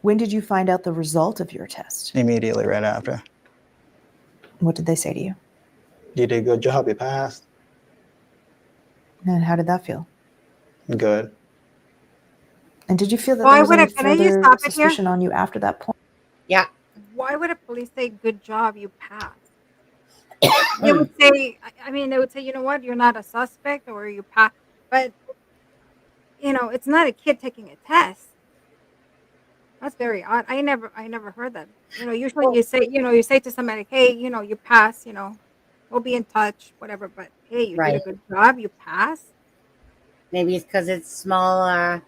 When did you find out the result of your test? Immediately right after. What did they say to you? You did a good job, you passed. And how did that feel? Good. And did you feel that Why there was would any it? Can I just further stop it here? suspicion on you after that point? Yeah. Why would a police say, "Good job, you passed"? They would say, I mean, they would say, you know what, you're not a suspect or you pass. But, it's not a kid taking a test. That's very odd. I never heard that. Usually you say to somebody, hey, you pass, we'll be in touch, whatever. But hey, you did a Right. good job, you pass. Maybe it's because it's small Yeah,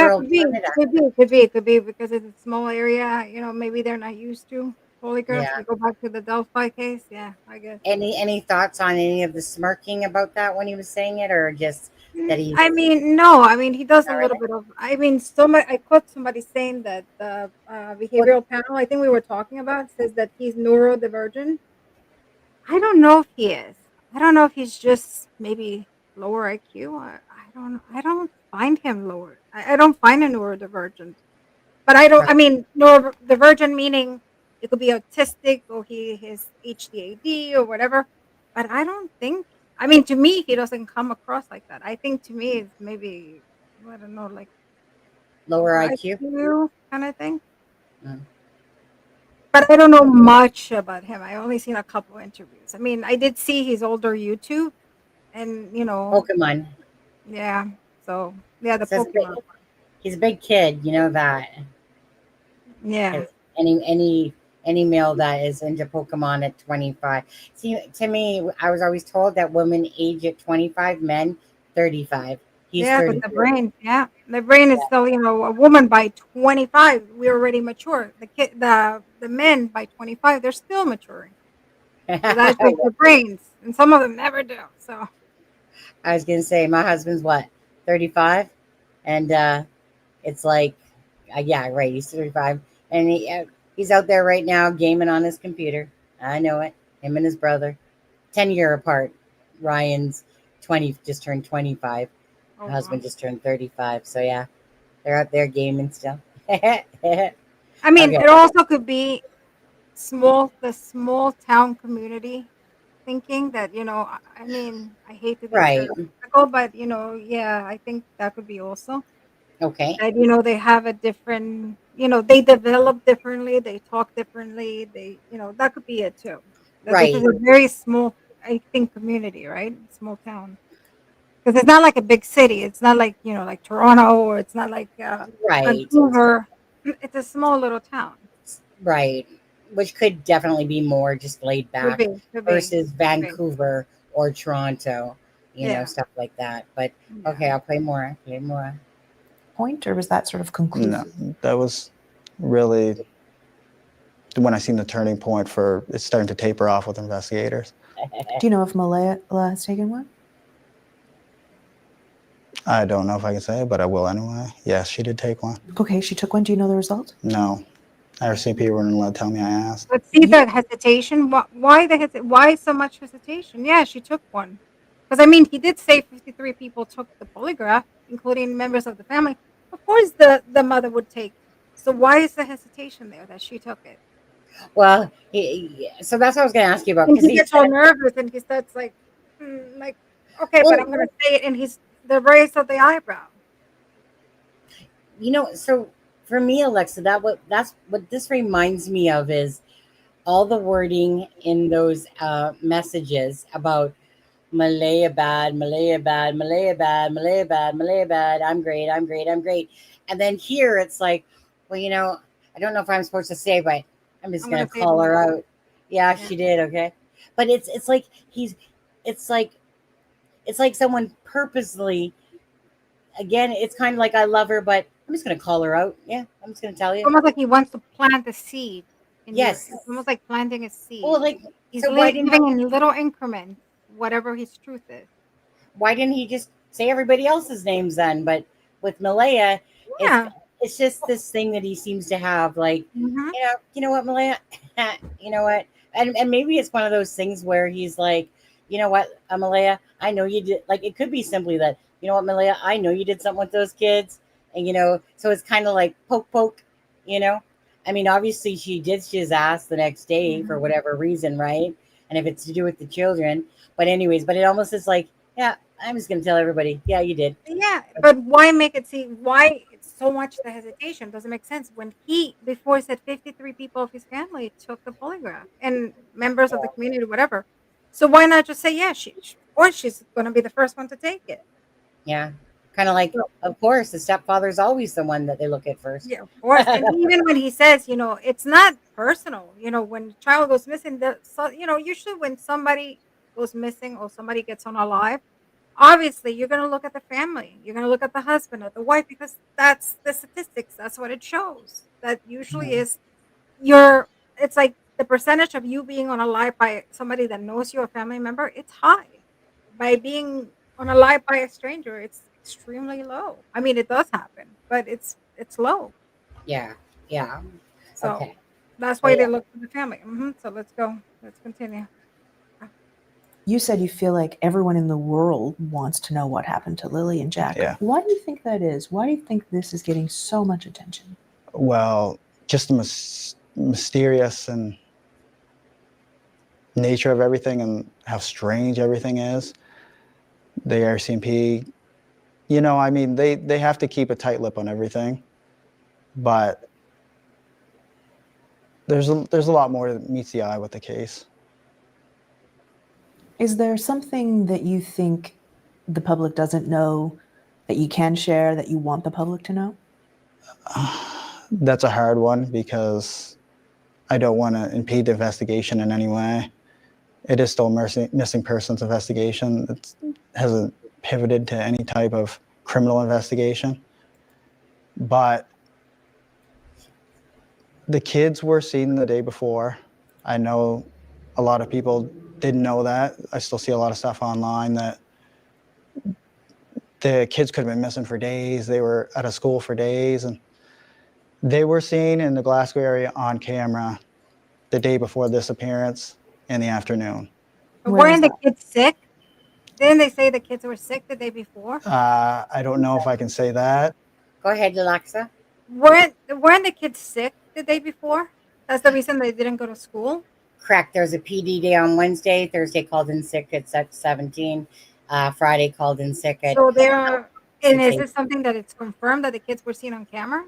rural could be, Canada. could be because it's a small area. Maybe they're not used to polygraphs. Yeah. We go back to the Delphi case. Yeah, I guess. Any thoughts on any of the smirking about that when he was saying it, or just that he's I mean, no. I mean, he does a all little right? bit of. I mean, I caught somebody saying that the Well, behavioral panel I think we were talking about says that he's neurodivergent. I don't know if he is. I don't know if he's just maybe lower IQ. I don't. I don't find him lower. I don't find him neurodivergent. But I don't. right. I mean, neurodivergent meaning it could be autistic or he has HDAD or whatever. But I don't think. I mean, to me, he doesn't come across like that. I think to me, it's maybe I don't know, like Lower lower IQ. IQ kind of thing. Mm. But I don't know much about him. I only seen a couple interviews. I mean, I did see his older YouTube, and Pokemon. yeah. So yeah, the Says Pokemon. he's a big kid. You know that. Yeah. It's any male that is into Pokemon at 25. See, to me, I was always told that women age at 25, men 35. He's Yeah, but the 32. brain, the brain is still, a woman by 25, we're already mature. The men by 25, they're still maturing. So that's like the brains, and some of them never do. So I was gonna say my husband's what 35, and it's like, yeah, right. He's 35, and he's out there right now gaming on his computer. I know it. Him and his brother, 10-year apart. Ryan's 20, just turned 25. oh, My wow. husband just turned 35. So yeah, they're out there gaming still. I mean, Okay. it also could be the small town community thinking that I mean, I hate to be Right. stereotypical, but yeah, I think that could be also. Okay. That they have a different, they develop differently, they talk differently, that could be it too. That this is Right. a very small, I think, community, right? Small town. Because it's not like a big city. It's not like, like Toronto, or it's not like Right. Vancouver. It's a small little town. Right. Which could definitely be more just laid Could back be, versus could be. Vancouver or Toronto, Yeah. stuff like that. But Yeah. okay, I'll play more. Play more. Point, or was that sort of conclusive? No, that was really when I seen the turning point for it's starting to taper off with investigators. Do you know if Malaya has taken one? I don't know if I can say it, but I will anyway. Yes, she did take one. Okay, she took one. Do you know the result? No. RCMP wouldn't let tell me I asked. But see that hesitation. Why so much hesitation? Yeah, she took one. Because I mean, he did say 53 people took the polygraph, including members of the family. Of course, the mother would take. So why is the hesitation there that she took it? Well, so that's what I was going to ask you about, And because he gets all nervous and he starts like, okay, but I'm going to say it, and the raise of the eyebrow. So for me, Alexza, that's what this reminds me of is all the wording in those messages about Malaya bad, Malaya bad, Malaya bad, Malaya bad, Malaya bad. I'm great, I'm great, I'm great. And then here it's like, well, I don't know if I'm supposed to say, but I'm just gonna call her out. Yeah, she did. Okay, but it's like it's like someone purposely. Again, it's kind of like I love her, but I'm just gonna call her out. Yeah, I'm just gonna tell you. Almost like he wants to plant a seed. Yes. It's almost like planting a seed. Well, like, he's so why living in little increments, whatever his truth is. Why didn't he just say everybody else's names then? But with Malaya, it's Yeah. it's just this thing that he seems to have, like, Hmm. you know what, Malaya, you know what, and maybe it's one of those things where he's like, you know what, Malaya, I know you did. Like, it could be simply that, you know what, Malaya, I know you did something with those kids, and so it's kind of like poke, poke, you know. I mean, obviously, she ditched his ass the next day for whatever reason, right? And if it's to do with the children, but anyways, but it almost is like, yeah, I'm just gonna tell everybody, yeah, you did. Yeah, but why make it seem why it's so much the hesitation? Doesn't make sense when he before said 53 people of his family took the polygraph and members of the community, whatever. So why not just say, yeah, of course she's going to be the first one to take it. Yeah, kind of like, So, of course, the stepfather's always the one that they look at first. yeah, of course. And even when he says, it's not personal. When a child goes missing, usually when somebody goes missing or somebody gets unalive, obviously you're going to look at the family. You're going to look at the husband or the wife because that's the statistics. That's what it shows. That usually Mhm. is your. It's like the percentage of you being unalive by somebody that knows you, a family member. It's high. By being unalive by a stranger, it's extremely low. I mean, it does happen, but it's low. Yeah, yeah. So Okay. that's So why they yeah, look for the family. So let's go. Let's continue. You said you feel like everyone in the world wants to know what happened to Lily and Jack. Yeah. Why do you think that is? Why do you think this is getting so much attention? Well, just the mysterious and nature of everything and how strange everything is. The RCMP, I mean, they have to keep a tight lip on everything, but there's a lot more that meets the eye with the case. Is there something that you think the public doesn't know that you can share that you want the public to know? That's a hard one because I don't want to impede the investigation in any way. It is still a missing persons investigation. It hasn't pivoted to any type of criminal investigation. But the kids were seen the day before. I know a lot of people didn't know that. I still see a lot of stuff online that the kids could have been missing for days. They were out of school for days, and they were seen in the Glasgow area on camera the day before this appearance in the afternoon. But Where was weren't the that? kids sick? Didn't they say the kids were sick the day before? I don't know if I can say that. go ahead, Alexa. Weren't the kids sick the day before? That's the reason they didn't go to school. Correct. There's a PD day on Wednesday. Thursday called in sick at 17. Friday called in sick at So they're and is 6:08. it something that it's confirmed that the kids were seen on camera?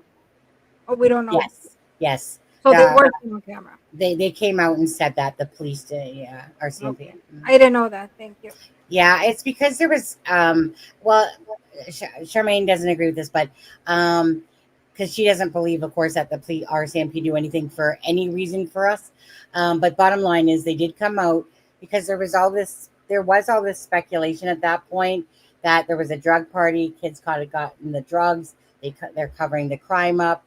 Or we don't know. Yes, yes. So they The, were seen on camera. they came out and said that the police did. Yeah, RCMP. Okay. I didn't know that. Thank you. Yeah, it's because there was well, Charmaine doesn't agree with this, but because she doesn't believe, of course, that the RCMP do anything for any reason for us. But bottom line is they did come out because there was all this speculation at that point that there was a drug party, kids gotten the drugs, they're covering the crime up,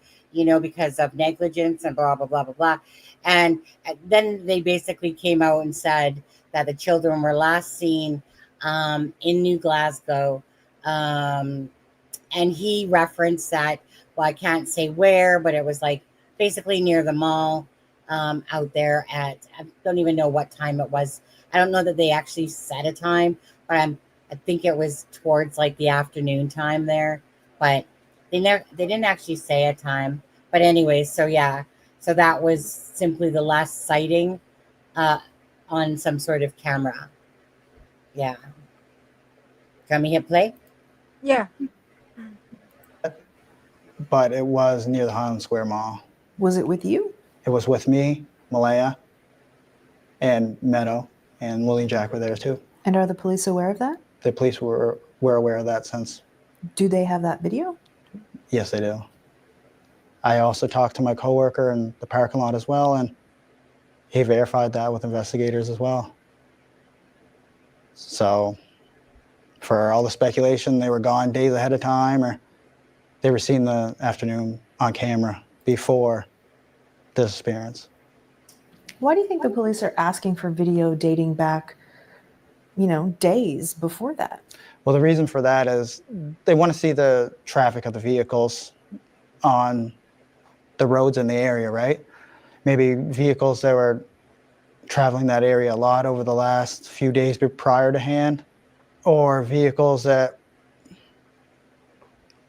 because of negligence and blah blah blah blah blah. And then they basically came out and said that the children were last seen in New Glasgow. And he referenced that, well, I can't say where, but it was like basically near the mall out there I don't even know what time it was. I don't know that they actually set a time, but I think it was towards like the afternoon time there, but they didn't actually say a time. But anyways, so yeah, so that was simply the last sighting on some sort of camera. Yeah. Can we hit play? Yeah. But it was near the Highland Square Mall. Was it with you? It was with me, Malaya, and Meadow, and Lily and Jack were there too. And are the police aware of that? The police were aware of that since. Do they have that video? Yes, they do. I also talked to my coworker in the parking lot as well, and he verified that with investigators as well. So for all the speculation, they were gone days ahead of time, or they were seen the afternoon on camera before the disappearance. Why do you think the police are asking for video dating back days before that? Well, the reason for that is they want to see the traffic of the vehicles on the roads in the area, right? Maybe vehicles that were traveling that area a lot over the last few days prior to hand, or vehicles that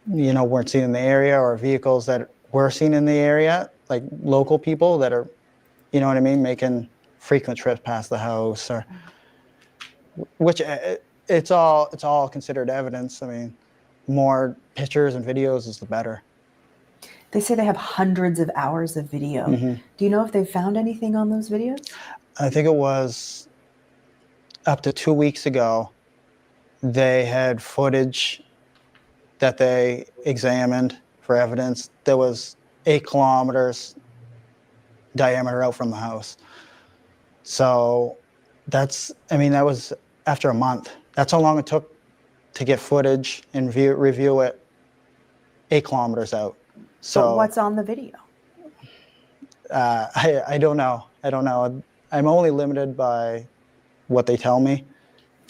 weren't seen in the area, or vehicles that were seen in the area, like local people that are, you know what I mean, making frequent trips past the house, or which it's all considered evidence. I mean, more pictures and videos is the better. They say they have hundreds of hours of video. Do you know if they found anything on those videos? I think it was up to 2 weeks ago, they had footage that they examined for evidence that was 8 kilometers diameter out from the house. So that was after a month. That's how long it took to get footage and review it 8 kilometers out. So But what's on the video? I don't know. I'm only limited by what they tell me.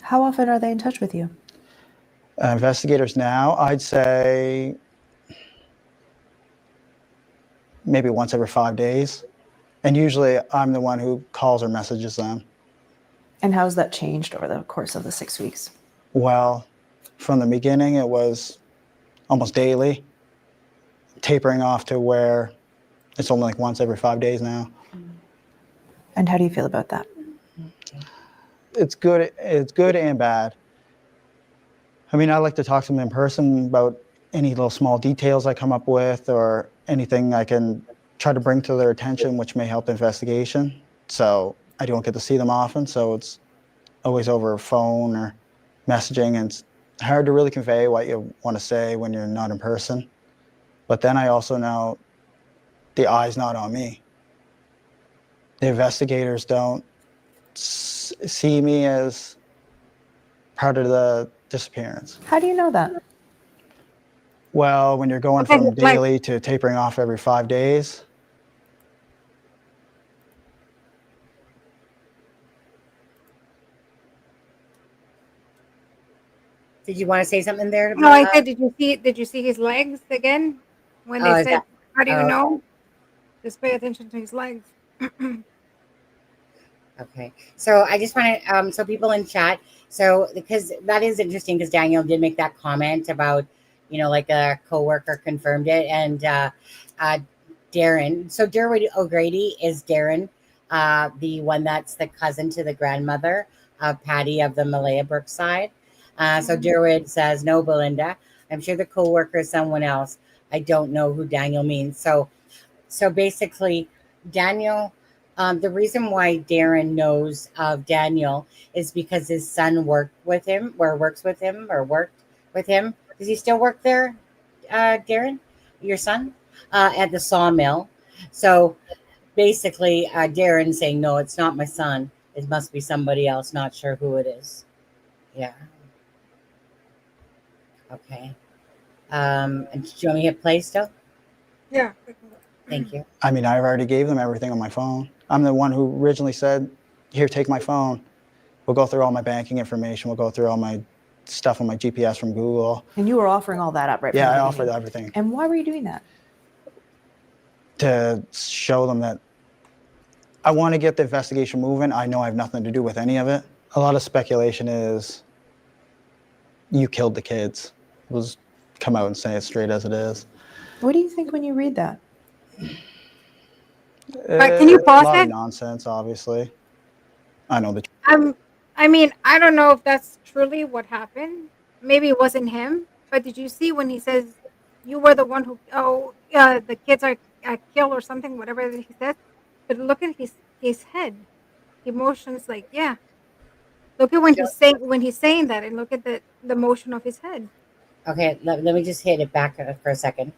How often are they in touch with you? Investigators now, I'd say maybe once every 5 days. And usually I'm the one who calls or messages them. And how's that changed over the course of the 6 weeks? Well, from the beginning, it was almost daily, tapering off to where it's only like once every 5 days now. And how do you feel about that? It's good and bad. I mean, I like to talk to them in person about any little small details I come up with, or anything I can try to bring to their attention which may help the investigation. So I don't get to see them often, so it's always over phone or messaging, and it's hard to really convey what you want to say when you're not in person. But then I also know the eye's not on me. The investigators don't see me as part of the disappearance. How do you know that? Well, when you're going from daily to tapering off every 5 days. Did you want to say something there? No, I said, did you see his legs again? When they said, how do you know? Just pay attention to his legs. Okay. So I just want to, so people in chat, so because that is interesting, because Daniel did make that comment about, like a coworker confirmed it, and Darren. So Derwood O'Grady is Darren, the one that's the cousin to the grandmother of Patty of the Malaya Brookside. So Derwood says, no, Belinda, I'm sure the coworker is someone else. I don't know who Daniel means. So basically, Daniel, the reason why Darren knows of Daniel is because his son worked with him. Does he still work there, Darren, your son, at the sawmill? So basically, Darren saying, no, it's not my son. It must be somebody else. Not sure who it is. Yeah. Okay. And do you want me to hit play still? Yeah. Thank you. I mean, I've already gave them everything on my phone. I'm the one who originally said, here, take my phone. We'll go through all my banking information. We'll go through all my stuff on my GPS from Google. And you were offering all that up, right? Yeah, I offered everything. And why were you doing that? To show them that I want to get the investigation moving. I know I have nothing to do with any of it. A lot of speculation is you killed the kids. Let's come out and say it straight as it is. What do you think when you read that? But can you pause a lot it? of nonsense, obviously. I know the I mean, I don't know if that's truly what happened. Maybe it wasn't him. But did you see when he says you were the one who the kids are killed or something, whatever he says? But look at his head. He motions like, yeah. Look at when he's saying that, and look at the motion of his head. Okay, let me just hit it back for a second.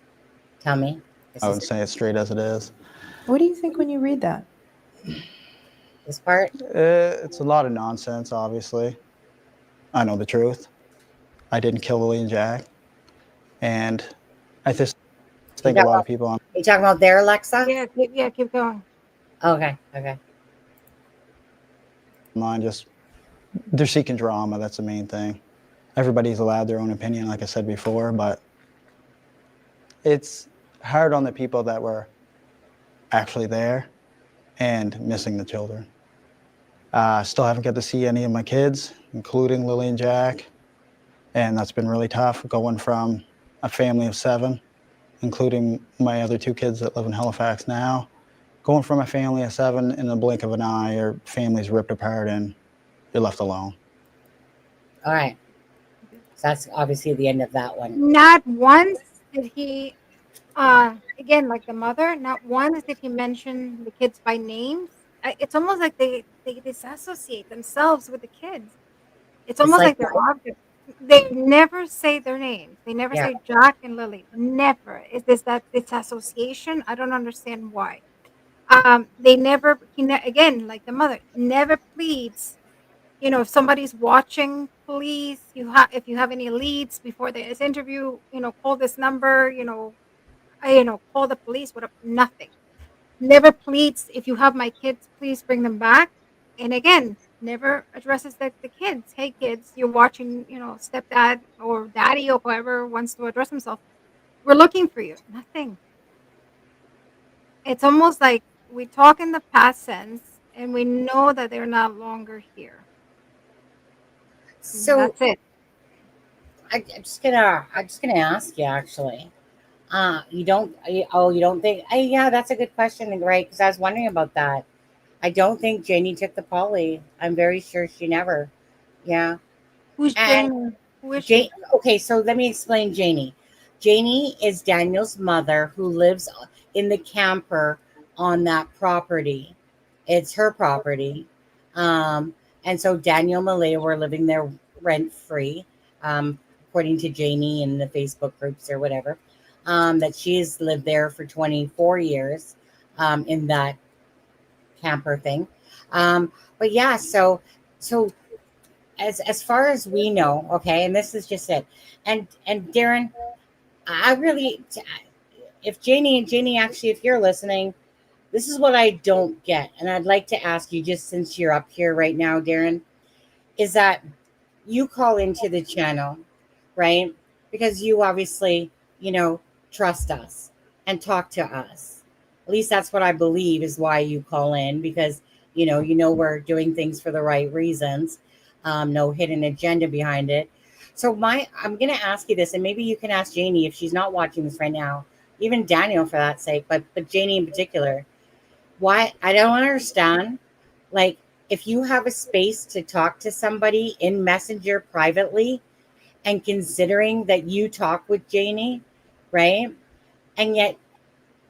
Tell me. I would say it straight as it is. What do you think when you read that? This part? It's a lot of nonsense, obviously. I know the truth. I didn't kill Lily and Jack. And I just think a lot of people on... You talking about there, Alexa? Yeah, keep going. Okay. Mine just they're seeking drama. That's the main thing. Everybody's allowed their own opinion, like I said before, but it's hard on the people that were actually there and missing the children. Still haven't got to see any of my kids, including Lily and Jack, and that's been really tough, going from a family of 7, including my other 2 kids that live in Halifax now, going from a family of 7 in the blink of an eye, your family's ripped apart and you're left alone. All right. So that's obviously the end of that one. Not once did he, again, like the mother, not once did he mention the kids by names. It's almost like they disassociate themselves with the kids. It's almost like they're objects. They never say their names. They never Yeah. say Jack and Lily. Never. Is this that disassociation? I don't understand why. They never. Again, like the mother, never pleads. You know, if somebody's watching, please, if you have any leads before this interview, call this number. Call the police. Whatever. Nothing. Never pleads. If you have my kids, please bring them back. And again, never addresses the kids. Hey, kids, you're watching. Stepdad or daddy or whoever wants to address himself. We're looking for you. Nothing. It's almost like we talk in the past tense, and we know that they're not longer here. So That's it. I'm just gonna ask you actually. You don't think? Yeah, that's a good question, right? Because I was wondering about that. I don't think Janie took the poly. I'm very sure she never. Yeah. Who's And Jane? Who is she? Okay, so let me explain Janie. Janie is Daniel's mother who lives in the camper on that property. It's her property. And so Daniel and Malaya were living there rent free, according to Janie in the Facebook groups or whatever, that she's lived there for 24 years in that camper thing. But yeah, so as far as we know, okay, and this is just it. And Darren, I really, if Janie, actually, if you're listening, this is what I don't get, and I'd like to ask you, just since you're up here right now, Darren, is that you call into the channel, right? Because you obviously, trust us and talk to us. At least that's what I believe is why you call in, because we're doing things for the right reasons. No hidden agenda behind it. So I'm going to ask you this, and maybe you can ask Janie if she's not watching this right now, even Daniel for that sake, but Janie in particular. Why I don't understand, like, if you have a space to talk to somebody in Messenger privately, and considering that you talk with Janie, right? And yet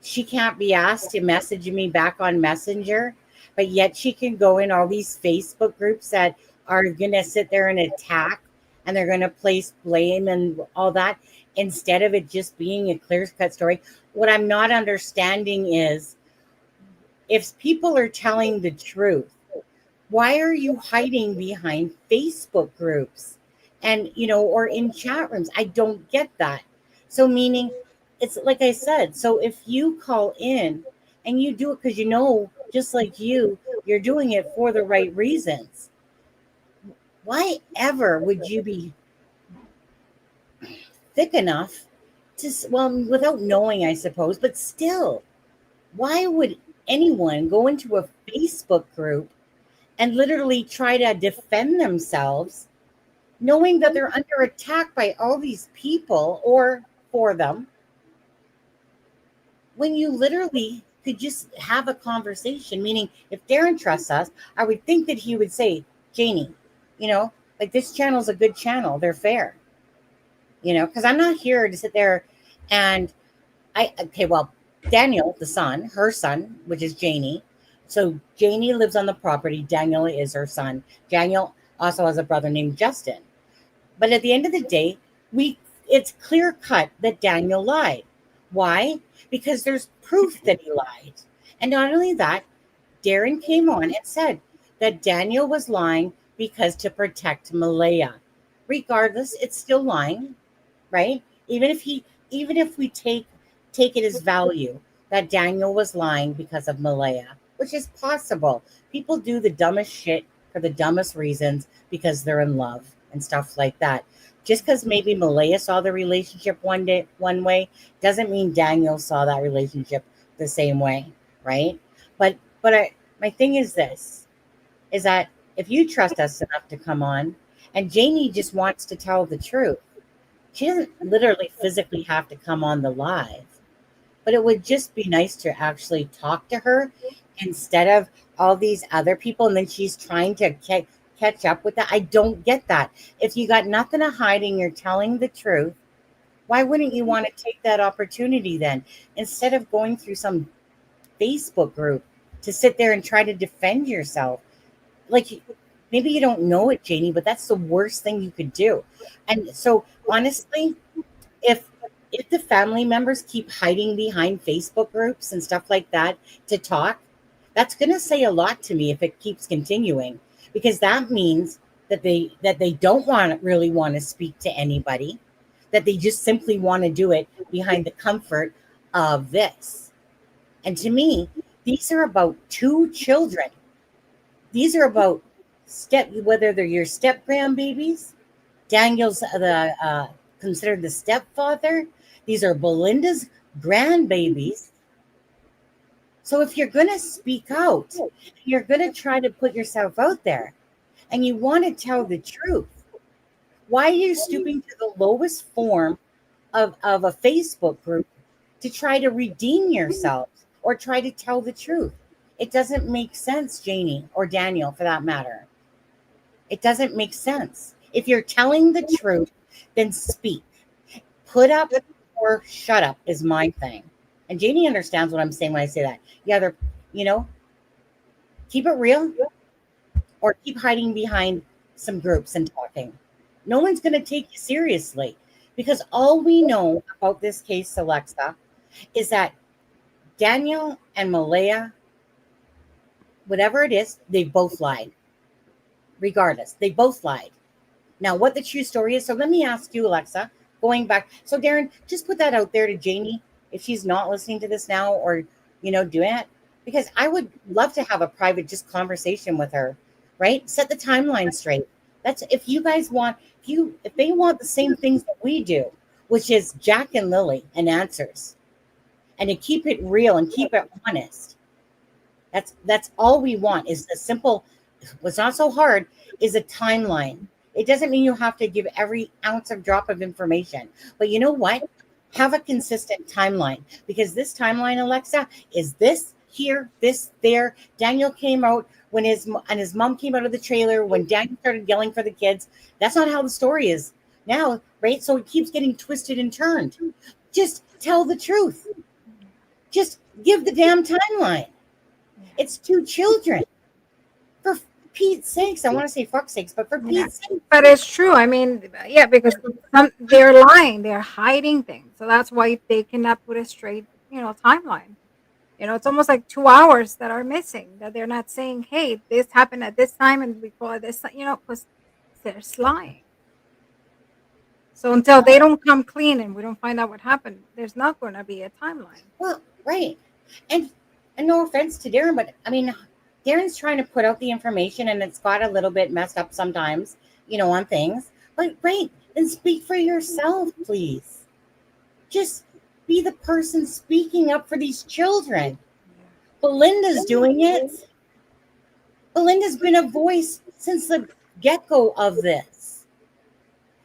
she can't be asked to message me back on Messenger, but yet she can go in all these Facebook groups that are going to sit there and attack, and they're going to place blame and all that, instead of it just being a clear-cut story. What I'm not understanding is, if people are telling the truth, why are you hiding behind Facebook groups and, or in chat rooms? I don't get that. So meaning, it's like I said, so if you call in and you do it because just like you're doing it for the right reasons, why ever would you be thick enough to, well, without knowing, I suppose, but still, why would anyone go into a Facebook group and literally try to defend themselves, knowing that they're under attack by all these people or for them, when you literally could just have a conversation? Meaning, if Darren trusts us, I would think that he would say, Janie, like, this channel's a good channel. They're fair. Because I'm not here to sit there and Daniel, the son, her son, which is Janie. So Janie lives on the property. Daniel is her son. Daniel also has a brother named Justin. But at the end of the day, it's clear cut that Daniel lied. Why? Because there's proof that he lied. And not only that, Darren came on and said that Daniel was lying because to protect Malaya. Regardless, it's still lying, right? Even if we take it as value that Daniel was lying because of Malaya, which is possible. People do the dumbest shit for the dumbest reasons because they're in love and stuff like that. Just because maybe Malaya saw the relationship one way doesn't mean Daniel saw that relationship the same way, right? But my thing is this, is that if you trust us enough to come on, and Janie just wants to tell the truth, she doesn't literally physically have to come on the live, but it would just be nice to actually talk to her instead of all these other people. And then she's trying to catch up with that. I don't get that. If you got nothing to hide and you're telling the truth, why wouldn't you want to take that opportunity then, instead of going through some Facebook group to sit there and try to defend yourself? Like, maybe you don't know it, Janie, but that's the worst thing you could do. And so honestly, if the family members keep hiding behind Facebook groups and stuff like that to talk, that's going to say a lot to me if it keeps continuing, because that means that they don't really want to speak to anybody, that they just simply want to do it behind the comfort of this. And to me, these are about two children. These are about whether they're your step grandbabies, Daniel's considered the stepfather. These are Belinda's grandbabies. So if you're going to speak out, you're going to try to put yourself out there, and you want to tell the truth, why are you stooping to the lowest form of a Facebook group to try to redeem yourself or try to tell the truth? It doesn't make sense, Janie, or Daniel for that matter. It doesn't make sense. If you're telling the truth, then speak. Put up or shut up is my thing. And Janie understands what I'm saying when I say that. You either, keep it real or keep hiding behind some groups and talking. No one's going to take you seriously, because all we know about this case, Alexza, is that Daniel and Malaya, whatever it is, they both lied. Regardless, they both lied. Now, what the true story is, so let me ask you, Alexza, going back. So, Darren, just put that out there to Janie if she's not listening to this now, or, doing it, because I would love to have a private just conversation with her, right? Set the timeline straight. That's if you guys want, if they want the same things that we do, which is Jack and Lily and answers, and to keep it real and keep it honest. That's all we want, is the simple. What's not so hard is a timeline. It doesn't mean you have to give every ounce of drop of information, but you know what? Have a consistent timeline, because this timeline, Alexza, is this here, this there. Daniel came out when his mom came out of the trailer when Daniel started yelling for the kids. That's not how the story is now, right? So it keeps getting twisted and turned. Just tell the truth. Just give the damn timeline. It's two children. For Pete's sakes, I want to say fuck's sakes, but for Pete's sakes. But it's true. I mean, yeah, because they're lying, they're hiding things. So that's why they cannot put a straight, timeline. It's almost like 2 hours that are missing, that they're not saying, hey, this happened at this time and we call it this, because they're lying. So until they don't come clean and we don't find out what happened, there's not going to be a timeline. Well, right. And no offense to Darren, but I mean, Darren's trying to put out the information and it's got a little bit messed up sometimes, on things. But right, then speak for yourself, please. Just be the person speaking up for these children. Belinda's doing it. Belinda's been a voice since the get-go of this.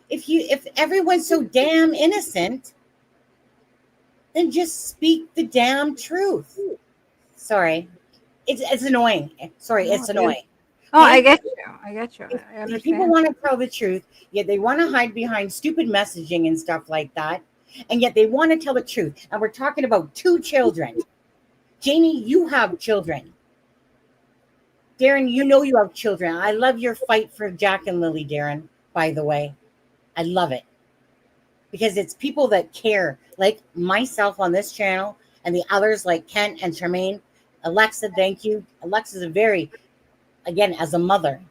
If everyone's so damn innocent, then just speak the damn truth. Sorry. It's annoying. Sorry, it's annoying. Oh, I get you. I understand. If people want to tell the truth, yet they want to hide behind stupid messaging and stuff like that, and yet they want to tell the truth. And we're talking about two children. Janie, you have children. Darren, you have children. I love your fight for Jack and Lily, Darren, by the way. I love it. Because it's people that care, like myself on this channel, and the others like Kent and Charmaine. Alexza, thank you. Alexa's again, as a mother,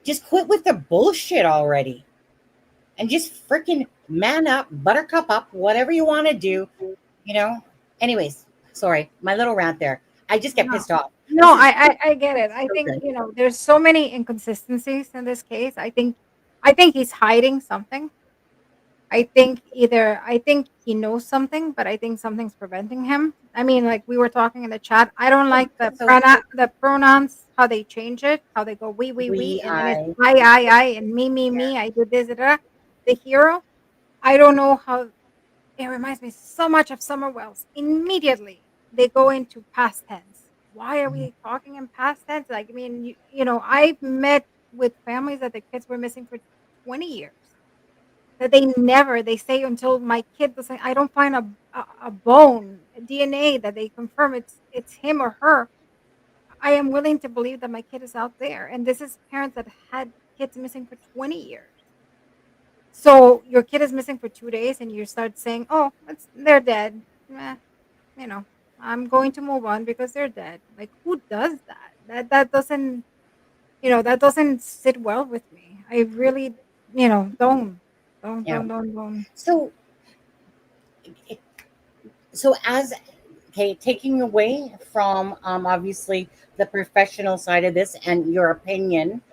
just quit with the bullshit already. And just freaking man up, buttercup up, whatever you want to do, Anyways, sorry, my little rant there. I just get pissed off. No, I get it. I think, Okay. there's so many inconsistencies in this case. I think he's hiding something. I think he knows something, but I think something's preventing him. I mean, like we were talking in the chat, I don't like So the pronouns, how they change it, how they go we, we, and then it's I, I, and me, I do this, the hero. I don't know how it reminds me so much of Summer Wells. Immediately they go into past tense. Why are we talking in past tense? Like, I mean, I've met with families that the kids were missing for 20 years. That they say until my kid doesn't, I don't find a bone, a DNA that they confirm it's him or her. I am willing to believe that my kid is out there. And this is parents that had kids missing for 20 years. So your kid is missing for 2 days and you start saying, oh, they're dead. Meh, you know, I'm going to move on because they're dead. Like, who does that? That doesn't sit well with me. I really, yeah. don't. So, as okay, taking away from obviously the professional side of this and your opinion,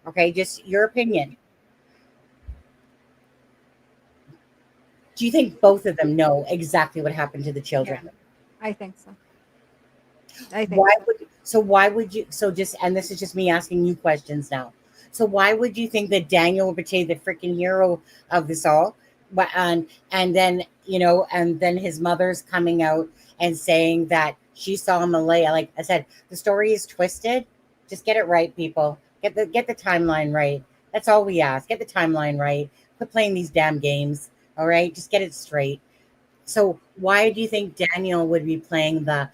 okay, just your opinion. Do you think both of them know exactly what happened to the Yeah, children? I think so. I think Why so. would you just, and this is just me asking you questions now. So why would you think that Daniel would portray the freaking hero of this all? But and then and then his mother's coming out and saying that she saw Malaya. Like I said, the story is twisted. Just get it right, people. Get the timeline right. That's all we ask. Get the timeline right. Quit playing these damn games. All right, just get it straight. So why do you think Daniel would be playing the,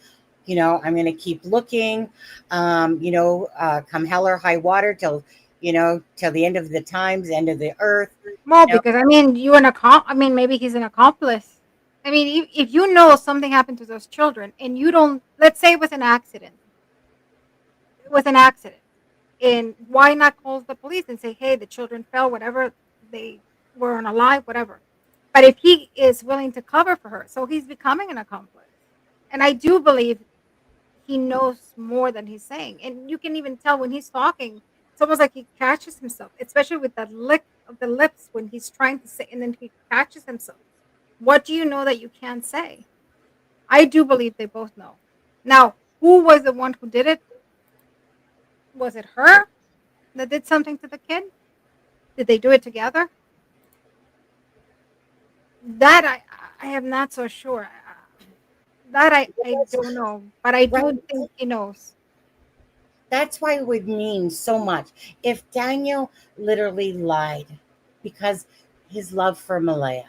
I'm going to keep looking, come hell or high water till, till the end of the times, end of the earth. Well, You know, because I mean, I mean, maybe he's an accomplice. I mean, if you know something happened to those children and you don't, let's say it was an accident, and why not call the police and say, hey, the children fell, whatever, they were unalive, whatever. But if he is willing to cover for her, so he's becoming an accomplice. And I do believe he knows more than he's saying. And you can even tell when he's talking, it's almost like he catches himself, especially with that lick of the lips when he's trying to say, and then he catches himself. What do you know that you can't say? I do believe they both know. Now, who was the one who did it? Was it her that did something to the kid? Did they do it together? That I am not so sure. That I don't know, but I right? do think he knows. That's why it would mean so much if Daniel literally lied because his love for Malaya.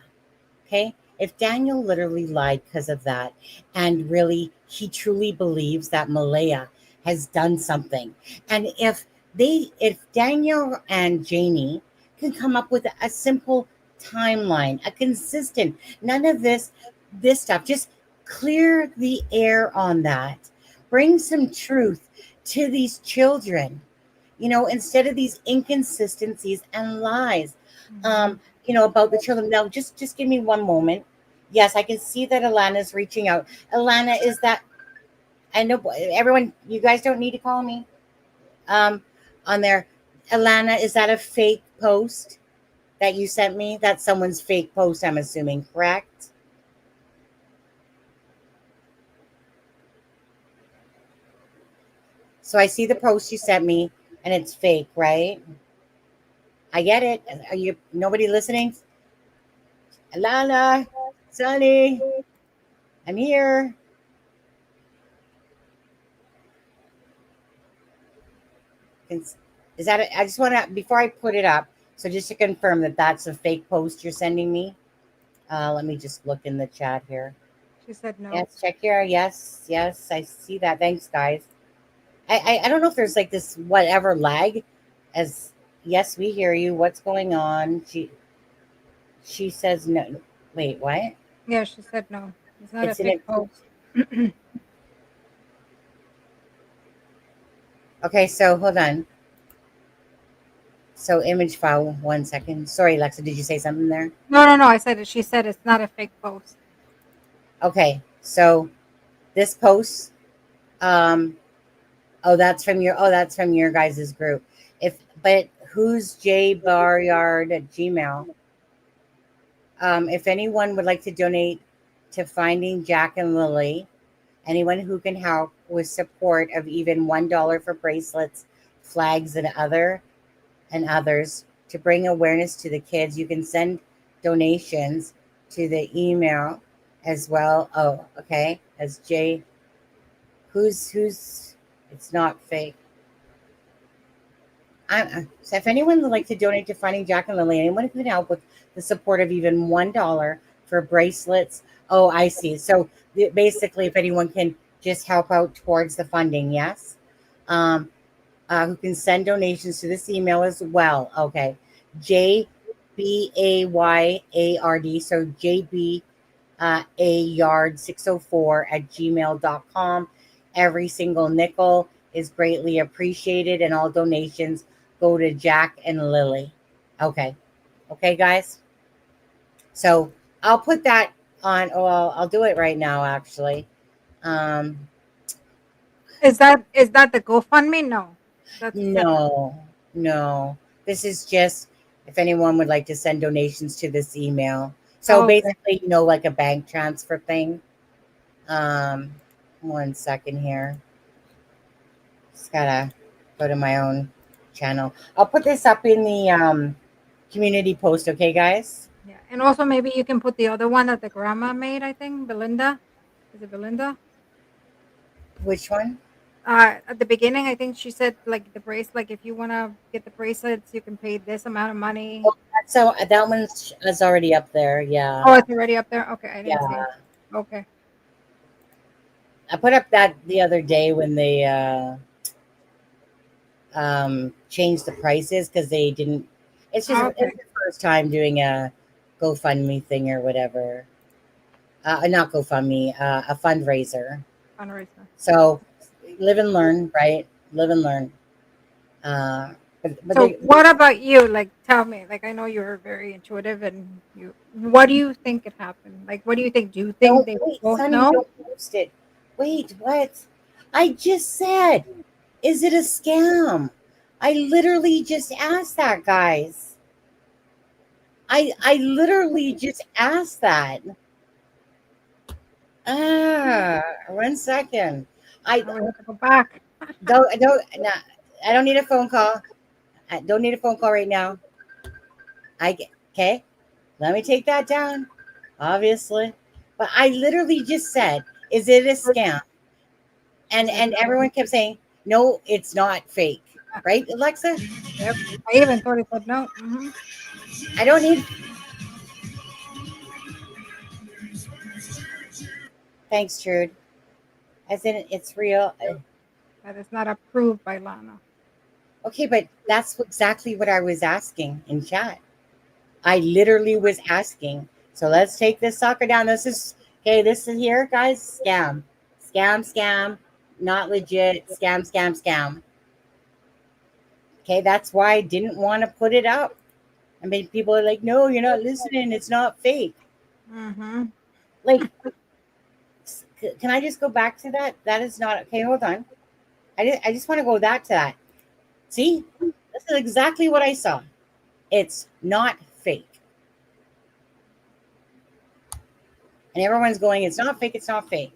Okay. If Daniel literally lied because of that, and really he truly believes that Malaya has done something, and if Daniel and Janie can come up with a simple timeline, a consistent, none of this stuff, just clear the air on that, bring some truth to these children, instead of these inconsistencies and lies. Mhm. About the children. Now, just give me one moment. Yes, I can see that Alana's reaching out. Alana, is that, I know everyone, you guys don't need to call me. Um, on there, Alana, is that a fake post that you sent me? That's someone's fake post, I'm assuming, correct? So I see the post you sent me, and it's fake, right? I get it. Are you nobody listening? Alana, Sunny, I'm here. Is that it? I just want to, before I put it up, so just to confirm that that's a fake post you're sending me. Let me just look in the chat here. She said no. Yes, check here. Yes, yes, I see that. Thanks, guys. I don't know if there's like this whatever lag. As yes, we hear you. What's going on? She says no. Wait, what? Yeah, she said no. It's not a It's in fake it. post. Okay, so hold on. So image file. 1 second. Sorry, Alexa. Did you say something there? No. I said it. She said it's not a fake post. Okay, so this post, um, Oh, that's from your guys' group. But who's J Baryard at Gmail? If anyone would like to donate to Finding Jack and Lily, anyone who can help with support of even $1 for bracelets, flags, and others to bring awareness to the kids, you can send donations to the email as well. Oh, okay. As J, who's it's not fake. So if anyone would like to donate to Finding Jack and Lily, anyone who can help with the support of even $1 for bracelets. Oh, I see. So basically, if anyone can just help out towards the funding, yes. Who can send donations to this email as well. Okay. JBAYARD. So JB a yard 604 at gmail.com. Every single nickel is greatly appreciated, and all donations go to Jack and Lily. Okay. Okay, guys. So I'll put that on. Oh, I'll do it right now, actually. Um, Is that the GoFundMe? No, that's separate. no. This is just if anyone would like to send donations to this email. So Oh, okay. basically, like a bank transfer thing. Um, 1 second here. Just gotta go to my own channel. I'll put this up in the community post, okay, guys? Yeah, and also maybe you can put the other one that the grandma made. I think Belinda. Is it Belinda? Which one? At the beginning, I think she said like the brace. Like if you want to get the bracelets, you can pay this amount of money. Oh, so that one's is already up there. Yeah, Oh, it's already up there. Okay, I didn't see yeah. it. Okay. I put up that the other day when they changed the prices because they didn't. It's just Okay. it's the first time doing a GoFundMe thing or whatever. Not GoFundMe, a fundraiser. Fundraiser. So live and learn, right? Live and learn. Uh, but So they what about you? Like, tell me. Like, I know you're very intuitive, and you. What do you think it happened? Like, what do you think? Do you think don't they wait, both Sonny, know? don't post it. Wait, what? I just said, is it a scam? I literally just asked that, guys. I literally just asked that. 1 second. I I would have to go back. nah, I don't need a phone call. I don't need a phone call right now. Okay. Let me take that down. Obviously, but I literally just said, "Is it a scam?" And everyone kept saying, "No, it's not fake." Right, Alexa? Yep. I even thought it said no. I don't need. Thanks, Trude. As in, it's real. That is not approved by Lana. Okay, but that's exactly what I was asking in chat. I literally was asking. So let's take this sucker down. This is okay. This is here, guys. Scam, scam, not legit. Scam. Okay, that's why I didn't want to put it up. I mean, people are like, "No, you're not listening. It's not fake." Like, can I just go back to that? That is not okay. Hold on. I just want to go back to that. See, this is exactly what I saw. It's not fake. And everyone's going, it's not fake, it's not fake.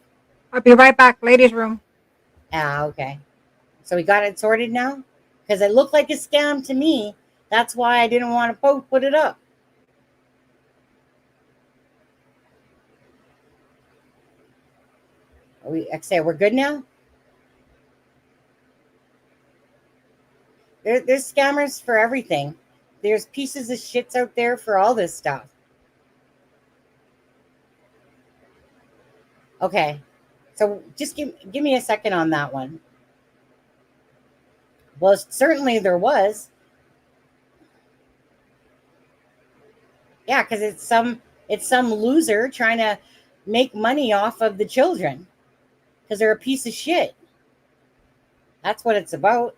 I'll be right back. Ladies' room. Okay. So we got it sorted now? Because it looked like a scam to me. That's why I didn't want to put it up. We're good now? There's scammers for everything. There's pieces of shits out there for all this stuff. Okay. So just give me a second on that one. Well, certainly there was. Yeah, because it's some loser trying to make money off of the children because they're a piece of shit. That's what it's about.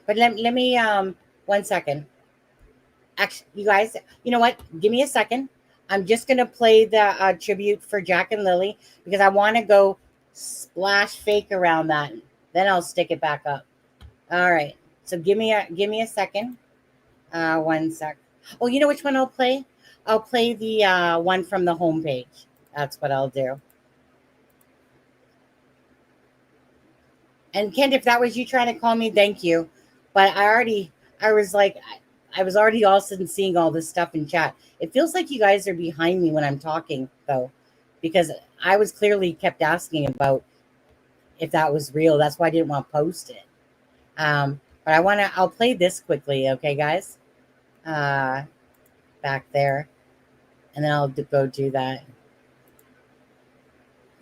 But let me 1 second. Actually, you guys, you know what? Give me a second. I'm just gonna play the tribute for Jack and Lily because I want to go splash fake around that. Then I'll stick it back up. All right. So give me a second. 1 sec. Oh, you know which one I'll play? I'll play the one from the homepage. That's what I'll do. And Kent, if that was you trying to call me, thank you. But I was like, I was already also seeing all this stuff in chat. It feels like you guys are behind me when I'm talking, though, because I was clearly kept asking about if that was real. That's why I didn't want to post it. But I'll play this quickly, okay, guys? Back there. And then I'll go do that.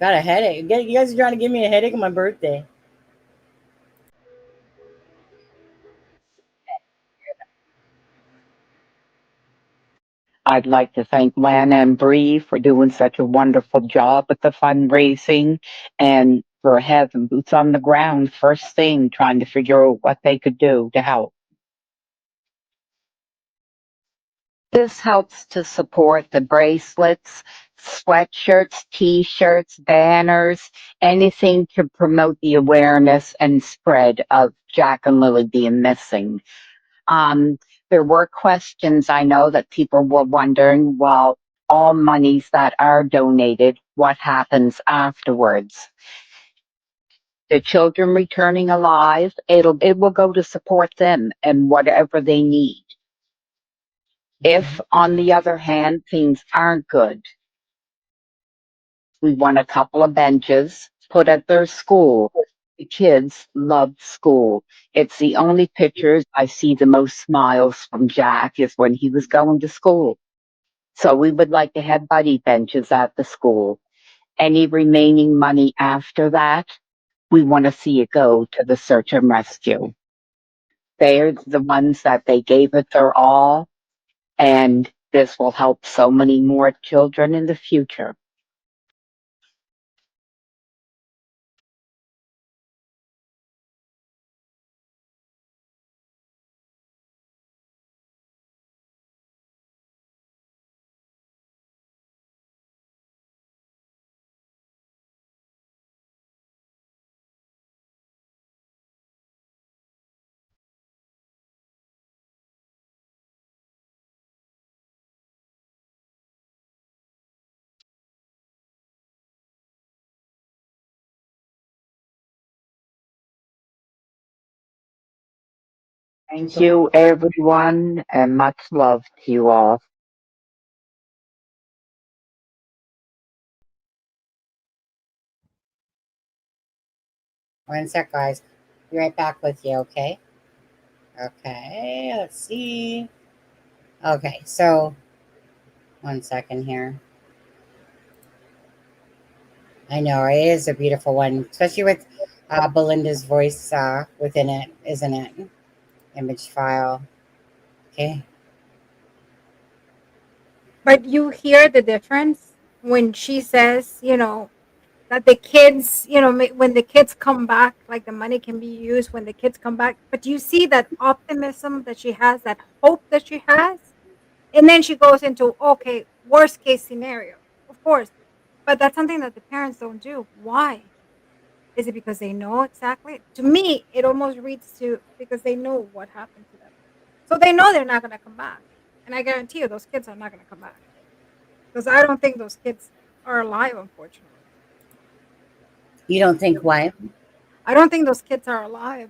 Got a headache. You guys are trying to give me a headache on my birthday. I'd like to thank Lana and Bree for doing such a wonderful job at the fundraising and for having boots on the ground first thing, trying to figure out what they could do to help. This helps to support the bracelets, sweatshirts, t-shirts, banners, anything to promote the awareness and spread of Jack and Lily being missing. There were questions I know that people were wondering, well, all monies that are donated, what happens afterwards? The children returning alive, it will go to support them and whatever they need. If, on the other hand, things aren't good, we want a couple of benches put at their school. The kids love school. It's the only pictures I see the most smiles from Jack is when he was going to school. So we would like to have buddy benches at the school. Any remaining money after that, we want to see it go to the search and rescue. They're the ones that they gave it their all, and this will help so many more children in the future. Thank you, everyone, and much love to you all. 1 sec, guys. Be right back with you, okay? Okay, let's see. Okay, so 1 second here. I know, it is a beautiful one, especially with Belinda's voice within it, isn't it? Image file. Okay. But you hear the difference when she says, that the kids, when the kids come back, like the money can be used when the kids come back. But you see that optimism that she has, that hope that she has. And then she goes into, okay, worst case scenario, of course. But that's something that the parents don't do. Why? Is it because they know exactly? To me, it almost reads to because they know what happened to them. So they know they're not going to come back. And I guarantee you, those kids are not going to come back. Because I don't think those kids are alive, unfortunately. You don't think why? I don't think those kids are alive.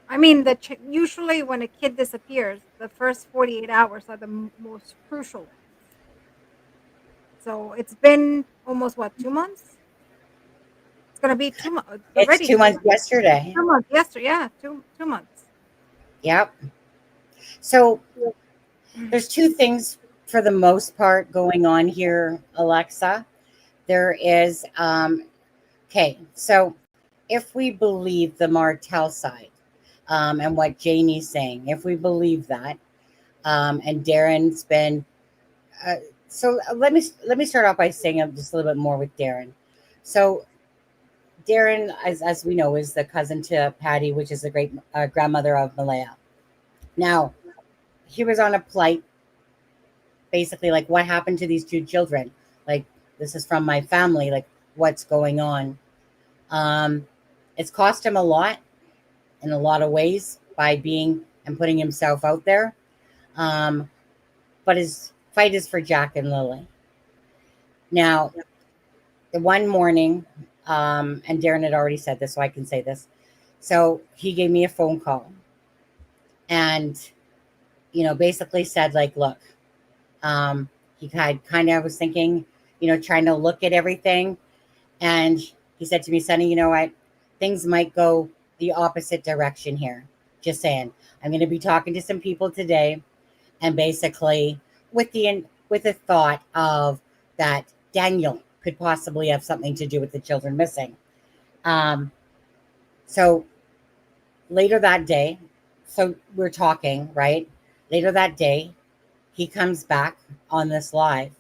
I mean, usually when a kid disappears, the first 48 hours are the most crucial ones. So it's been almost, 2 months? It's going to be 2 months. It's 2 months yesterday. 2 months yesterday, yeah, 2 months. Yep. So there's two things for the most part going on here, Alexza. There is, okay, so if we believe the Martell side and what Janie's saying, if we believe that, and Darren's been, so let me start off by saying just a little bit more with Darren. So Darren, as we know, is the cousin to Patty, which is the great grandmother of Malaya. Now, he was on a plight, basically, like, what happened to these two children? Like, this is from my family. Like, what's going on? It's cost him a lot in a lot of ways by being and putting himself out there. But his fight is for Jack and Lily. Now, the one morning, and Darren had already said this, so I can say this. So he gave me a phone call and, basically said, like, look, he had kind of was thinking, trying to look at everything. And he said to me, Sonny, you know what? Things might go the opposite direction here. Just saying. I'm going to be talking to some people today, and basically with the thought of that Daniel could possibly have something to do with the children missing. So later that day, so we're talking, right? Later that day, he comes back on this live,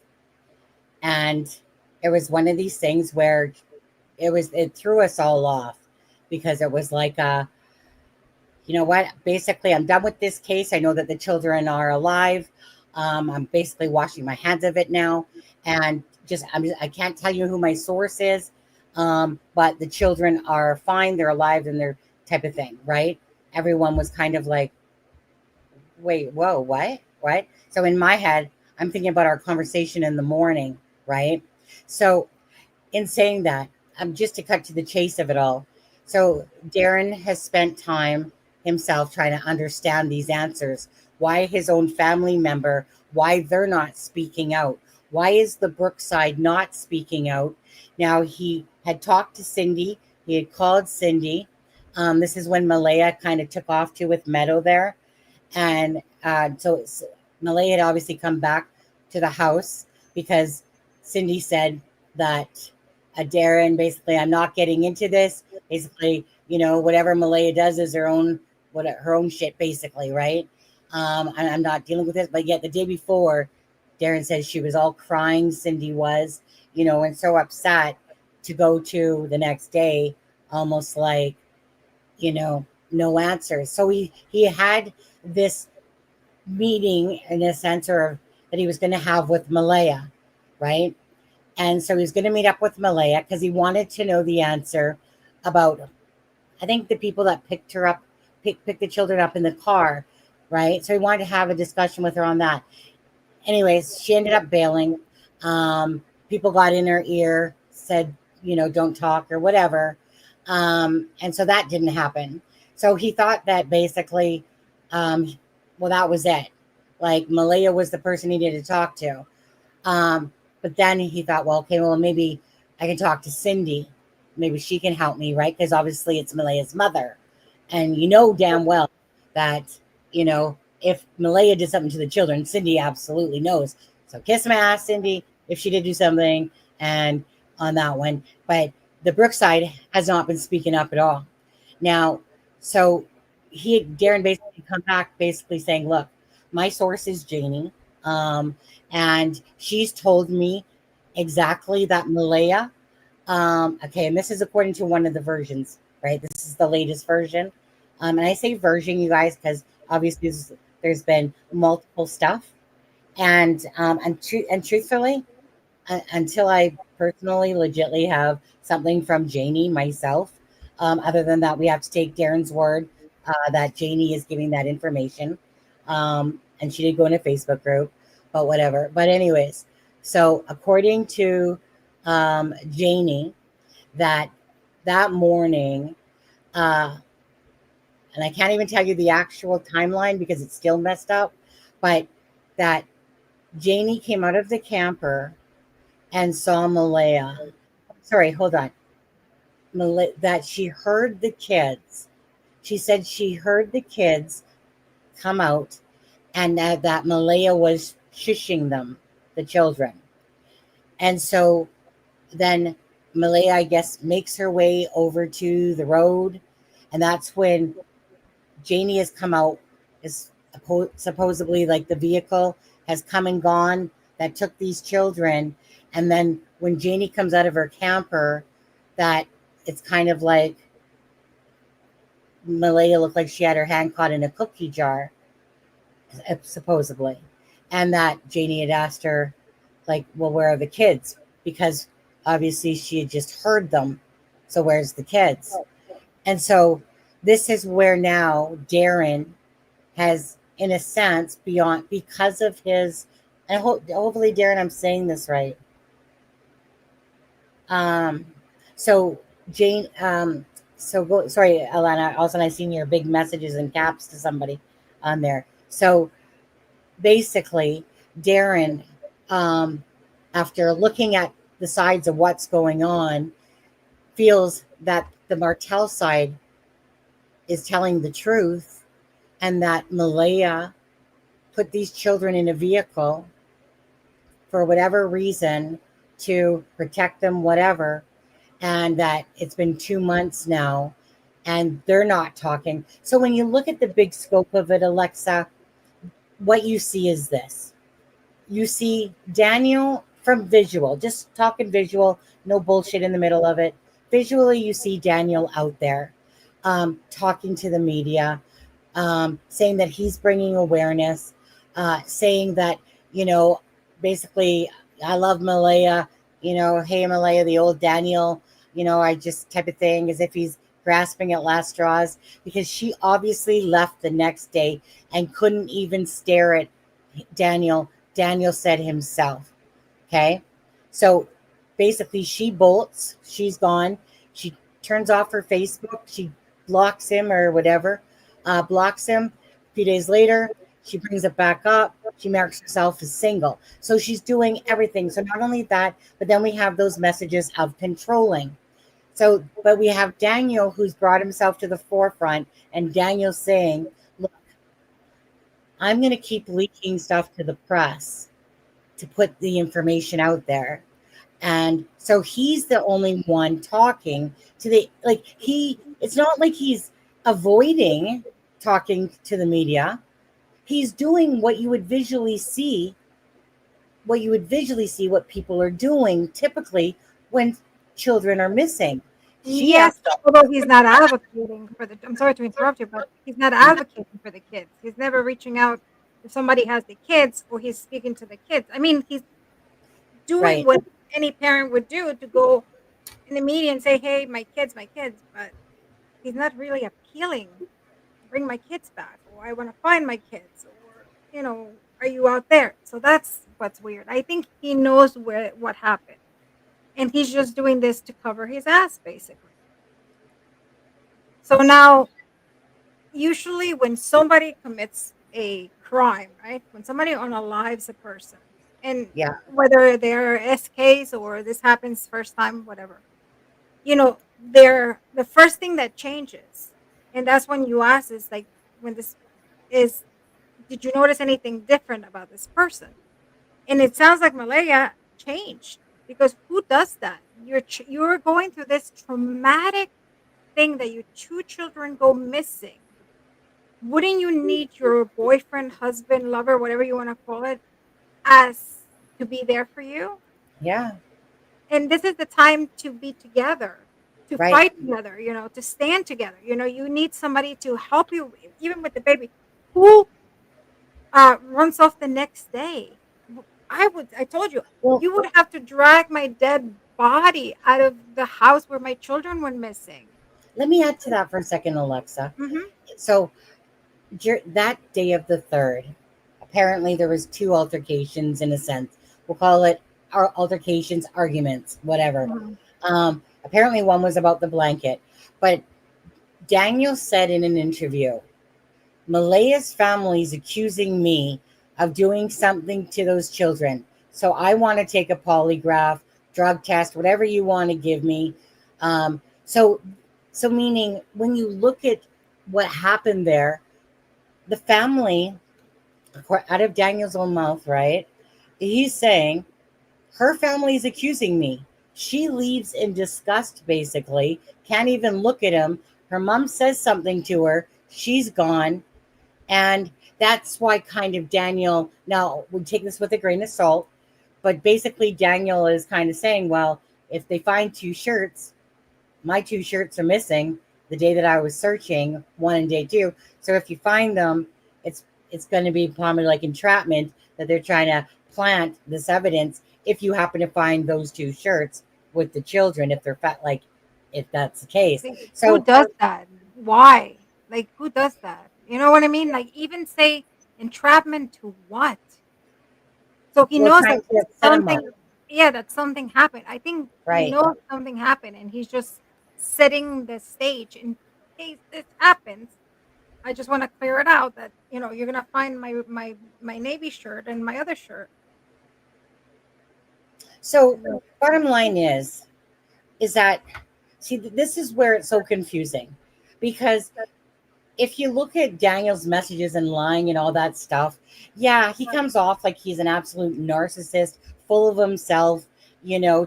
and it was one of these things where it threw us all off, because it was like, you know what, basically I'm done with this case. I know that the children are alive. I'm basically washing my hands of it now, and I can't tell you who my source is, but the children are fine, they're alive, and they're type of thing, right? Everyone was kind of like, wait, whoa, what? So in my head, I'm thinking about our conversation in the morning, right? So in saying that, just to cut to the chase of it all. So Darren has spent time himself trying to understand these answers. Why his own family member, why they're not speaking out? Why is the Brookside not speaking out? Now, he had talked to Cindy. He had called Cindy. This is when Malaya kind of took off to with Meadow there. And so Malaya had obviously come back to the house because Cindy said that Darren, basically, I'm not getting into this. Basically, whatever Malaya does is her own shit, basically, right? I'm not dealing with this. But yet the day before, Darren said she was all crying. Cindy was, and so upset to go to the next day, almost like, no answers. So he had this meeting in a sense, or that he was going to have with Malaya, right? And so he was going to meet up with Malaya because he wanted to know the answer about, I think, the people that picked her up, picked the children up in the car, right? So he wanted to have a discussion with her on that. Anyways, she ended up bailing. People got in her ear, said, don't talk or whatever. And so that didn't happen. So he thought that basically, well, that was it. Like, Malaya was the person he needed to talk to. But then he thought, well, okay, well, maybe I can talk to Cindy. Maybe she can help me, right? Because obviously it's Malaya's mother. And damn well that, if Malaya did something to the children, Cindy absolutely knows. So kiss my ass, Cindy, if she did do something, and on that one. But the Brookside has not been speaking up at all. Now, so Darren basically come back basically saying, look, my source is Janie. And she's told me exactly that Malaya, okay, and this is according to one of the versions, right? This is the latest version. And I say version, you guys, because obviously there's been multiple stuff. And truthfully, until I personally, legitly have something from Janie myself, other than that, we have to take Darren's word that Janie is giving that information. And she did go in a Facebook group, but whatever. But anyways, so according to Janie, that morning, and I can't even tell you the actual timeline because it's still messed up, but that Janie came out of the camper and saw Malaya. Sorry, hold on. That she heard the kids. She said she heard the kids come out, and that Malaya was shushing them, the children. And so then Malaya, I guess, makes her way over to the road, and that's when Janie has come out. Is supposedly like the vehicle has come and gone that took these children. And then when Janie comes out of her camper, that it's kind of like Malaya looked like she had her hand caught in a cookie jar, supposedly. And that Janie had asked her, like, well, where are the kids? Because obviously she had just heard them So where's the kids? And so this is where now Darren has, in a sense, because of his, and hopefully, Darren, I'm saying this right. So Jane, sorry, Alana, all of a sudden I seen your big messages in caps to somebody on there. So basically, Darren, after looking at the sides of what's going on, feels that the Martell side is telling the truth, and that Malaya put these children in a vehicle for whatever reason to protect them, whatever, and that it's been 2 months now and they're not talking. So when you look at the big scope of it, Alexza, what you see is this. You see Daniel from visual, just talking visual, no bullshit in the middle of it. Visually, you see Daniel out there talking to the media, saying that he's bringing awareness, saying that, basically, I love Malaya, hey, Malaya, the old Daniel, I just type of thing, as if he's grasping at last straws, because she obviously left the next day and couldn't even stare at Daniel. Daniel said himself. Okay. So basically, she bolts, she's gone. She turns off her Facebook. She blocks him or whatever, blocks him. A few days later, she brings it back up. She marks herself as single. So she's doing everything. So not only that, but then we have those messages of controlling. So, but we have Daniel, who's brought himself to the forefront, and Daniel saying, look, I'm going to keep leaking stuff to the press to put the information out there. And so he's the only one talking to it's not like he's avoiding talking to the media. He's doing what you would visually see, what people are doing typically when children are missing. Yes, although he's not advocating for the. I'm sorry to interrupt you, but he's not advocating for the kids. He's never reaching out if somebody has the kids, or he's speaking to the kids. I mean, he's doing Right. what any parent would do to go in the media and say, "Hey, my kids," but he's not really appealing. Bring my kids back, or I want to find my kids, or are you out there? So that's what's weird. I think he knows what happened, and he's just doing this to cover his ass, basically. So now, usually when somebody commits a crime, right? When somebody unalives a person, and Yeah. whether they're SKs or this happens first time, whatever, they're the first thing that changes, and that's when you ask is like, when this is, did you notice anything different about this person? And it sounds like Malaya changed, because who does that? You're going through this traumatic thing that your 2 children go missing. Wouldn't you need your boyfriend, husband, lover, whatever you want to call it, as to be there for you? Yeah. And this is the time to be together, to Right. fight together, to stand together. You need somebody to help you, even with the baby. Who runs off the next day? I told you, Well, you would have to drag my dead body out of the house where my children went missing. let me add to that for a second, Alexza. Hmm. So that day of the 3rd, apparently there was 2 altercations, in a sense. We'll call it altercations, arguments, whatever. Apparently one was about the blanket. But Daniel said in an interview, Malaya's family is accusing me of doing something to those children. So I want to take a polygraph, drug test, whatever you want to give me. So meaning, when you look at what happened there, the family, out of Daniel's own mouth, right? He's saying, her family is accusing me. She leaves in disgust, basically. Can't even look at him. Her mom says something to her. She's gone. And that's why kind of Daniel, now we take this with a grain of salt, but basically Daniel is kind of saying, well, if they find 2 shirts, my 2 shirts are missing the day that I was searching, 1 and day 2. So if you find them, it's going to be probably like entrapment, that they're trying to plant this evidence if you happen to find those 2 shirts with the children, if they're if that's the case. Like, who So does that? Why? Like, who does that? You know what I mean? Like, even say entrapment to what? So he we're knows trying that to set him up, something, yeah, that something happened. I think he right? knows something happened, and he's just setting the stage in case this happens. I just want to clear it out that you're gonna find my navy shirt and my other shirt. So bottom line is that, see, this is where it's so confusing, because if you look at Daniel's messages and lying and all that stuff, yeah, he comes off like he's an absolute narcissist, full of himself,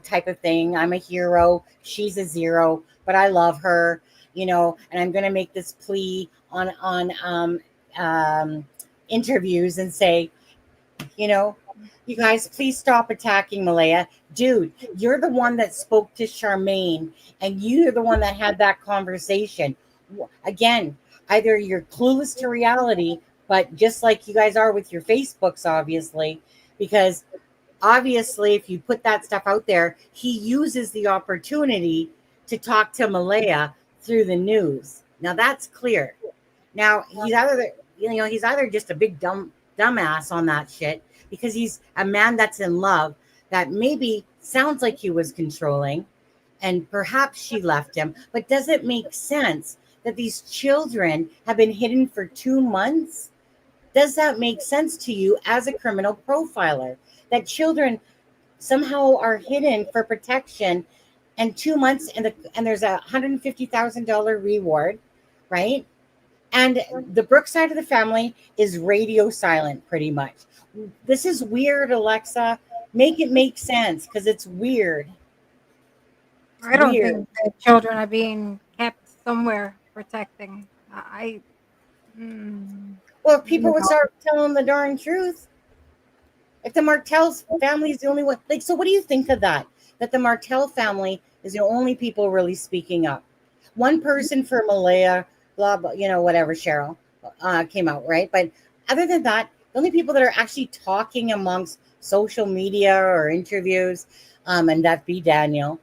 type of thing. I'm a hero, she's a zero, but I love her, and I'm going to make this plea on interviews and say, you know, you guys, please stop attacking Malaya. Dude, you're the one that spoke to Charmaine, and you're the one that had that conversation. Again, either you're clueless to reality, but just like you guys are with your Facebooks, obviously, because obviously, if you put that stuff out there, he uses the opportunity to talk to Malaya through the news. Now that's clear. Now he's either just a big dumbass on that shit, because he's a man that's in love, that maybe sounds like he was controlling, and perhaps she left him. But does it make sense that these children have been hidden for 2 months? Does that make sense to you as a criminal profiler, that children somehow are hidden for protection, and 2 months, and there's $150,000 reward, right? And the Brooke side of the family is radio silent, pretty much. This is weird, Alexza. Make it make sense, because it's weird. It's I don't weird. think the children are being kept somewhere protecting. Well, if people would No. start telling the darn truth, if the Martell's family is the only one, like, so what do you think of that? That the Martell family is the only people really speaking up. One person for Malaya, blah, blah, whatever, Cheryl came out, right? But other than that, the only people that are actually talking amongst social media or interviews, and that be Daniel.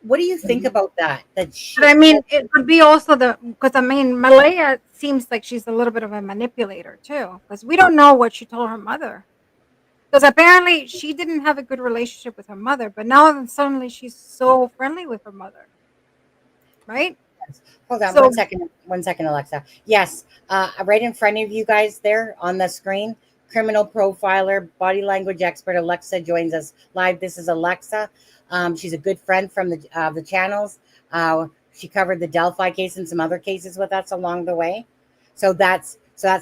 What do you think about that? That she, But I mean, it could be also because I mean, Malaya seems like she's a little bit of a manipulator too, because we don't know what she told her mother. Because apparently she didn't have a good relationship with her mother, but now then suddenly she's so friendly with her mother, right? hold on So one second, Alexza. Yes, right in front of you guys there on the screen, criminal profiler, body language expert Alexza joins us live. This is Alexza. She's a good friend from the channels. She covered the Delphi case and some other cases with us along the way. So that's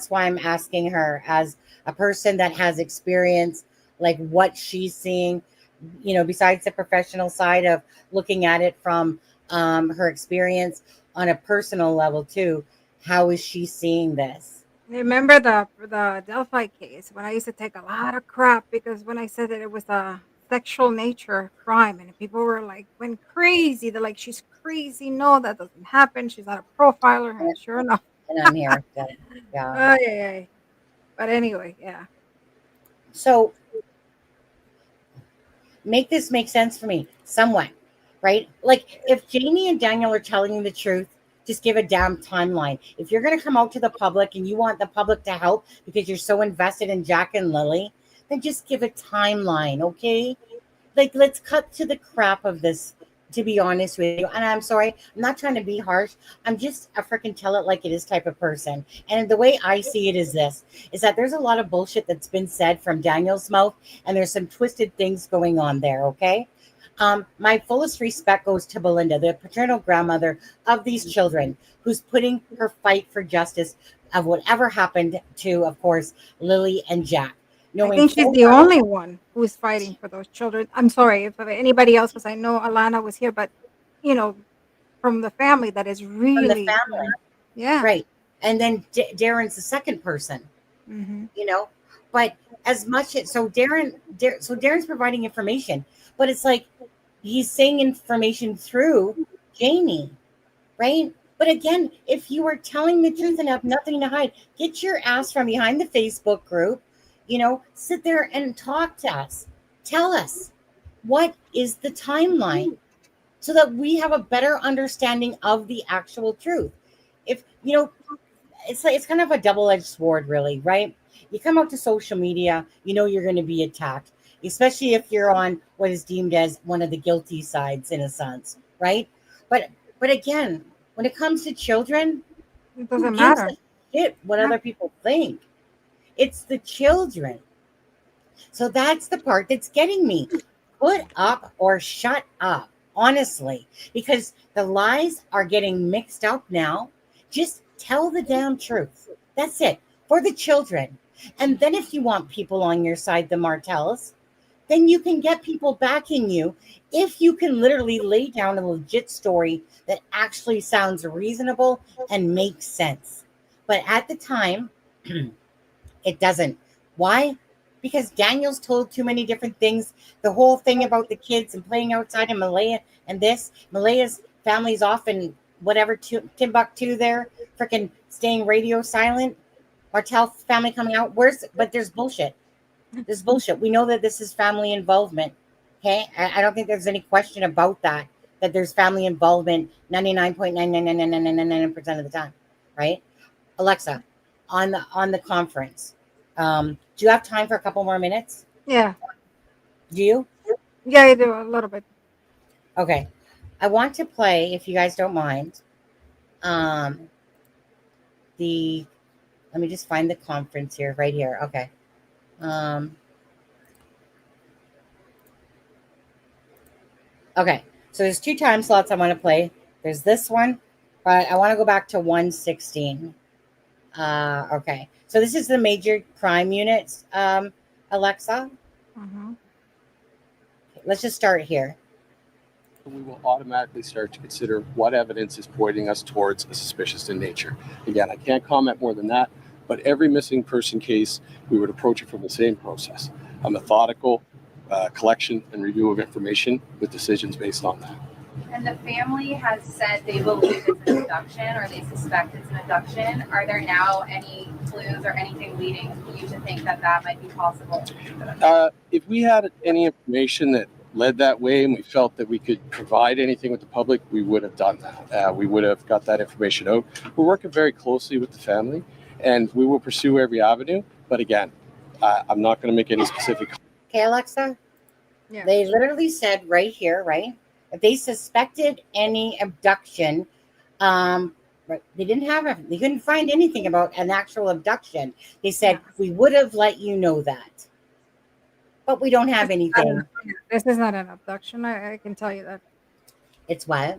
why I'm asking her, as a person that has experience, like what she's seeing, besides the professional side of looking at it from her experience on a personal level too. How is she seeing this? remember the Delphi case when I used to take a lot of crap because when I said that it was a sexual nature crime and people were like went crazy. They're like, she's crazy. No, that doesn't happen. She's not a profiler. And sure enough. And I'm here. Got it. Yeah. Ay, ay, ay. But anyway, yeah. So make this make sense for me somewhat, right? Like, if Jamie and Daniel are telling you the truth, just give a damn timeline. If you're going to come out to the public and you want the public to help because you're so invested in Jack and Lily, then just give a timeline, okay? Like, let's cut to the crap of this, to be honest with you. And I'm sorry, I'm not trying to be harsh. I'm just a freaking tell it like it is type of person. And the way I see it is this, is that there's a lot of bullshit that's been said from Daniel's mouth, and there's some twisted things going on there, okay? My fullest respect goes to Belinda, the paternal grandmother of these children, who's putting her fight for justice of whatever happened to, of course, Lily and Jack. I think she's the only one who's fighting for those children. I'm sorry if anybody else, because I know Alana was here, but you know, from the family that is from really, the family, yeah. right? And then Darren's the second person, Mm-hmm. But as much as so Darren's providing information, but it's like he's saying information through Jamie, right? But again, if you are telling the truth and have nothing to hide, get your ass from behind the Facebook group, sit there and talk to us. Tell us, what is the timeline? so that we have a better understanding of the actual truth. If it's like, it's kind of a double-edged sword, really, right? You come out to social media, you're going to be attacked, especially if you're on what is deemed as one of the guilty sides, in a sense, right? But again, when it comes to children, It who doesn't gives matter. a shit what Yeah. other people think? It's the children. So that's the part that's getting me. Put up or shut up, honestly, because the lies are getting mixed up now. Just tell the damn truth. That's it, for the children. And then if you want people on your side, the Martells, then you can get people backing you if you can literally lay down a legit story that actually sounds reasonable and makes sense. But at the time, it doesn't. Why? Because Daniel's told too many different things. The whole thing about the kids and playing outside in Malaya and this. Malaya's family's off in whatever, Timbuktu there, freaking staying radio silent. Martell's family coming out. But there's bullshit. There's bullshit. We know that this is family involvement. Okay? I don't think there's any question about that there's family involvement 99.9999999% of the time. Right? Alexa, on the conference. Do you have time for a couple more minutes? Yeah. Do you? Yeah, I do a little bit. Okay. I want to play, if you guys don't mind, the let me just find the conference here, right here. Okay. Okay. So there's 2 time slots I want to play. There's this one, but I want to go back to 116. Okay. So this is the major crime units, Alexa. Mm-hmm. Let's just start here. We will automatically start to consider what evidence is pointing us towards a suspicious in nature. Again, I can't comment more than that, but every missing person case, we would approach it from the same process, a methodical collection and review of information with decisions based on that. And the family has said they believe it's an abduction or they suspect it's an abduction. Are there now any clues or anything leading you to think that that might be possible? If we had any information that led that way and we felt that we could provide anything with the public, we would have done that. We would have got that information out. We're working very closely with the family and we will pursue every avenue. But again, I'm not going to make any specific. Okay, Alexa? Yeah. They literally said right here, right? If they suspected any abduction, right, they couldn't find anything about an actual abduction. They said, we would have let you know that. But we don't have anything. This is not an abduction. I can tell you that. It's what?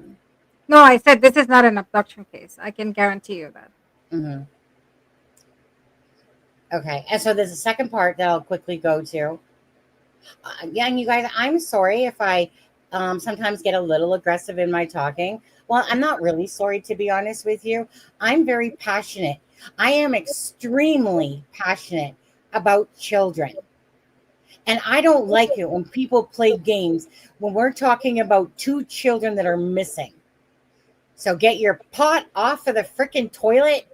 No, I said this is not an abduction case. I can guarantee you that. Mm-hmm. Okay, and so there's a second part that I'll quickly go to. Yeah, and you guys, I'm sorry if I sometimes get a little aggressive in my talking. Well, I'm not really sorry, to be honest with you. I'm very passionate. I am extremely passionate about children. And I don't like it when people play games when we're talking about 2 children that are missing. So get your pot off of the freaking toilet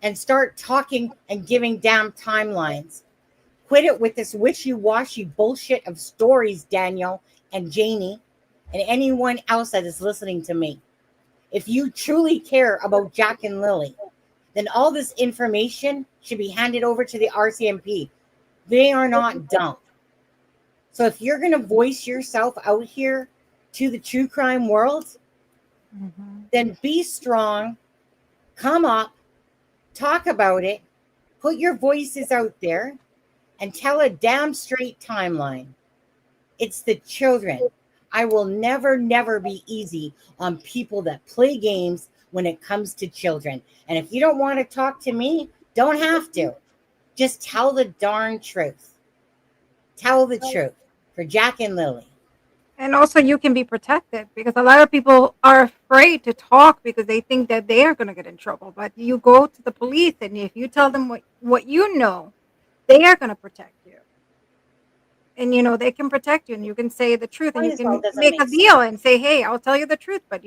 and start talking and giving damn timelines. Quit it with this wishy-washy bullshit of stories, Daniel and Janie and anyone else that is listening to me. If you truly care about Jack and Lily, then all this information should be handed over to the RCMP. They are not dumb. So if you're going to voice yourself out here to the true crime world, then be strong, come up, talk about it, put your voices out there, and tell a damn straight timeline. It's the children. I will never, never be easy on people that play games when it comes to children. And if you don't want to talk to me, don't have to. Just tell the darn truth. Tell the truth for Jack and Lily. And also, you can be protected because a lot of people are afraid to talk because they think that they are going to get in trouble. But you go to the police, and if you tell them what you know, they are going to protect you. And they can protect you, and you can say the truth, and you can make a deal and say, "Hey, I'll tell you the truth, but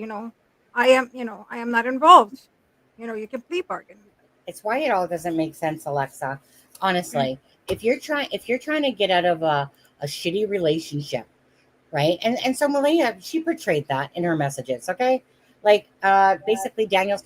I am not involved." You can plea bargain. It's why it all doesn't make sense, Alexa. Honestly, if you're trying to get out of a shitty relationship, right? And so Malaya, she portrayed that in her messages, okay? Like basically Daniel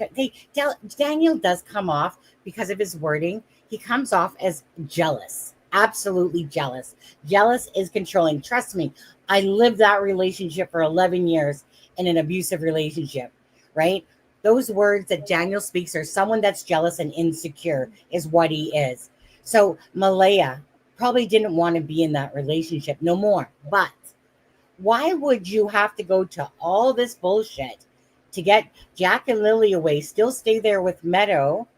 does come off, because of his wording, he comes off as jealous, absolutely jealous. Jealous is controlling. Trust me, I lived that relationship for 11 years in an abusive relationship, right? Those words that Daniel speaks are someone that's jealous and insecure is what he is. So Malaya probably didn't want to be in that relationship no more. But why would you have to go to all this bullshit to get Jack and Lily away, still stay there with Meadow,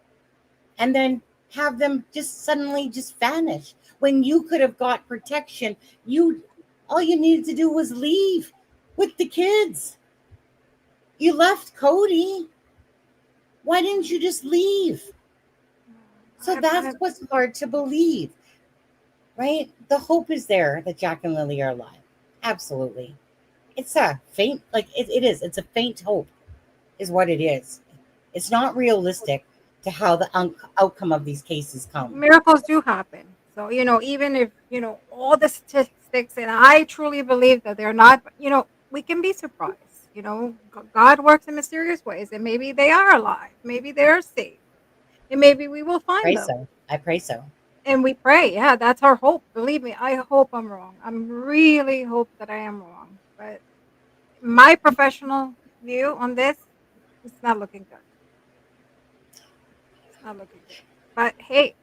and then have them just suddenly just vanish when you could have got protection? You all you needed to do was leave with the kids. You left Cody. Why didn't you just leave? So that's what's hard to believe, right? The hope is there that Jack and Lily are alive. Absolutely. It's a faint, like it is. It's a faint hope, is what it is. It's not realistic to how the outcome of these cases come. Miracles do happen. So, even if, all the statistics, and I truly believe that they're not, we can be surprised. God works in mysterious ways, and maybe they are alive. Maybe they're safe. And maybe we will find Pray them. so. I pray so. And we pray. Yeah, that's our hope. Believe me, I hope I'm wrong. I'm really hope that I am wrong. But my professional view on this, it's not looking good. It's not looking good. But hey,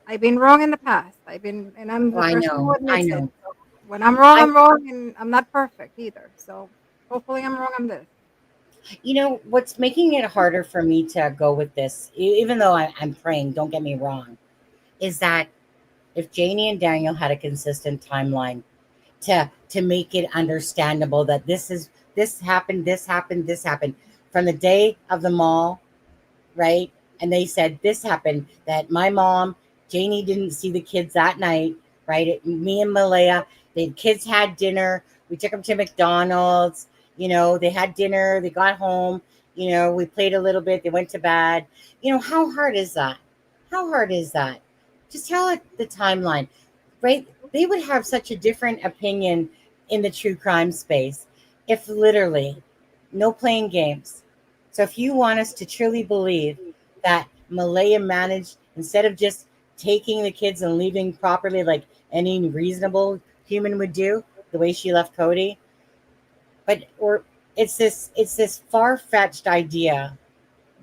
I've been wrong in the past. And I'm the I person who know. I admits it. know. So when I'm wrong, I, I'm wrong, and I'm not perfect either. So hopefully I'm wrong on this. What's making it harder for me to go with this, even though I'm praying, don't get me wrong, is that if Janie and Daniel had a consistent timeline to make it understandable that this happened, this happened from the day of the mall, right? And they said this happened, that my mom, Janie, didn't see the kids that night, right? Me and Malaya, the kids had dinner. We took them to McDonald's. They had dinner. They got home. We played a little bit. They went to bed. How hard is that? How hard is that? Just tell it the timeline, right? They would have such a different opinion in the true crime space if literally no playing games. So if you want us to truly believe that Malaya managed, instead of just taking the kids and leaving properly like any reasonable human would do, the way she left Cody, or it's this far-fetched idea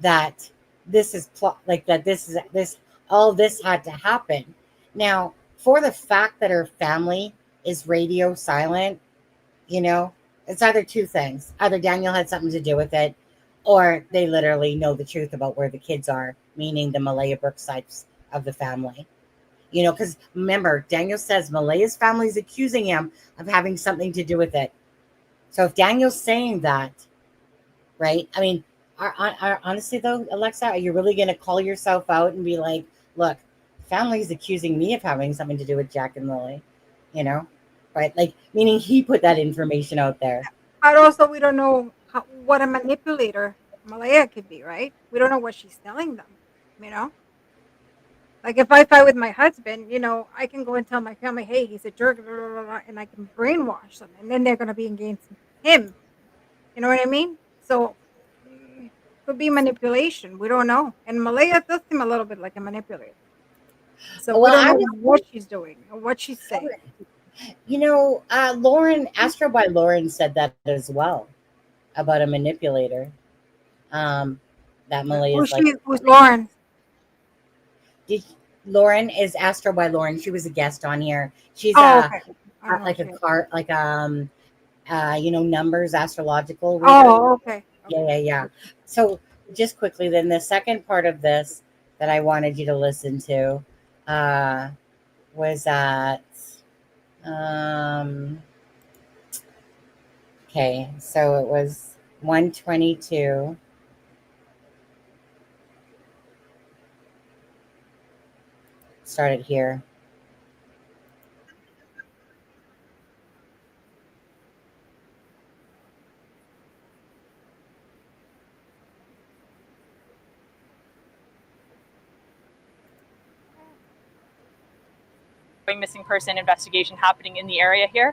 that this is like that this all this had to happen. Now, for the fact that her family is radio silent, it's either two things. Either Daniel had something to do with it, or they literally know the truth about where the kids are, meaning the Malaya Brooks sides of the family. Because remember, Daniel says Malaya's family is accusing him of having something to do with it. So if Daniel's saying that, right? I mean, honestly though, Alexza, are you really going to call yourself out and be like, look, family's accusing me of having something to do with Jack and Lily, right? Like, meaning he put that information out there. But also, we don't know what a manipulator Malaya could be, right? We don't know what she's telling them, you know? Like if I fight with my husband, I can go and tell my family, hey, he's a jerk, blah, blah, blah, and I can brainwash them. And then they're going to be against him. You know what I mean? So could be manipulation. We don't know. And Malaya does seem a little bit like a manipulator. So we don't know what she's doing or what she's saying. Lauren, Astro by Lauren said that as well about a manipulator. That Malaya is like. Who's Lauren? Lauren is Astro by Lauren. She was a guest on here. She's okay. like a car, like numbers, astrological reader. Oh, okay. Yeah. So just quickly, then the second part of this that I wanted you to listen to was that. Okay, so it was 1:22. Started here. Missing person investigation happening in the area here.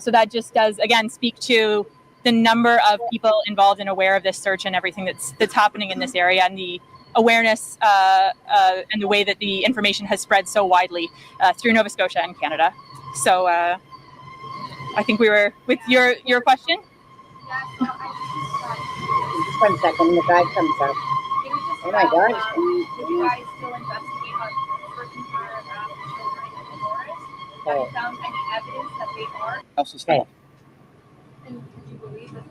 So that just does, again, speak to the number of people involved and aware of this search and everything that's happening in this area, and the awareness and the way that the information has spread so widely through Nova Scotia and Canada. So I think we were with your question. Just 1 second, the guy comes up. Oh my gosh. Did you guys still investigate on searching for children in the forest? Have you found any evidence that they are? Also, Okay. And did you believe that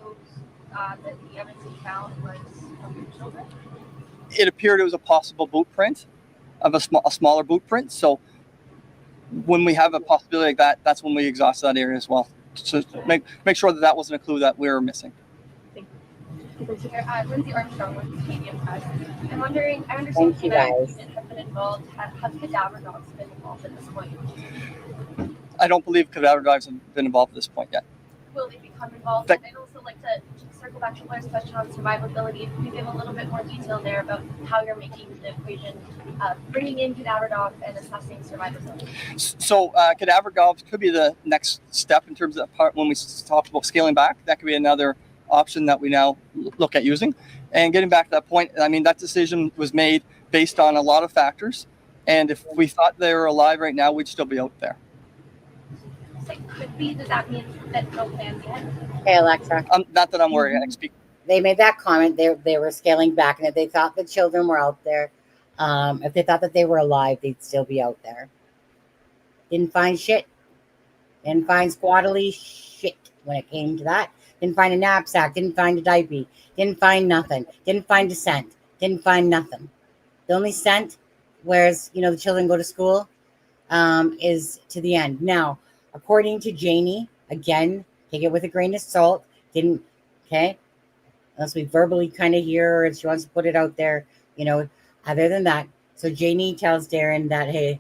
that the evidence you found was of your children? It appeared it was a possible boot print of a smaller boot print. So when we have a possibility like that, that's when we exhaust that area as well. So make sure that wasn't a clue that we were missing. Lindsay Armstrong with Canadian Press. I'm wondering, I understand Thank you, that guys. units have been involved. Have cadaver dogs been involved at this point? I don't believe cadaver dogs have been involved at this point yet. Will they become involved? And I'd also like to circle back to Blair's question on survivability. If you could give a little bit more detail there about how you're making the equation, bringing in cadaver dogs and assessing survivability. So cadaver dogs could be the next step in terms of that part when we talk about scaling back. That could be another option that we now look at using. And getting back to that point, I mean, that decision was made based on a lot of factors. And if we thought they were alive right now, we'd still be out there. So could be, does that mean that no plans yet? Hey, Alexa. Not that I'm worried. I speak. They made that comment. They were scaling back, and if they thought the children were out there, if they thought that they were alive, they'd still be out there. Didn't find shit. Didn't find squattily shit when it came to that. Didn't find a knapsack. Didn't find a diaper. Didn't find nothing. Didn't find a scent. Didn't find nothing. The only scent, whereas the children go to school, is to the end. Now, according to Janie, again, take it with a grain of salt. Okay? Unless we verbally kind of hear her and she wants to put it out there, other than that. So Janie tells Darren that, hey,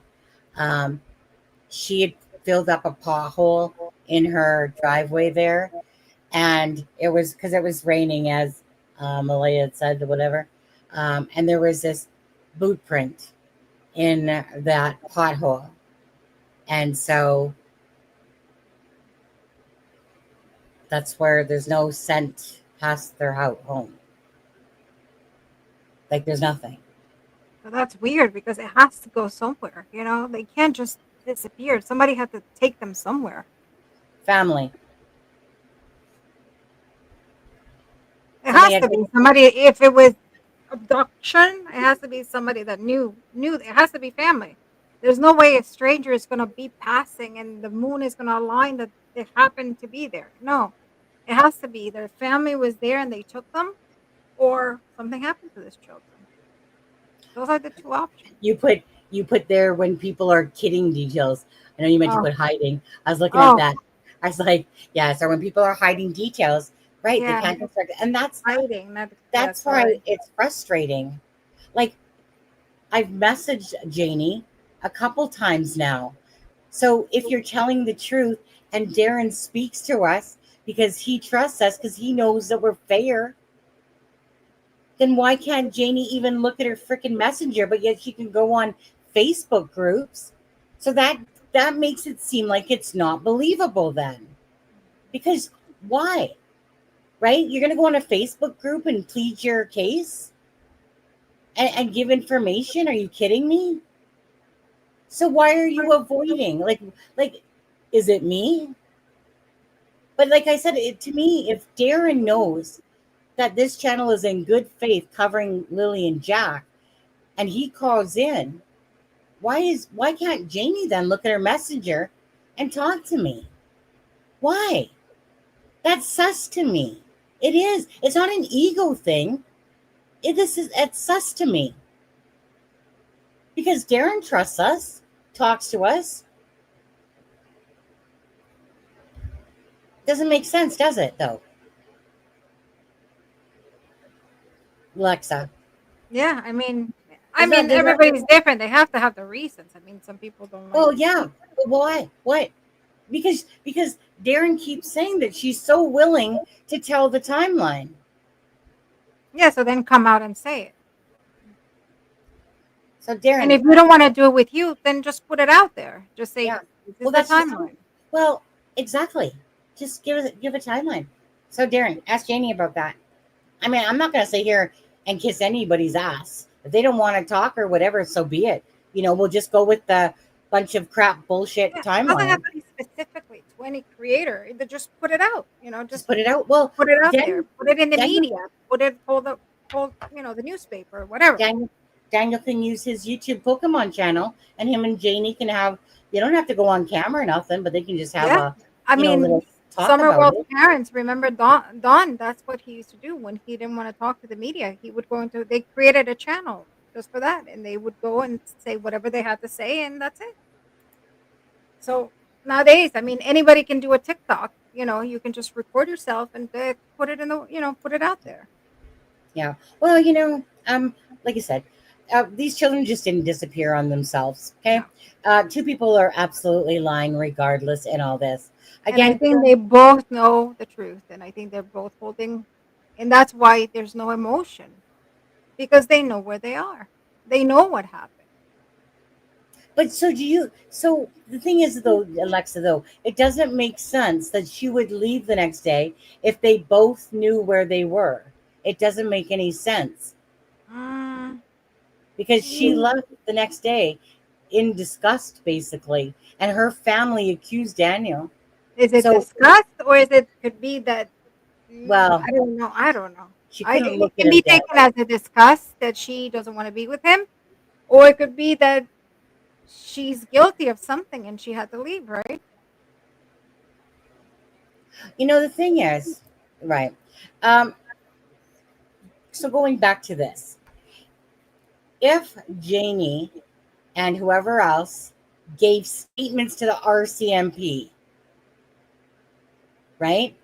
she had filled up a pothole in her driveway there. And it was because it was raining, as Malaya had said, or whatever. And there was this boot print in that pothole. And so that's where there's no scent past their home. Like there's nothing. Well, that's weird because it has to go somewhere. They can't just disappear. Somebody had to take them somewhere. Family. It has to be somebody. If it was abduction, it has to be somebody that knew. It has to be family. There's no way a stranger is going to be passing and the moon is going to align that they happened to be there. No, it has to be their family was there and they took them, or something happened to this children. Those are the two options. You put there when people are kidding details. I know you meant to put hiding. I was looking at that. I was like, yeah. So when people are hiding details, right? Yeah. They can't construct it, and that's Hiding. That's why it's frustrating. Like I've messaged Janie a couple times now. So if you're telling the truth and Darren speaks to us because he trusts us, because he knows that we're fair, then why can't Janie even look at her freaking messenger, but yet she can go on Facebook groups? So that makes it seem like it's not believable then. Because why? Right? You're going to go on a Facebook group and plead your case and give information? Are you kidding me? So why are you avoiding? Like, is it me? But like I said, to me, if Darren knows that this channel is in good faith covering Lily and Jack, and he calls in, why can't Janie then look at her messenger and talk to me? Why? That's sus to me. It is. It's not an ego thing. It's sus to me. Because Darren trusts us, talks to us. Doesn't make sense, does it, though? Alexa. Yeah, I mean, everybody's different. They have to have the reasons. I mean, some people don't. Oh yeah, but why? What? Because Darren keeps saying that she's so willing to tell the timeline. Yeah, so then come out and say it. So Darren, and if you don't want to do it with you, then just put it out there. Just say, yeah. This is the timeline. Well, Exactly. Just give a timeline. So Darren, ask Janie about that. I mean, I'm not going to sit here and kiss anybody's ass. If they don't want to talk or whatever, so be it. We'll just go with the bunch of crap bullshit Yeah, it doesn't have timeline. to be specifically to any creator. Just put it out. Just put it out. Well, put it out there. then Put it in the Daniel, media. Put it told the newspaper, whatever. Daniel can use his YouTube Pokemon channel, and him and Janie can have. You don't have to go on camera or nothing, but they can just have Yeah. a I mean, little talk Summer about World's it. parents, remember Don, that's what he used to do when he didn't want to talk to the media. He would go they created a channel just for that, and they would go and say whatever they had to say, and that's it. So nowadays, I mean, anybody can do a TikTok. You can just record yourself and put it in put it out there. Yeah. Well, like I said, these children just didn't disappear on themselves. Okay. No. Two people are absolutely lying regardless in all this. And I Again, think they both know the truth, and I think they're both holding, and that's why there's no emotion, because they know where they are. They know what happened. but so the thing is though, Alexza, though, it doesn't make sense that she would leave the next day if they both knew where they were. It doesn't make any sense because she left the next day in disgust, basically, and her family accused Daniel. Is it So, disgust, or could be that? well, I don't know. I don't know. she couldn't look It at can him be dead. taken as a disgust that she doesn't want to be with him, or it could be that she's guilty of something and she had to leave, right? The thing is, right. Um, so going back to this, if Janie and whoever else gave statements to the RCMP, right?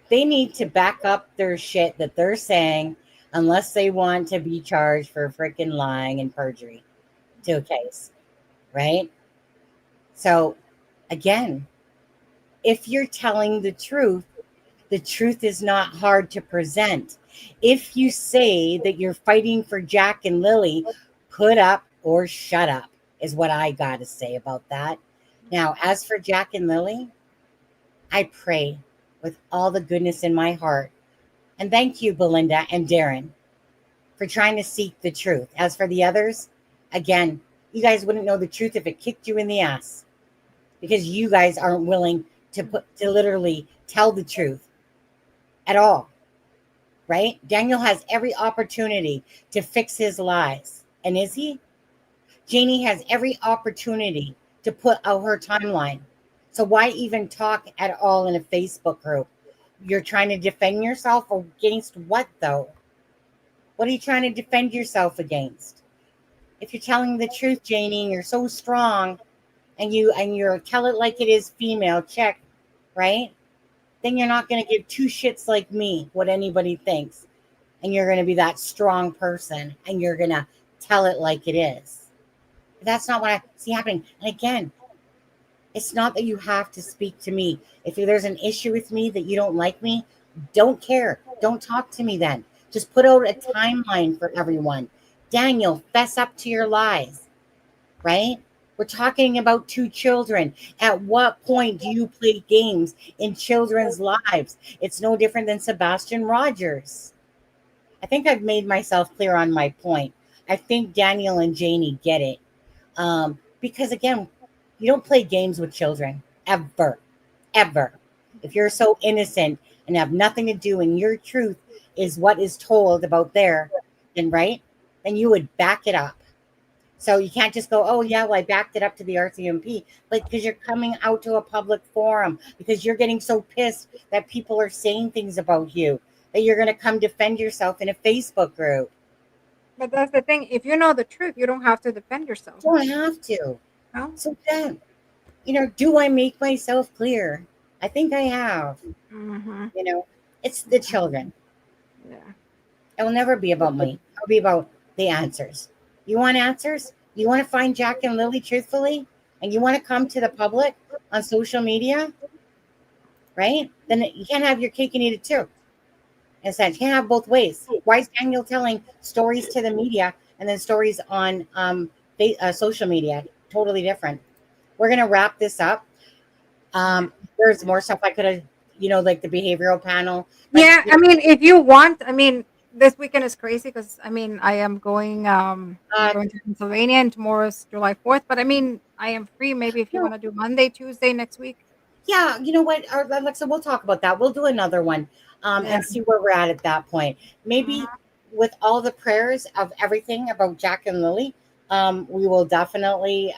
They need to back up their shit that they're saying unless they want to be charged for freaking lying and perjury to a case, right? So again, if you're telling the truth is not hard to present. If you say that you're fighting for Jack and Lily, put up or shut up is what I got to say about that. Now, as for Jack and Lily, I pray with all the goodness in my heart. And thank you, Belinda and Darren, for trying to seek the truth. As for the others, again, you guys wouldn't know the truth if it kicked you in the ass because you guys aren't willing to literally tell the truth at all, right? Daniel has every opportunity to fix his lies. And is he? Janie has every opportunity to put out her timeline. So why even talk at all in a Facebook group? You're trying to defend yourself against what, though? What are you trying to defend yourself against? If you're telling the truth, Janie, and you're so strong, and you're tell it like it is female, check, right? Then you're not going to give two shits like me what anybody thinks. And you're going to be that strong person and you're going to tell it like it is. But that's not what I see happening. And again, it's not that you have to speak to me. If there's an issue with me that you don't like me, don't care. Don't talk to me then. Just put out a timeline for everyone. Daniel, fess up to your lies, right? We're talking about two children. At what point do you play games in children's lives? It's no different than Sebastian Rogers. I think I've made myself clear on my point. I think Daniel and Janie get it. Because again, you don't play games with children ever, ever. If you're so innocent and have nothing to do and your truth is what is told about there, then right, then you would back it up. So you can't just go, oh yeah, well I backed it up to the RCMP, but because you're coming out to a public forum, because you're getting so pissed that people are saying things about you, that you're going to come defend yourself in a Facebook group. But that's the thing. If you know the truth, you don't have to defend yourself. You don't have to. No? So then, do I make myself clear? I think I have. Mm-hmm. It's the children. Yeah. It will never be about me. It'll be about the answers. You want answers? You want to find Jack and Lily truthfully? And you want to come to the public on social media? Right? Then you can't have your cake and eat it too. In a sense, you can't have both ways. Why is Daniel telling stories to the media and then stories on social media? Totally different. We're going to wrap this up. there's more stuff I could have, like the behavioral panel. Yeah, I mean, if you want, I mean, this weekend is crazy because I mean, I'm going to Pennsylvania and tomorrow's July 4th, but I mean, I am free. Maybe if you No. want to do Monday, Tuesday next week. Yeah, you know what, Alexa, we'll talk about that. We'll do another one, Yeah. and see where we're at that point. Maybe with all the prayers of everything about Jack and Lily, we will definitely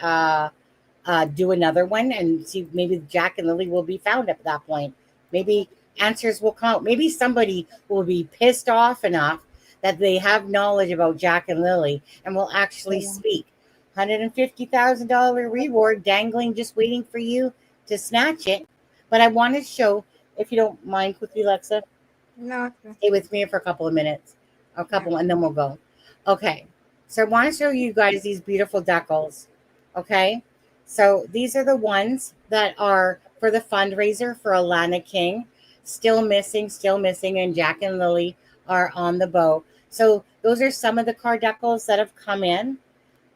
do another one and see, maybe Jack and Lily will be found at that point. Maybe answers will come. Maybe somebody will be pissed off enough that they have knowledge about Jack and Lily and will actually speak. $150,000 reward dangling, just waiting for you to snatch it. But I want to show, if you don't mind quickly, Alexa, No, it's good. stay with me for a couple of minutes, and then we'll go. Okay, so I want to show you guys these beautiful decals. Okay, so these are the ones that are for the fundraiser for Alana King. Still missing, and Jack and Lily are on the boat. So those are some of the card decals that have come in.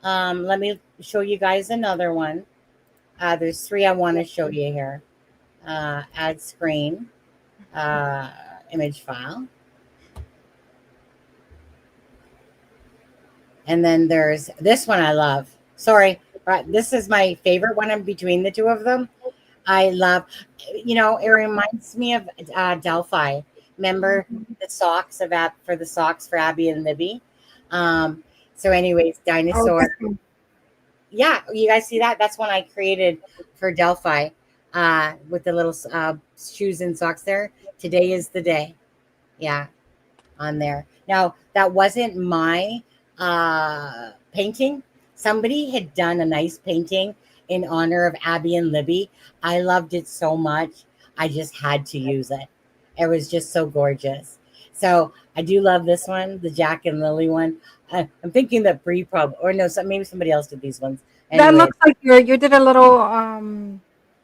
Let me show you guys another one. There's 3 I want to show you here. Add screen, image file. And then there's this one I love. Sorry, this is my favorite one in between the two of them. I love, it reminds me of Delphi. Remember the socks for Abby and Libby? So anyways, dinosaur. Oh, Yeah, you guys see that? That's one I created for Delphi with the little shoes and socks there. Today is the day. Yeah, on there. Now, that wasn't my painting. Somebody had done a nice painting in honor of Abby and Libby. I loved it so much. I just had to use it. It was just so gorgeous. So I do love this one, the Jack and Lily one. I'm thinking that Bree maybe somebody else did these ones. That Anyway, looks like you did a little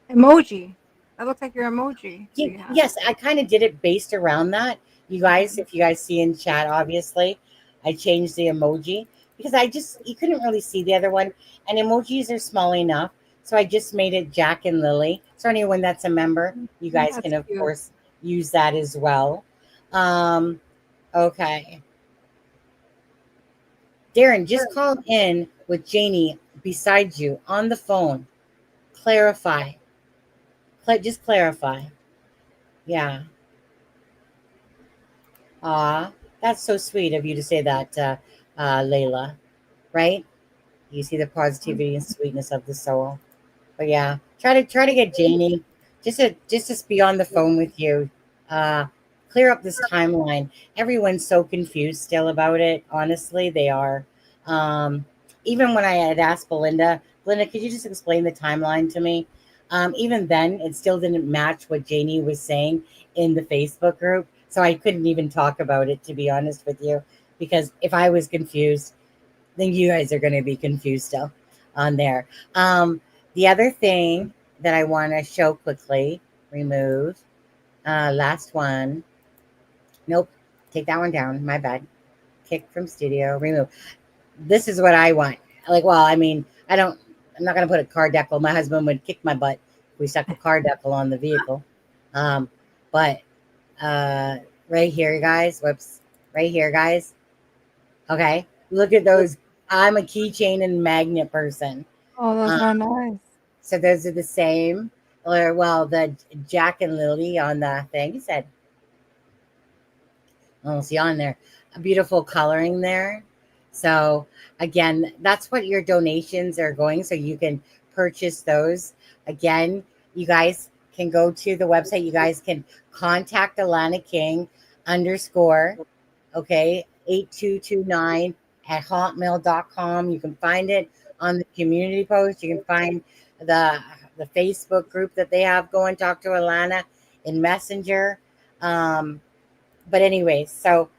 emoji. That looks like your emoji. yes, I kind of did it based around that. You guys, if you guys see in chat, obviously, I changed the emoji because you couldn't really see the other one, and emojis are small enough, so I just made it Jack and Lily. So anyone that's a member, you guys That's can of cute. course use that as well. Okay. Darren, just call in with Janie beside you on the phone. Clarify. Just clarify. Yeah. That's so sweet of you to say that, Layla. Right? You see the positivity and sweetness of the soul. But yeah, try to get Janie just to be on the phone with you. Clear up this timeline. Everyone's so confused still about it. Honestly, they are. Even when I had asked Belinda, could you just explain the timeline to me? Even then, it still didn't match what Janie was saying in the Facebook group. So I couldn't even talk about it, to be honest with you, because if I was confused, then you guys are going to be confused still on there. The other thing that I want to show quickly, remove, last one. Nope, take that one down. My bad. Kick from studio, remove. This is what I want. I'm not going to put a card decal. My husband would kick my butt if we stuck a card decal on the vehicle. But right here, guys. Whoops. Right here, guys. Okay. Look at those. I'm a keychain and magnet person. Oh, those are nice. So those are the same. The Jack and Lily on the thing. He said, oh, see on there. A beautiful coloring there. So again, that's what your donations are going. So you can purchase those. Again, you guys can go to the website. You guys can contact Alana King _ okay, 8229 at hotmail.com. You can find it on the community post. You can find the Facebook group that they have going. Talk to Alana in Messenger. But anyways, so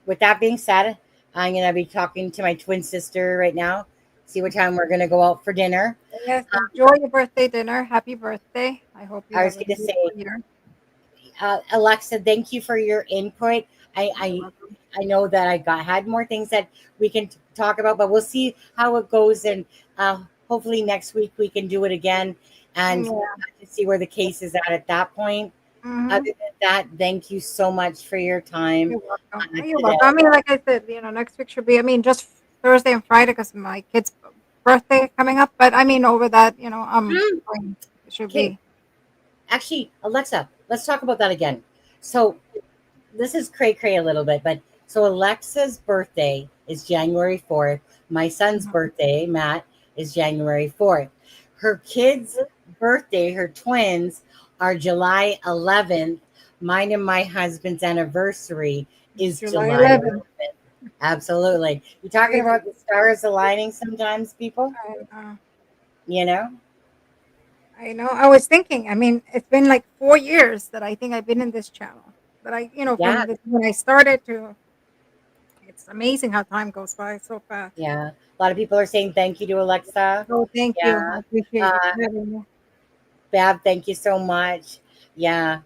with that being said, I'm going to be talking to my twin sister right now. See what time we're going to go out for dinner. Yes, enjoy your birthday dinner. Happy birthday. I hope you I was have a going to say, beautiful year. Alexa, thank you for your input. I know that had more things that we can talk about, but we'll see how it goes. And hopefully next week we can do it again and Yeah. to see where the case is at that point. Mhm. Other than that, thank you so much for your time You're welcome. You're today. welcome. I mean, like I said, next week should be, I mean, just Thursday and Friday because my kid's birthday coming up. But I mean, over that, it should Okay, be. actually, Alexa, let's talk about that again. So this is cray cray a little bit, but so Alexa's birthday is January 4th. My son's Mhm. birthday, Matt, is January 4th. Her kids' birthday, her twins, are July 11th. Mine and my husband's anniversary is July July 11th. 11th. Absolutely. You're talking Crazy. about the stars aligning sometimes, people, I, you know? I know. I was thinking. I mean, it's been like 4 years that I think I've been in this channel. But Yeah, when I started to, it's amazing how time goes by so fast. yeah. A lot of people are saying thank you to Alexa. So thank Yeah. you. I appreciate you Uh, having me. Bab, thank you so much. Yeah.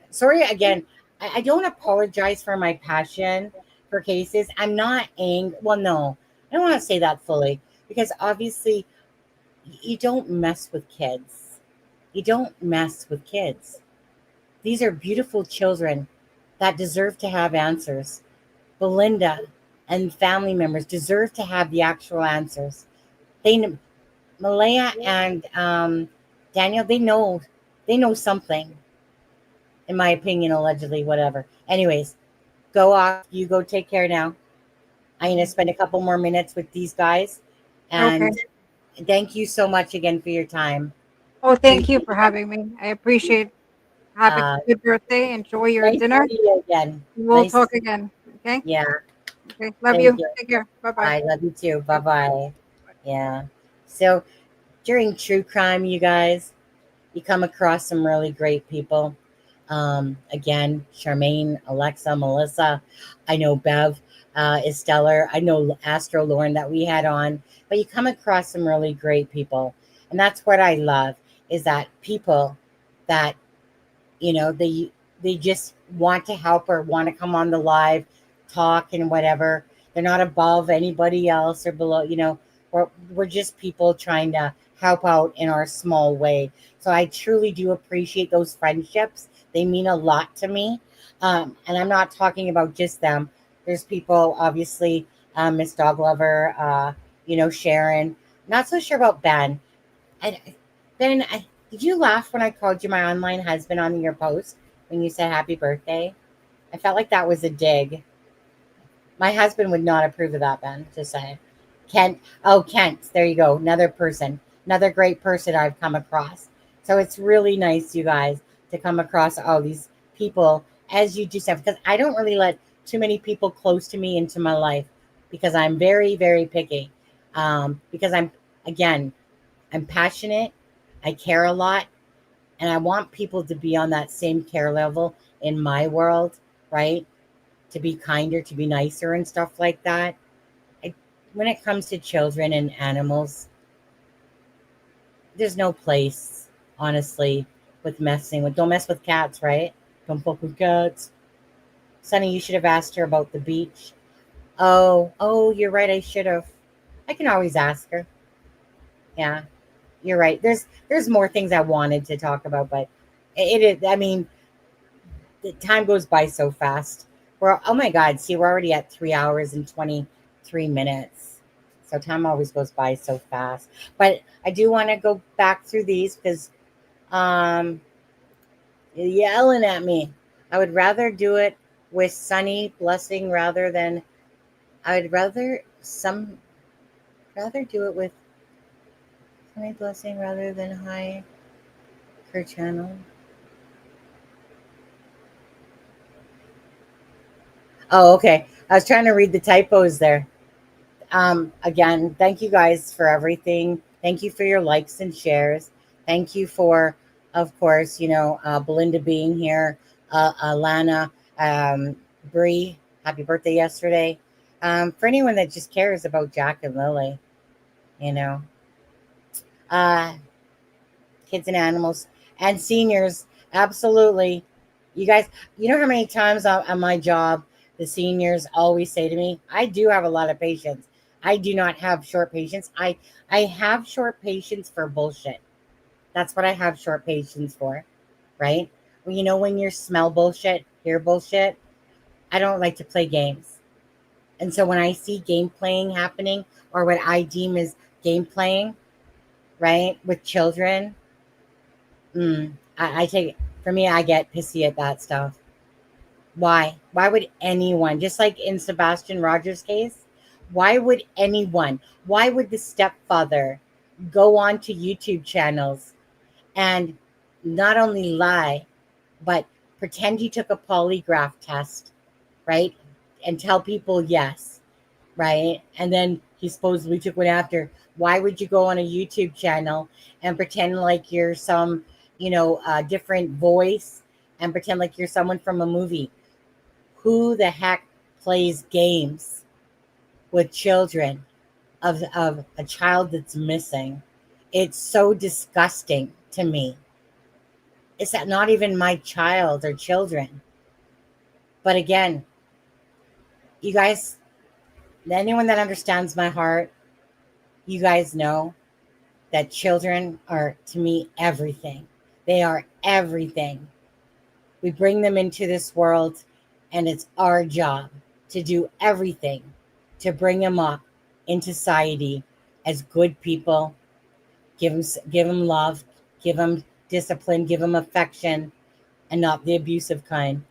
Sorry again. I don't apologize for my passion for cases. I'm not angry. Well, no, I don't want to say that fully because obviously you don't mess with kids. You don't mess with kids. These are beautiful children that deserve to have answers. Belinda and family members deserve to have the actual answers. They, Malaya and Daniel, they know something, in my opinion, allegedly, whatever. Anyways, go off. You go take care now. I'm going to spend a couple more minutes with these guys. Okay. And thank you so much again for your time. Oh, thank you Appreciate for it. having me. I appreciate. Have a Uh, good birthday. Enjoy your Nice to dinner. see you again. We'll Nice to talk see again. Okay. you. Yeah. Okay. Love Thank you. you. Take care. Bye bye. I love you too. Bye bye. Yeah. So during true crime, you guys, you come across some really great people. Again, Charmaine, Alexa, Melissa. I know Bev is stellar. I know Astro Lauren that we had on, but you come across some really great people, and that's what I love is that people that they just want to help or want to come on the live talk and whatever. They're not above anybody else or below. We're just people trying to help out in our small way. So I truly do appreciate those friendships. They mean a lot to me. And I'm not talking about just them. There's people, obviously, Miss Dog Lover, Sharon. Not so sure about Ben. And Ben, did you laugh when I called you my online husband on your post when you said happy birthday? I felt like that was a dig. My husband would not approve of that, Ben, just saying. Kent, oh, Kent, there you go. Another person, another great person I've come across. So it's really nice, you guys, to come across all these people as you do stuff because I don't really let too many people close to me into my life because I'm very, very picky. Because again, I'm passionate, I care a lot, and I want people to be on that same care level in my world, right? To be kinder, to be nicer, and stuff like that. I, when it comes to children and animals, there's no place, honestly, with messing with. Don't mess with cats, right? Don't fuck with cats. Sonny, you should have asked her about the beach. Oh, you're right. I should have. I can always ask her. Yeah, you're right. There's more things I wanted to talk about, but it is. I mean, the time goes by so fast. Oh my God, see, we're already at 3 hours and 23 minutes. So time always goes by so fast. But I do want to go back through these because you're yelling at me. I would rather do it with Sunny Blessing rather than I would rather do it with Sunny Blessing rather than Hi her channel. Oh, okay. I was trying to read the typos there. Again, thank you guys for everything. Thank you for your likes and shares. Thank you for, of course, Belinda being here, Alana, Bree, happy birthday yesterday. For anyone that just cares about Jack and Lily, you know, uh, kids and animals and seniors, absolutely. You guys, you know how many times on my job the seniors always say to me, I do have a lot of patience. I do not have short patience. I have short patience for bullshit. That's what I have short patience for, right? Well, you know, when you smell bullshit, hear bullshit, I don't like to play games. And so when I see game playing happening, or what I deem as game playing, right, with children, I take, for me, I get pissy at that stuff. Why? Why would anyone, just like in Sebastian Rogers' case, why would anyone, why would the stepfather go on to YouTube channels and not only lie, but pretend he took a polygraph test, right? And tell people yes, right? And then he supposedly took one after. Why would you go on a YouTube channel and pretend like you're some, different voice, and pretend like you're someone from a movie? Who the heck plays games with children of a child that's missing? It's so disgusting to me. It's that not even my child or children. But again, you guys, anyone that understands my heart, you guys know that children are, to me, everything. They are everything. We bring them into this world, and it's our job to do everything to bring them up in society as good people. Give them love, give them discipline, give them affection, and not the abusive kind.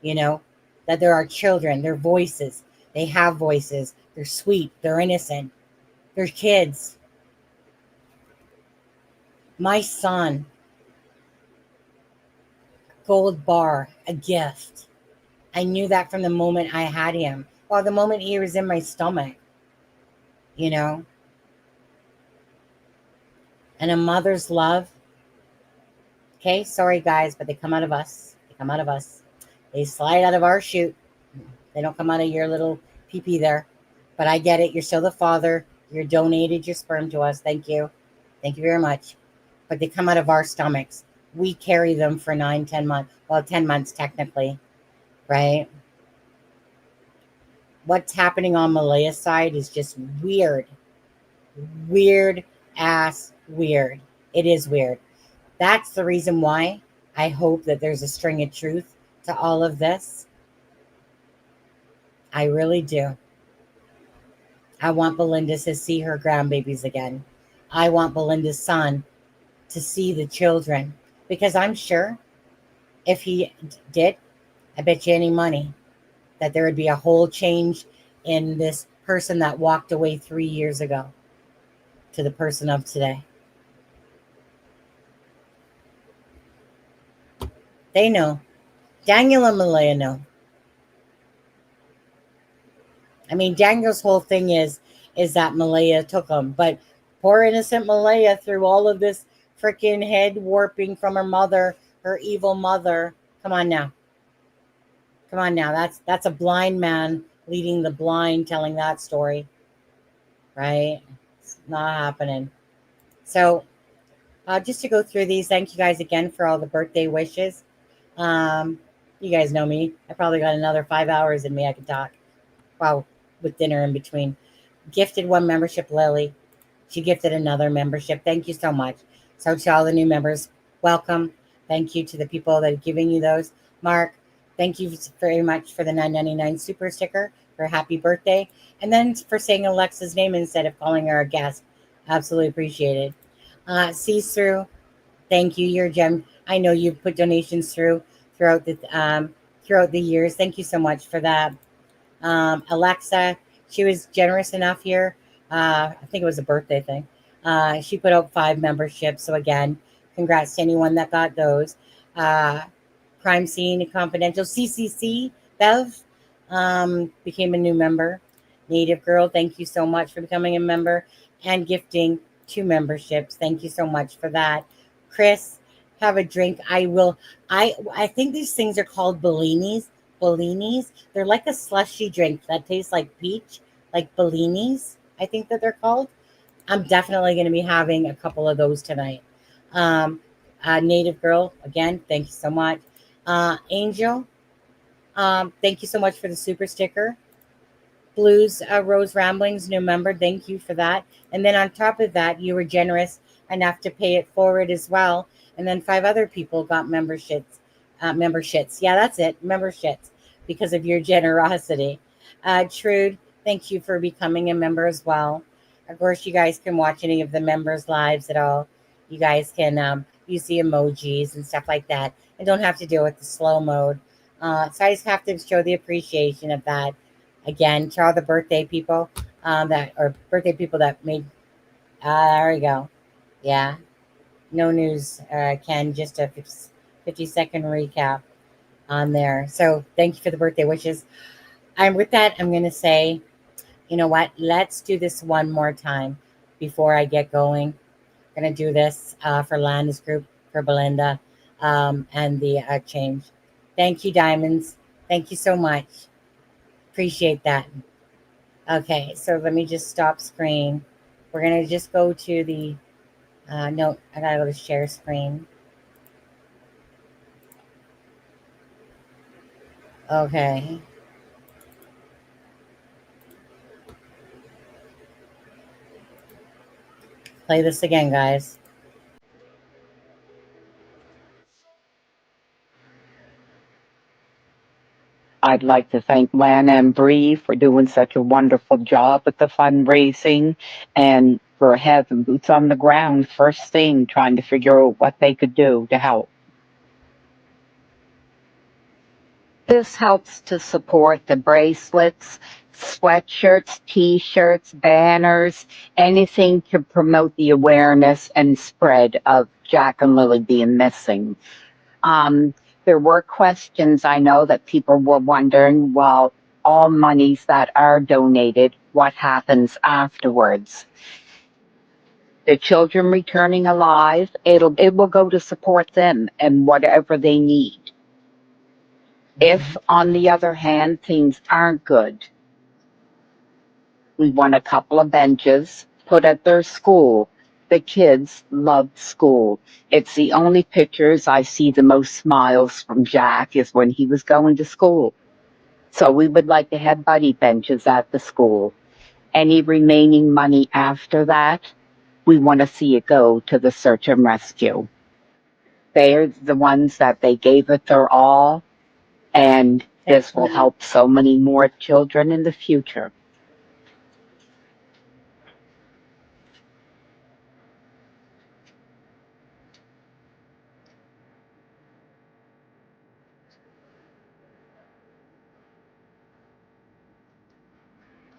That there are children, they're voices, they have voices, they're sweet, they're innocent, they're kids. My son, gold bar, a gift. I knew that from the moment I had him. Well, the moment he was in my stomach, and a mother's love. Okay, sorry guys, but they come out of us. They come out of us. They slide out of our chute. They don't come out of your little pee-pee there. But I get it. You're still the father. You're donated your sperm to us. Thank you. Thank you very much. But they come out of our stomachs. We carry them for 9-10 months. Well, 10 months technically, right? What's happening on Malaya's side is just weird. Weird ass weird. It is weird. That's the reason why I hope that there's a string of truth to all of this. I really do. I want Belinda to see her grandbabies again. I want Belinda's son to see the children, because I'm sure if he did, I bet you any money that there would be a whole change in this person that walked away 3 years ago to the person of today. They know. Daniel and Malaya know. I mean, Daniel's whole thing is that Malaya took him, but poor innocent Malaya, through all of this freaking head warping from her mother, her evil mother. Come on now. Come on now. That's a blind man leading the blind, telling that story, right? It's not happening. So just to go through these, thank you guys again for all the birthday wishes. You guys know me. I probably got another 5 hours in me. I could talk. Wow, with dinner in between. Gifted one membership, Lily. She gifted another membership. Thank you so much. So to all the new members, welcome. Thank you to the people that are giving you those. Mark, thank you very much for the $9.99 super sticker for happy birthday. And then for saying Alexa's name instead of calling her a guest. Absolutely appreciated. Sees through. Thank you. You're a gem. I know you've put donations throughout the years. Thank you so much for that. Alexza, she was generous enough here. I think it was a birthday thing. She put out 5 memberships. So again, congrats to anyone that got those. Crime Scene Confidential, CCC, Bev, became a new member. Native Girl, thank you so much for becoming a member and gifting 2 memberships. Thank you so much for that. Chris, have a drink. I think these things are called Bellinis. They're like a slushy drink that tastes like peach, like Bellinis, I think that they're called. I'm definitely going to be having a couple of those tonight. Native Girl, again, thank you so much. Angel, thank you so much for the super sticker. Blues Rose Ramblings, new member, thank you for that. And then on top of that, you were generous enough to pay it forward as well. And then 5 other people got memberships. Yeah, that's it. Memberships because of your generosity. Trude, thank you for becoming a member as well. Of course, you guys can watch any of the members' lives at all. You guys can use the emojis and stuff like that, and don't have to deal with the slow mode. So I just have to show the appreciation of that. Again, to all the birthday people that made. There we go. Yeah, no news, Ken. Just a 50-second recap on there. So thank you for the birthday wishes. With that, I'm going to say, you know what? Let's do this one more time before I get going. I'm going to do this for Landis Group, for Belinda, and the change. Thank you, Diamonds. Thank you so much. Appreciate that. Okay, so let me just stop screen. We're going to just go to the, no, I got to go to share screen. Okay. Play this again, guys. I'd like to thank Lana and Bree for doing such a wonderful job at the fundraising and for having boots on the ground first thing, trying to figure out what they could do to help. This helps to support the bracelets, sweatshirts, t-shirts, banners, anything to promote the awareness and spread of Jack and Lily being missing. There were questions, I know, that people were wondering, well, all monies that are donated, what happens afterwards? The children returning alive, it will go to support them and whatever they need. If, on the other hand, things aren't good, we want a couple of benches put at their school. The kids loved school. It's the only pictures I see the most smiles from Jack is when he was going to school. So we would like to have buddy benches at the school. Any remaining money after that, we want to see it go to the search and rescue. They're the ones that they gave it their all, and this will help so many more children in the future.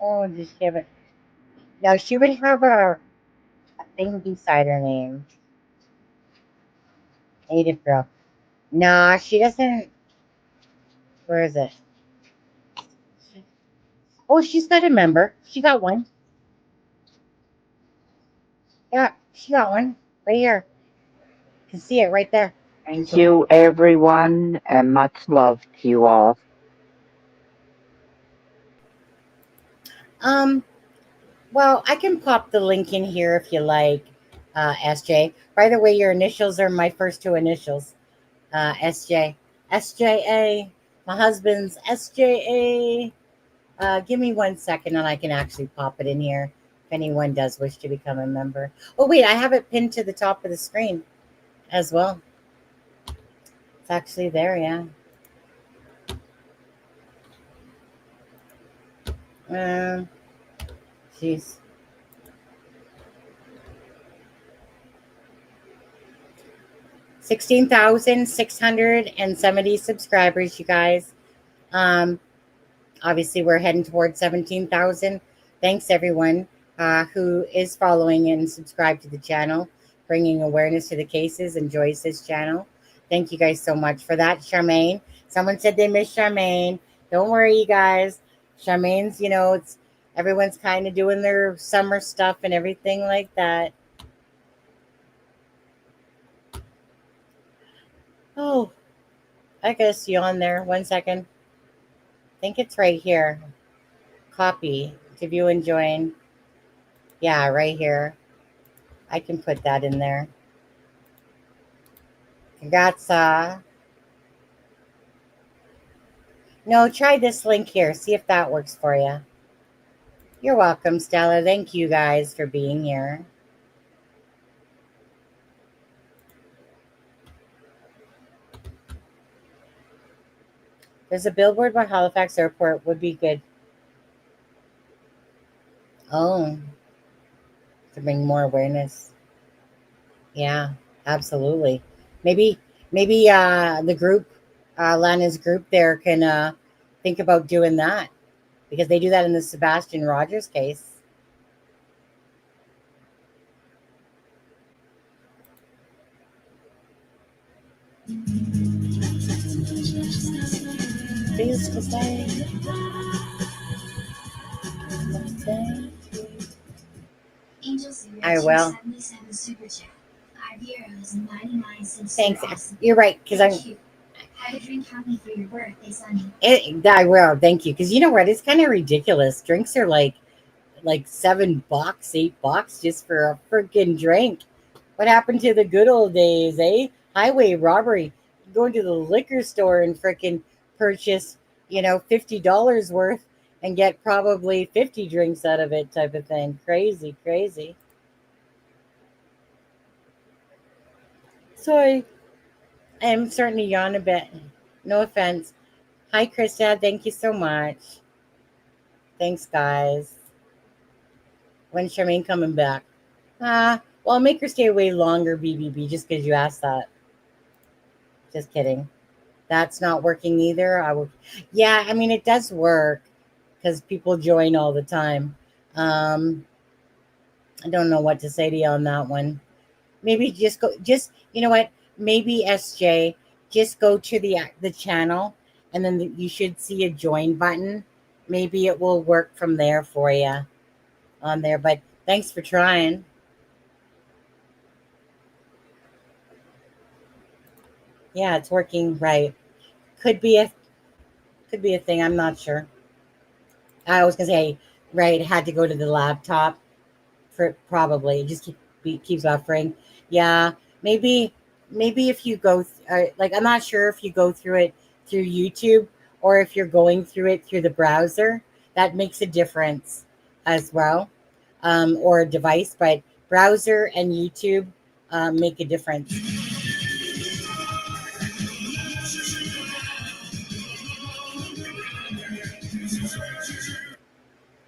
Oh, just give it. No, she would have a thing beside her name. Native girl. No, she doesn't. Where is it? Oh, she's got a member. She got one. Yeah, she got one. Right here. You can see it right there. Thank you, everyone, and much love to you all. Well, I can pop the link in here if you like, SJ. By the way, your initials are my first 2 initials, SJ. SJA. My husband's SJA. Give me 1 second and I can actually pop it in here if anyone does wish to become a member. Oh, wait, I have it pinned to the top of the screen as well. It's actually there, yeah. Jeez. 16,670 subscribers, you guys. Obviously, we're heading towards 17,000. Thanks, everyone who is following and subscribed to the channel, bringing awareness to the cases, enjoys this channel. Thank you guys so much for that, Charmaine. Someone said they miss Charmaine. Don't worry, you guys. Charmaine's, it's everyone's kind of doing their summer stuff and everything like that. Oh, I gotta see on there. 1 second. I think it's right here. Copy to view and join. Yeah, right here. I can put that in there. Congrats. No, try this link here. See if that works for you. You're welcome, Stella. Thank you guys for being here. There's a billboard by Halifax Airport. Would be good. Oh, to bring more awareness. Yeah, absolutely. Maybe the group, Lana's group there can think about doing that because they do that in the Sebastian Rogers case. Please to say. I will. Thanks. You're right, because I'm. Have a drink happy for your birthday, Sonny. I will. Thank you, because you know what? It's kind of ridiculous. Drinks are like $7, $8 just for a freaking drink. What happened to the good old days, eh? Highway robbery. Going to the liquor store and freaking purchase, $50 worth and get probably 50 drinks out of it, type of thing. Crazy, crazy. Sorry, I'm starting to yawn a bit. No offense. Hi, Krista. Thank you so much. Thanks, guys. When's Charmaine coming back? Well, I'll make her stay away longer, BBB, just because you asked that. Just kidding. That's not working either. Yeah, I mean, it does work because people join all the time. I don't know what to say to you on that one. Maybe you know what? Maybe SJ, just go to the channel and then you should see a join button. Maybe it will work from there for you on there. But thanks for trying. Yeah, it's working right. Could be a thing. I'm not sure. I was gonna say, right, had to go to the laptop for probably. It just keeps buffering. Yeah, maybe if you go I'm not sure if you go through it through YouTube or if you're going through it through the browser. That makes a difference as well, or a device. But browser and YouTube make a difference.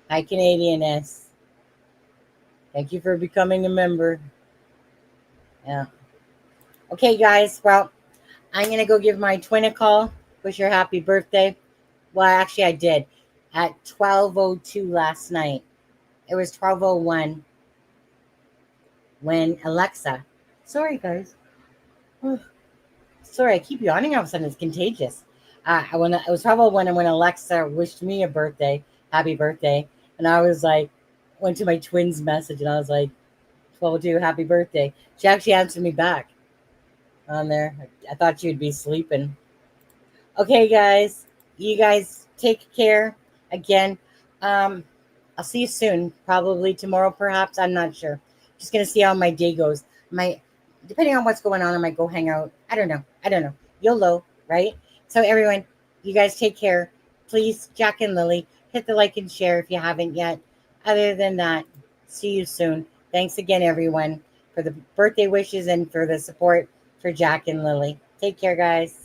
Hi, Canadianess. Thank you for becoming a member. Yeah. Okay, guys. Well, I'm going to go give my twin a call. Wish her happy birthday. Well, actually, I did at 12:02 last night. It was 12:01 when Alexza. Sorry, guys. Sorry, I keep yawning all of a sudden. It's contagious. When it was 12:01 and when Alexza wished me happy birthday, and I was like, went to my twin's message and I was like, 12:02, happy birthday. She actually answered me back on there. I thought she would be sleeping. Okay, guys. You guys take care. Again, I'll see you soon. Probably tomorrow, perhaps. I'm not sure. Just gonna see how my day goes. Depending on what's going on, I might go hang out. I don't know. YOLO, right? So everyone, you guys take care. Please, Jack and Lily, hit the like and share if you haven't yet. Other than that, see you soon. Thanks again, everyone, for the birthday wishes and for the support for Jack and Lily. Take care, guys.